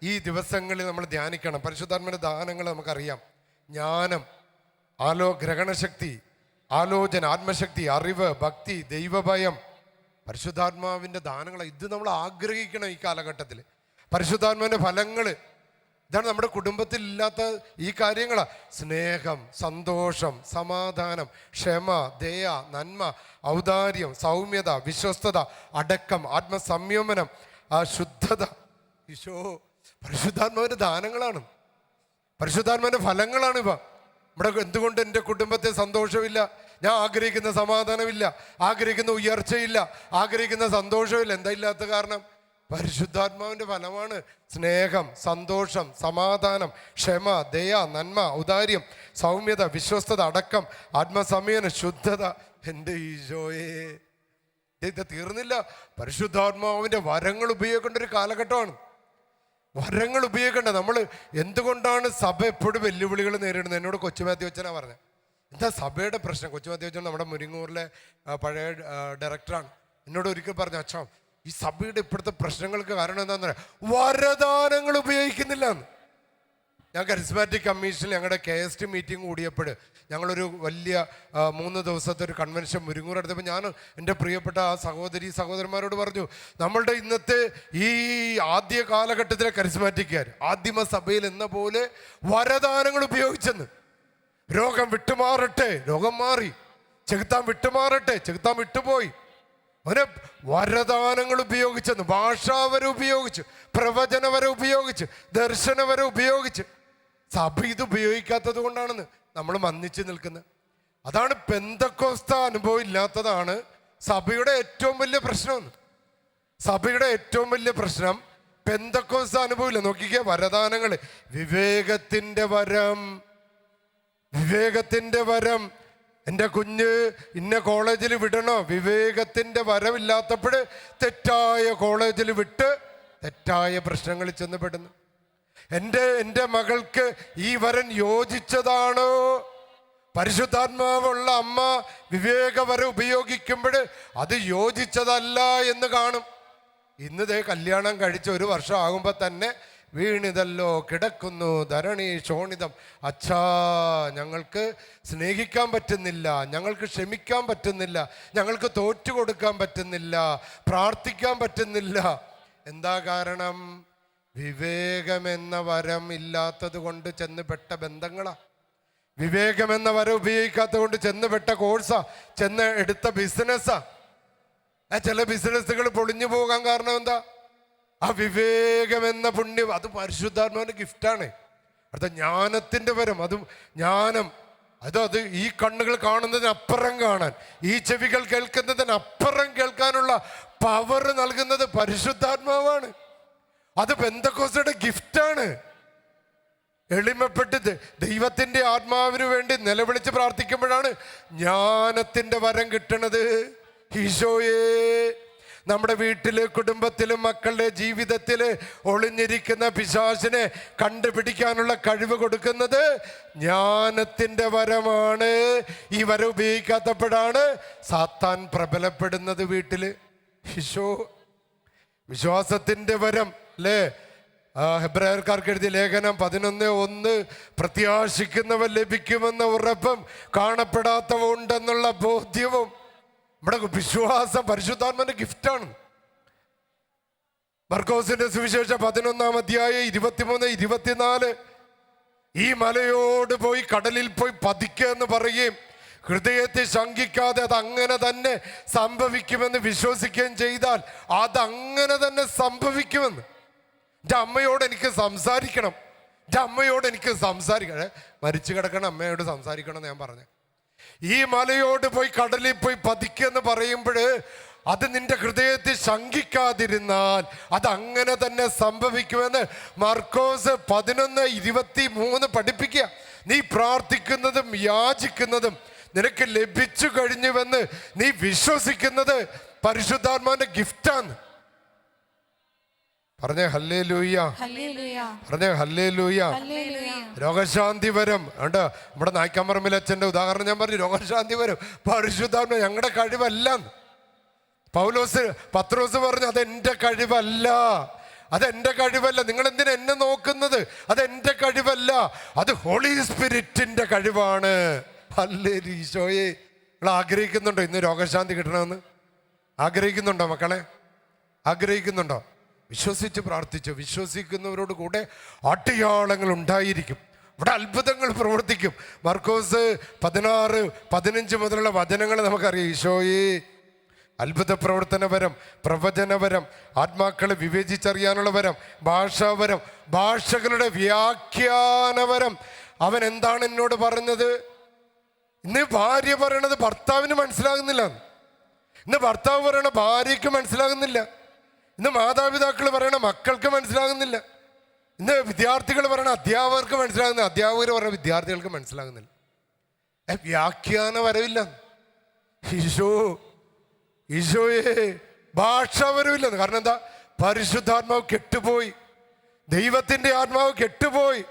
ഈ ദിവസങ്ങളിൽ നമ്മൾ ധ്യാനിക്കണം. പരിശുദ്ധാത്മാവിൻ്റെ ദാനങ്ങൾ നമുക്കറിയാം. ജ്ഞാനം, ഗ്രഹണശക്തി, ആലോചന, ആത്മശക്തി, അറിവ്, ഭക്തി, ദൈവഭയം. പരിശുദ്ധാത്മാവിൻ്റെ ദാനങ്ങൾ ഇത് നമ്മൾ ആഗ്രഹിക്കണം ഈ കാലഘട്ടത്തിൽ. പരിശുദ്ധാത്മാവിൻ്റെ ഫലങ്ങൾ ഇതാണ് നമ്മുടെ കുടുംബത്തിൽ ഇല്ലാത്ത ഈ കാര്യങ്ങളാണ്. സ്നേഹം, സന്തോഷം, സമാധാനം, ക്ഷമ, ദയ, നന്മ, ഔദാര്യം, സൗമ്യത, വിശ്വസ്തത, അടക്കം, ആത്മസംയമനം, ശുദ്ധത. ഈശോ, പരിശുദ്ധാത്മാവിൻ്റെ ദാനങ്ങളാണ്, പരിശുദ്ധാത്മാവിൻ്റെ ഫലങ്ങളാണിവ. ഇവിടെ എന്തുകൊണ്ട് എൻ്റെ കുടുംബത്തെ സന്തോഷമില്ല? ഞാൻ ആഗ്രഹിക്കുന്ന സമാധാനമില്ല, ആഗ്രഹിക്കുന്ന ഉയർച്ചയില്ല, ആഗ്രഹിക്കുന്ന സന്തോഷമില്ല. എന്താ ഇല്ലാത്ത കാരണം? പരിശുദ്ധാത്മാവിൻ്റെ ഫലമാണ് സ്നേഹം, സന്തോഷം, സമാധാനം, ക്ഷമ, ദയ, നന്മ, ഔദാര്യം, സൗമ്യത, വിശ്വസ്തത, അടക്കം, ആത്മസംയമനം, ശുദ്ധത. എൻ്റെ ഈശോയെ, ഇത് തീർന്നില്ല. പരിശുദ്ധാത്മാവിൻ്റെ വരങ്ങൾ ഉപയോഗിക്കേണ്ട ഒരു കാലഘട്ടമാണ്. വരങ്ങൾ ഉപയോഗിക്കേണ്ട. നമ്മൾ എന്തുകൊണ്ടാണ് സഭ എപ്പോഴും വെല്ലുവിളികൾ നേരിടുന്നത്? എന്നോട് കൊച്ചുമാത്യുവച്ചനാണ് പറഞ്ഞത്. എന്താ സഭയുടെ പ്രശ്നം? കൊച്ചുമാത്യുവച്ചൻ നമ്മുടെ മുരിങ്ങൂറിലെ പഴയ ഡയറക്ടറാണ്. എന്നോട് ഒരിക്കൽ പറഞ്ഞു, അച്ഛാ, ഈ സഭയുടെ ഇപ്പോഴത്തെ പ്രശ്നങ്ങൾക്ക് കാരണം എന്താണെന്ന് പറയാം, വരദാനങ്ങൾ ഉപയോഗിക്കുന്നില്ല എന്ന്. ഞാൻ കരിസ്മാറ്റിക് കമ്മീഷനിൽ ഞങ്ങളുടെ KST മീറ്റിംഗ് കൂടിയപ്പോൾ ഞങ്ങളൊരു വലിയ 3 ദിവസത്തെ ഒരു കൺവെൻഷൻ മുരിങ്ങൂർ എടുത്തപ്പോൾ ഞാൻ എൻ്റെ പ്രിയപ്പെട്ട ആ സഹോദരന്മാരോട് പറഞ്ഞു, നമ്മളുടെ ഇന്നത്തെ ഈ ആദ്യ കാലഘട്ടത്തിലെ കരിസ്മാറ്റിക്കാർ ആദിമ സഭയിൽ എന്ന പോലെ വരദാനങ്ങൾ ഉപയോഗിച്ചെന്ന്. രോഗം വിട്ടുമാറട്ടെ, രോഗം മാറി. ചെകുത്താൻ വിട്ടുമാറട്ടെ, ചെകുത്താൻ വിട്ടുപോയി. അവനെ വരദാനങ്ങൾ ഉപയോഗിച്ചെന്ന്. ഭാഷാവരെ ഉപയോഗിച്ച്, പ്രവചനവരെ ഉപയോഗിച്ച്, ദർശനവരെ ഉപയോഗിച്ച്. സഭ ഇത് ഉപയോഗിക്കാത്തത് കൊണ്ടാണെന്ന് നമ്മൾ മന്ദിച്ച് നിൽക്കുന്നത്. അതാണ് പെന്തക്കോസ്ത അനുഭവം ഇല്ലാത്തതാണ് സഭയുടെ ഏറ്റവും വലിയ പ്രശ്നം. സഭയുടെ ഏറ്റവും വലിയ പ്രശ്നം പെന്തക്കോസ്ത അനുഭവം ഇല്ല. നോക്കിക്കേ, വരദാനങ്ങൾ, വിവേകത്തിൻ്റെ വരം, വിവേകത്തിൻ്റെ വരം. എൻ്റെ കുഞ്ഞ് ഇന്ന കോളേജിൽ വിടണോ? വിവേകത്തിൻ്റെ വരവില്ലാത്തപ്പോൾ തെറ്റായ കോളേജിൽ വിട്ട് തെറ്റായ പ്രശ്നങ്ങളിൽ ചെന്ന് പെടുന്നു. എൻ്റെ മകൾക്ക് ഈ വരൻ യോജിച്ചതാണോ? പരിശുദ്ധാത്മാവുള്ള അമ്മ വിവേകവരം ഉപയോഗിക്കുമ്പോൾ അത് യോജിച്ചതല്ല എന്ന് കാണും. ഇന്നതേ കല്യാണം കഴിച്ച് 1 വർഷം ആകുമ്പോൾ തന്നെ വീണിതല്ലോ കിടക്കുന്നു ധരണി ശോണിതം. അച്ഛാ, ഞങ്ങൾക്ക് സ്നേഹിക്കാൻ പറ്റുന്നില്ല, ഞങ്ങൾക്ക് ക്ഷമിക്കാൻ പറ്റുന്നില്ല, ഞങ്ങൾക്ക് തോറ്റു കൊടുക്കാൻ പറ്റുന്നില്ല, പ്രാർത്ഥിക്കാൻ പറ്റുന്നില്ല. എന്താ കാരണം? വിവേകമെന്ന വരം ഇല്ലാത്തത് കൊണ്ട് ചെന്നുപെട്ട ബന്ധങ്ങളാ. വിവേകമെന്ന വരം ഉപയോഗിക്കാത്തത് കൊണ്ട് ചെന്നുപെട്ട കോഴ്സാ, ചെന്ന് എടുത്ത ബിസിനസ്സാ. ചില ബിസിനസ്സുകൾ പൊളിഞ്ഞു പോകാൻ കാരണം എന്താ? ആ വിവേകമെന്ന പുണ്യം, അത് പരിശുദ്ധാത്മാവിന്റെ ഗിഫ്റ്റാണ്. അടുത്ത ജ്ഞാനത്തിൻ്റെ വരം, അതും ജ്ഞാനം, അത് ഈ കണ്ണുകൾ കാണുന്നതിനപ്പുറം കാണാൻ, ഈ ചെവികൾ കേൾക്കുന്നതിനപ്പുറം കേൾക്കാനുള്ള പവർ നൽകുന്നത് പരിശുദ്ധാത്മാവാണ്. അത് പെന്തക്കോസ്തയുടെ ഗിഫ്റ്റാണ്. എളിമപ്പെട്ട് ദൈവത്തിൻ്റെ ആത്മാവിന് വേണ്ടി നിലവിളിച്ച് പ്രാർത്ഥിക്കുമ്പോഴാണ് ജ്ഞാനത്തിൻ്റെ വരം കിട്ടണത്. ഈശോയേ, നമ്മുടെ വീട്ടില്, കുടുംബത്തിലും, മക്കളുടെ ജീവിതത്തിൽ ഒളിഞ്ഞിരിക്കുന്ന പിശാചിനെ കണ്ടുപിടിക്കാനുള്ള കഴിവ് കൊടുക്കുന്നത് ജ്ഞാനത്തിൻ്റെ വരമാണ്. ഈ വരം ഉപയോഗിക്കാത്തപ്പോഴാണ് സാത്താൻ പ്രബലപ്പെടുന്നത് വീട്ടില്. ഈശോ, വിശ്വാസത്തിൻ്റെ വരം അല്ലേ? ഹെബ്രായർക്കാർക്ക് എഴുതിയ ലേഖനം 11:1, പ്രത്യാശിക്കുന്നവ ലഭിക്കുമെന്ന ഉറപ്പും കാണപ്പെടാത്തവ ഉണ്ടെന്നുള്ള ബോധ്യവും. നമ്മുടെ വിശ്വാസം പരിശുദ്ധാത്മാവിന്റെ ഗിഫ്റ്റാണ്. മർക്കോസിന്റെ സുവിശേഷം 11-ാം അധ്യായം 23-24, ഈ മലയോട് പോയി കടലിൽ പോയി പതിക്കുക എന്ന് പറയുകയും ഹൃദയത്തെ ശങ്കിക്കാതെ അത് അങ്ങനെ തന്നെ സംഭവിക്കുമെന്ന് വിശ്വസിക്കുകയും ചെയ്താൽ അതങ്ങനെ തന്നെ സംഭവിക്കുമെന്ന്. എൻ്റെ അമ്മയോട് എനിക്ക് സംസാരിക്കണം, എൻ്റെ അമ്മയോട് എനിക്ക് സംസാരിക്കണം. മരിച്ചു കിടക്കണം അമ്മയോട് സംസാരിക്കണം എന്ന് ഞാൻ പറഞ്ഞു. ഈ മലയോട് പോയി കടലിൽ പോയി പതിക്കെന്ന് പറയുമ്പോൾ അത് നിന്റെ ഹൃദയത്തിൽ ശങ്കിക്കാതിരുന്നാൽ അത് അങ്ങനെ തന്നെ സംഭവിക്കുമെന്ന് മർക്കോസ് 11:23 പഠിപ്പിക്കുക. നീ പ്രാർത്ഥിക്കുന്നതും യാചിക്കുന്നതും നിനക്ക് ലഭിച്ചു കഴിഞ്ഞുവെന്ന് നീ വിശ്വസിക്കുന്നത് പരിശുദ്ധാത്മാവിന്റെ ഗിഫ്റ്റാണ്. പറഞ്ഞേ ഹല്ലേലൂയ, പറഞ്ഞേ ഹല്ലേലൂയ. രോഗശാന്തി വരം ഉണ്ട്. നമ്മുടെ നായ്ക്കമ്പറമ്പിൽ അച്ഛൻ്റെ ഉദാഹരണം ഞാൻ പറഞ്ഞു. രോഗശാന്തി വരം പരിശുദ്ധാത്മ ഞങ്ങളുടെ കഴിവല്ല. പത്രോസ് പറഞ്ഞു അതെന്റെ കഴിവല്ല, അതെന്റെ കഴിവല്ല. നിങ്ങൾ എന്തിനാ എന്നെ നോക്കുന്നത്? അതെന്റെ കഴിവല്ല, അത് ഹോളി സ്പിരിറ്റിന്റെ കഴിവാണ്. ഹല്ലേലൂയ. ഈശോയെ, നിങ്ങൾ ആഗ്രഹിക്കുന്നുണ്ടോ ഇന്ന് രോഗശാന്തി കിട്ടണമെന്ന്? ആഗ്രഹിക്കുന്നുണ്ടോ മക്കളെ? ആഗ്രഹിക്കുന്നുണ്ടോ? വിശ്വസിച്ച് പ്രാർത്ഥിച്ചു. വിശ്വസിക്കുന്നവരോട് കൂടെ അടയാളങ്ങൾ ഉണ്ടായിരിക്കും. ഇവിടെ അത്ഭുതങ്ങൾ പ്രവർത്തിക്കും. മർക്കോസ് 16-15 മുതലുള്ള വചനങ്ങൾ നമുക്കറിയാം. ഈശോയെ, അത്ഭുത പ്രവർത്തനപരം, പ്രവചനപരം, ആത്മാക്കളെ വിവേചിച്ചറിയാനുള്ള വരം, ഭാഷാപരം, ഭാഷകളുടെ വ്യാഖ്യാനപരം. അവൻ എന്താണ് എന്നോട് പറഞ്ഞത്? ഇന്ന് ഭാര്യ പറയണത് ഭർത്താവിന് മനസ്സിലാകുന്നില്ല. ഇന്ന് ഭർത്താവ് പറയണ ഭാര്യയ്ക്ക് മനസ്സിലാകുന്നില്ല. ഇന്ന് മാതാപിതാക്കൾ പറയണ മക്കൾക്ക് മനസ്സിലാകുന്നില്ല. ഇന്ന് വിദ്യാർത്ഥികൾ പറയണ അധ്യാപകർക്ക് മനസ്സിലാകുന്നില്ല. അധ്യാപകർ പറയണ വിദ്യാർത്ഥികൾക്ക് മനസ്സിലാകുന്നില്ല. വ്യാഖ്യാന വരവില്ല. ഈശോയെ, ഭാഷ വരവില്ല. കാരണം എന്താ? പരിശുദ്ധാത്മാവ് കെട്ടുപോയി, ദൈവത്തിന്റെ ആത്മാവ് കെട്ടുപോയി.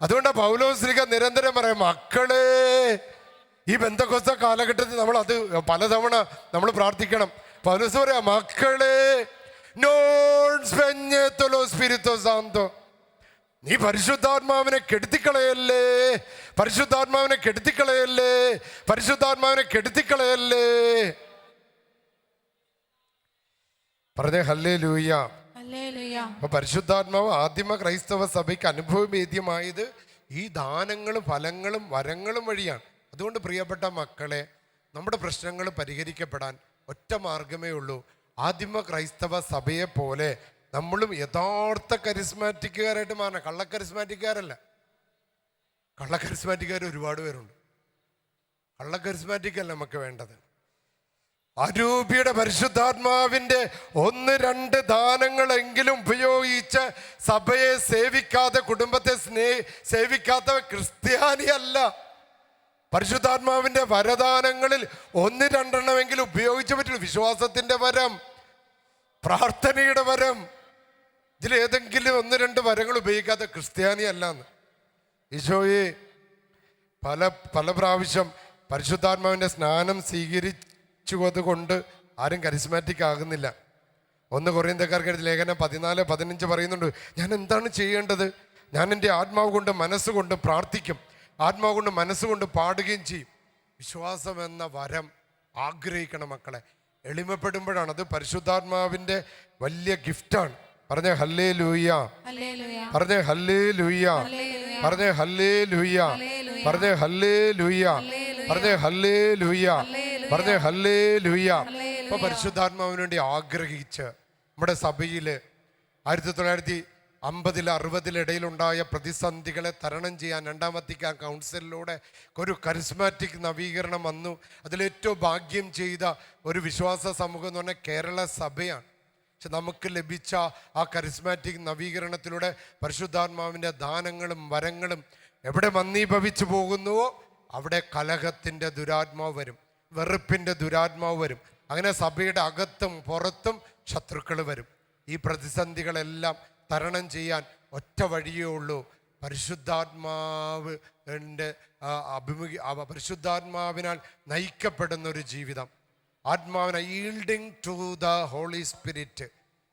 അതുകൊണ്ടാണ് പൗലോസ്ലീഹ നിരന്തരം പറയാം, മക്കളെ, ഈ പെന്തക്കോസ്ത കാലഘട്ടത്തിൽ നമ്മൾ അത് പലതവണ നമ്മൾ പ്രാർത്ഥിക്കണം. പൗലോസ് പറയാ, മക്കളെ, നീ പരിശുദ്ധാത്മാവിനെ കെടുത്തിക്കളയല്ലേ, പരിശുദ്ധാത്മാവിനെ കെടുത്തിക്കളയല്ലേ, പരിശുദ്ധാത്മാവിനെ കെടുത്തിക്കളയല്ലേ. പറഞ്ഞേ ഹല്ലേലൂയ. അപ്പൊ പരിശുദ്ധാത്മാവ് ആദിമ ക്രൈസ്തവ സഭയ്ക്ക് അനുഭവവേദ്യമായത് ഈ ദാനങ്ങളും ഫലങ്ങളും വരങ്ങളും വഴിയാണ്. അതുകൊണ്ട് പ്രിയപ്പെട്ട മക്കളെ, നമ്മുടെ പ്രശ്നങ്ങൾ പരിഹരിക്കപ്പെടാൻ ഒറ്റ മാർഗമേ ഉള്ളൂ. ആദിമ ക്രൈസ്തവ സഭയെ പോലെ നമ്മളും യഥാർത്ഥ കരിസ്മാറ്റിക്കുകാരായിട്ട് മാറണം. കള്ളക്കരിസ്മാറ്റിക്കാരല്ല. കള്ളക്കരിസ്മാറ്റിക്കാർ ഒരുപാട് പേരുണ്ട്. കള്ളക്കരിസ്മാറ്റിക്കല്ല നമുക്ക് വേണ്ടത്. അരൂപിയുടെ പരിശുദ്ധാത്മാവിന്റെ 1-2 ദാനങ്ങളെങ്കിലും ഉപയോഗിച്ച് സഭയെ സേവിക്കാതെ, കുടുംബത്തെ സേവിക്കാത്ത ക്രിസ്ത്യാനിയല്ല. പരിശുദ്ധാത്മാവിന്റെ വരദാനങ്ങളിൽ 1-2 ഉപയോഗിച്ചേ പറ്റുള്ളൂ. വിശ്വാസത്തിന്റെ വരം, പ്രാർത്ഥനയുടെ വരം, ഇതിലേതെങ്കിലും 1-2 വരങ്ങൾ ഉപയോഗിക്കാത്ത ക്രിസ്ത്യാനി അല്ലാന്ന്. ഈശോയെ, പല പ്രാവശ്യം പരിശുദ്ധാത്മാവിന്റെ സ്നാനം സ്വീകരിച്ചത് കൊണ്ട് ആരും കരിസ്മാറ്റിക് ആകുന്നില്ല. 1 കൊറിന്ത്യക്കാർക്ക് ലേഖനം 14-15 പറയുന്നുണ്ട്, ഞാൻ എന്താണ് ചെയ്യേണ്ടത്? ഞാൻ എൻ്റെ ആത്മാവ് കൊണ്ട് മനസ്സുകൊണ്ട് പ്രാർത്ഥിക്കും, ആത്മാവ് കൊണ്ട് മനസ്സുകൊണ്ട് പാടുകയും ചെയ്യും. വിശ്വാസം എന്ന വരം ആഗ്രഹിക്കണം മക്കളെ. എളിമപ്പെടുമ്പോഴാണ്. അത് പരിശുദ്ധാത്മാവിന്റെ വലിയ ഗിഫ്റ്റാണ്. പറഞ്ഞേ ഹല്ലേലൂയ, പറഞ്ഞേ ഹല്ലേലൂയ, പറഞ്ഞേ ഹല്ലേലൂയ, പറഞ്ഞേ ഹല്ലേലൂയ, പറഞ്ഞേ ഹല്ലേലൂയ, പറഞ്ഞേ ഹല്ലേലൂയ. ഇപ്പൊ പരിശുദ്ധാത്മാവിന് വേണ്ടി ആഗ്രഹിച്ച് നമ്മുടെ സഭയില് 1950-60 ഇടയിലുണ്ടായ പ്രതിസന്ധികളെ തരണം ചെയ്യാൻ 2ാം വത്തിക്കാൻ കൗൺസിലിലൂടെ ഒരു കരിസ്മാറ്റിക് നവീകരണം വന്നു. അതിലേറ്റവും ഭാഗ്യം ചെയ്ത ഒരു വിശ്വാസ സമൂഹം എന്ന് പറഞ്ഞാൽ കേരള സഭയാണ്. പക്ഷെ നമുക്ക് ലഭിച്ച ആ കരിസ്മാറ്റിക് നവീകരണത്തിലൂടെ പരിശുദ്ധാത്മാവിൻ്റെ ദാനങ്ങളും വരങ്ങളും എവിടെ മന്ദീഭവിച്ചു പോകുന്നുവോ അവിടെ കലഹത്തിൻ്റെ ദുരാത്മാവ് വരും, വെറുപ്പിൻ്റെ ദുരാത്മാവ് വരും. അങ്ങനെ സഭയുടെ അകത്തും പുറത്തും ശത്രുക്കൾ വരും. ഈ പ്രതിസന്ധികളെല്ലാം തരണം ചെയ്യാൻ ഒറ്റ വഴിയേ ഉള്ളൂ. പരിശുദ്ധാത്മാവിനാൽ നയിക്കപ്പെടുന്ന ഒരു ജീവിതം. ആത്മാവിനെ yielding to the holy spirit.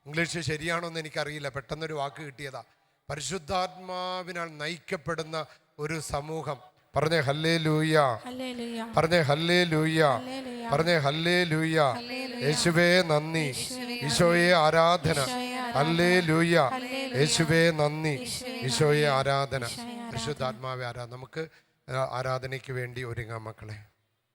English ശരിയാണോ എന്ന് എനിക്കറിയില്ല, പെട്ടെന്നൊരു വാക്ക് കിട്ടിയതാ. പരിശുദ്ധാത്മാവിനാൽ നയിക്കപ്പെടുന്ന ഒരു സമൂഹം. പറഞ്ഞേ ഹല്ലേലൂയ, പറഞ്ഞേ ഹല്ലേലൂയ, പറഞ്ഞേ ഹല്ലേലൂയ. യേശുവേ നന്ദി, ഈശോയെ ആരാധന. ഹല്ലേലൂയ, യേശുവേ നന്ദി, ഈശോയെ ആരാധന. പരിശുദ്ധാത്മാവെ ആരാധന. നമുക്ക് ആരാധനയ്ക്ക് വേണ്ടി ഒരുങ്ങാം മക്കളെ.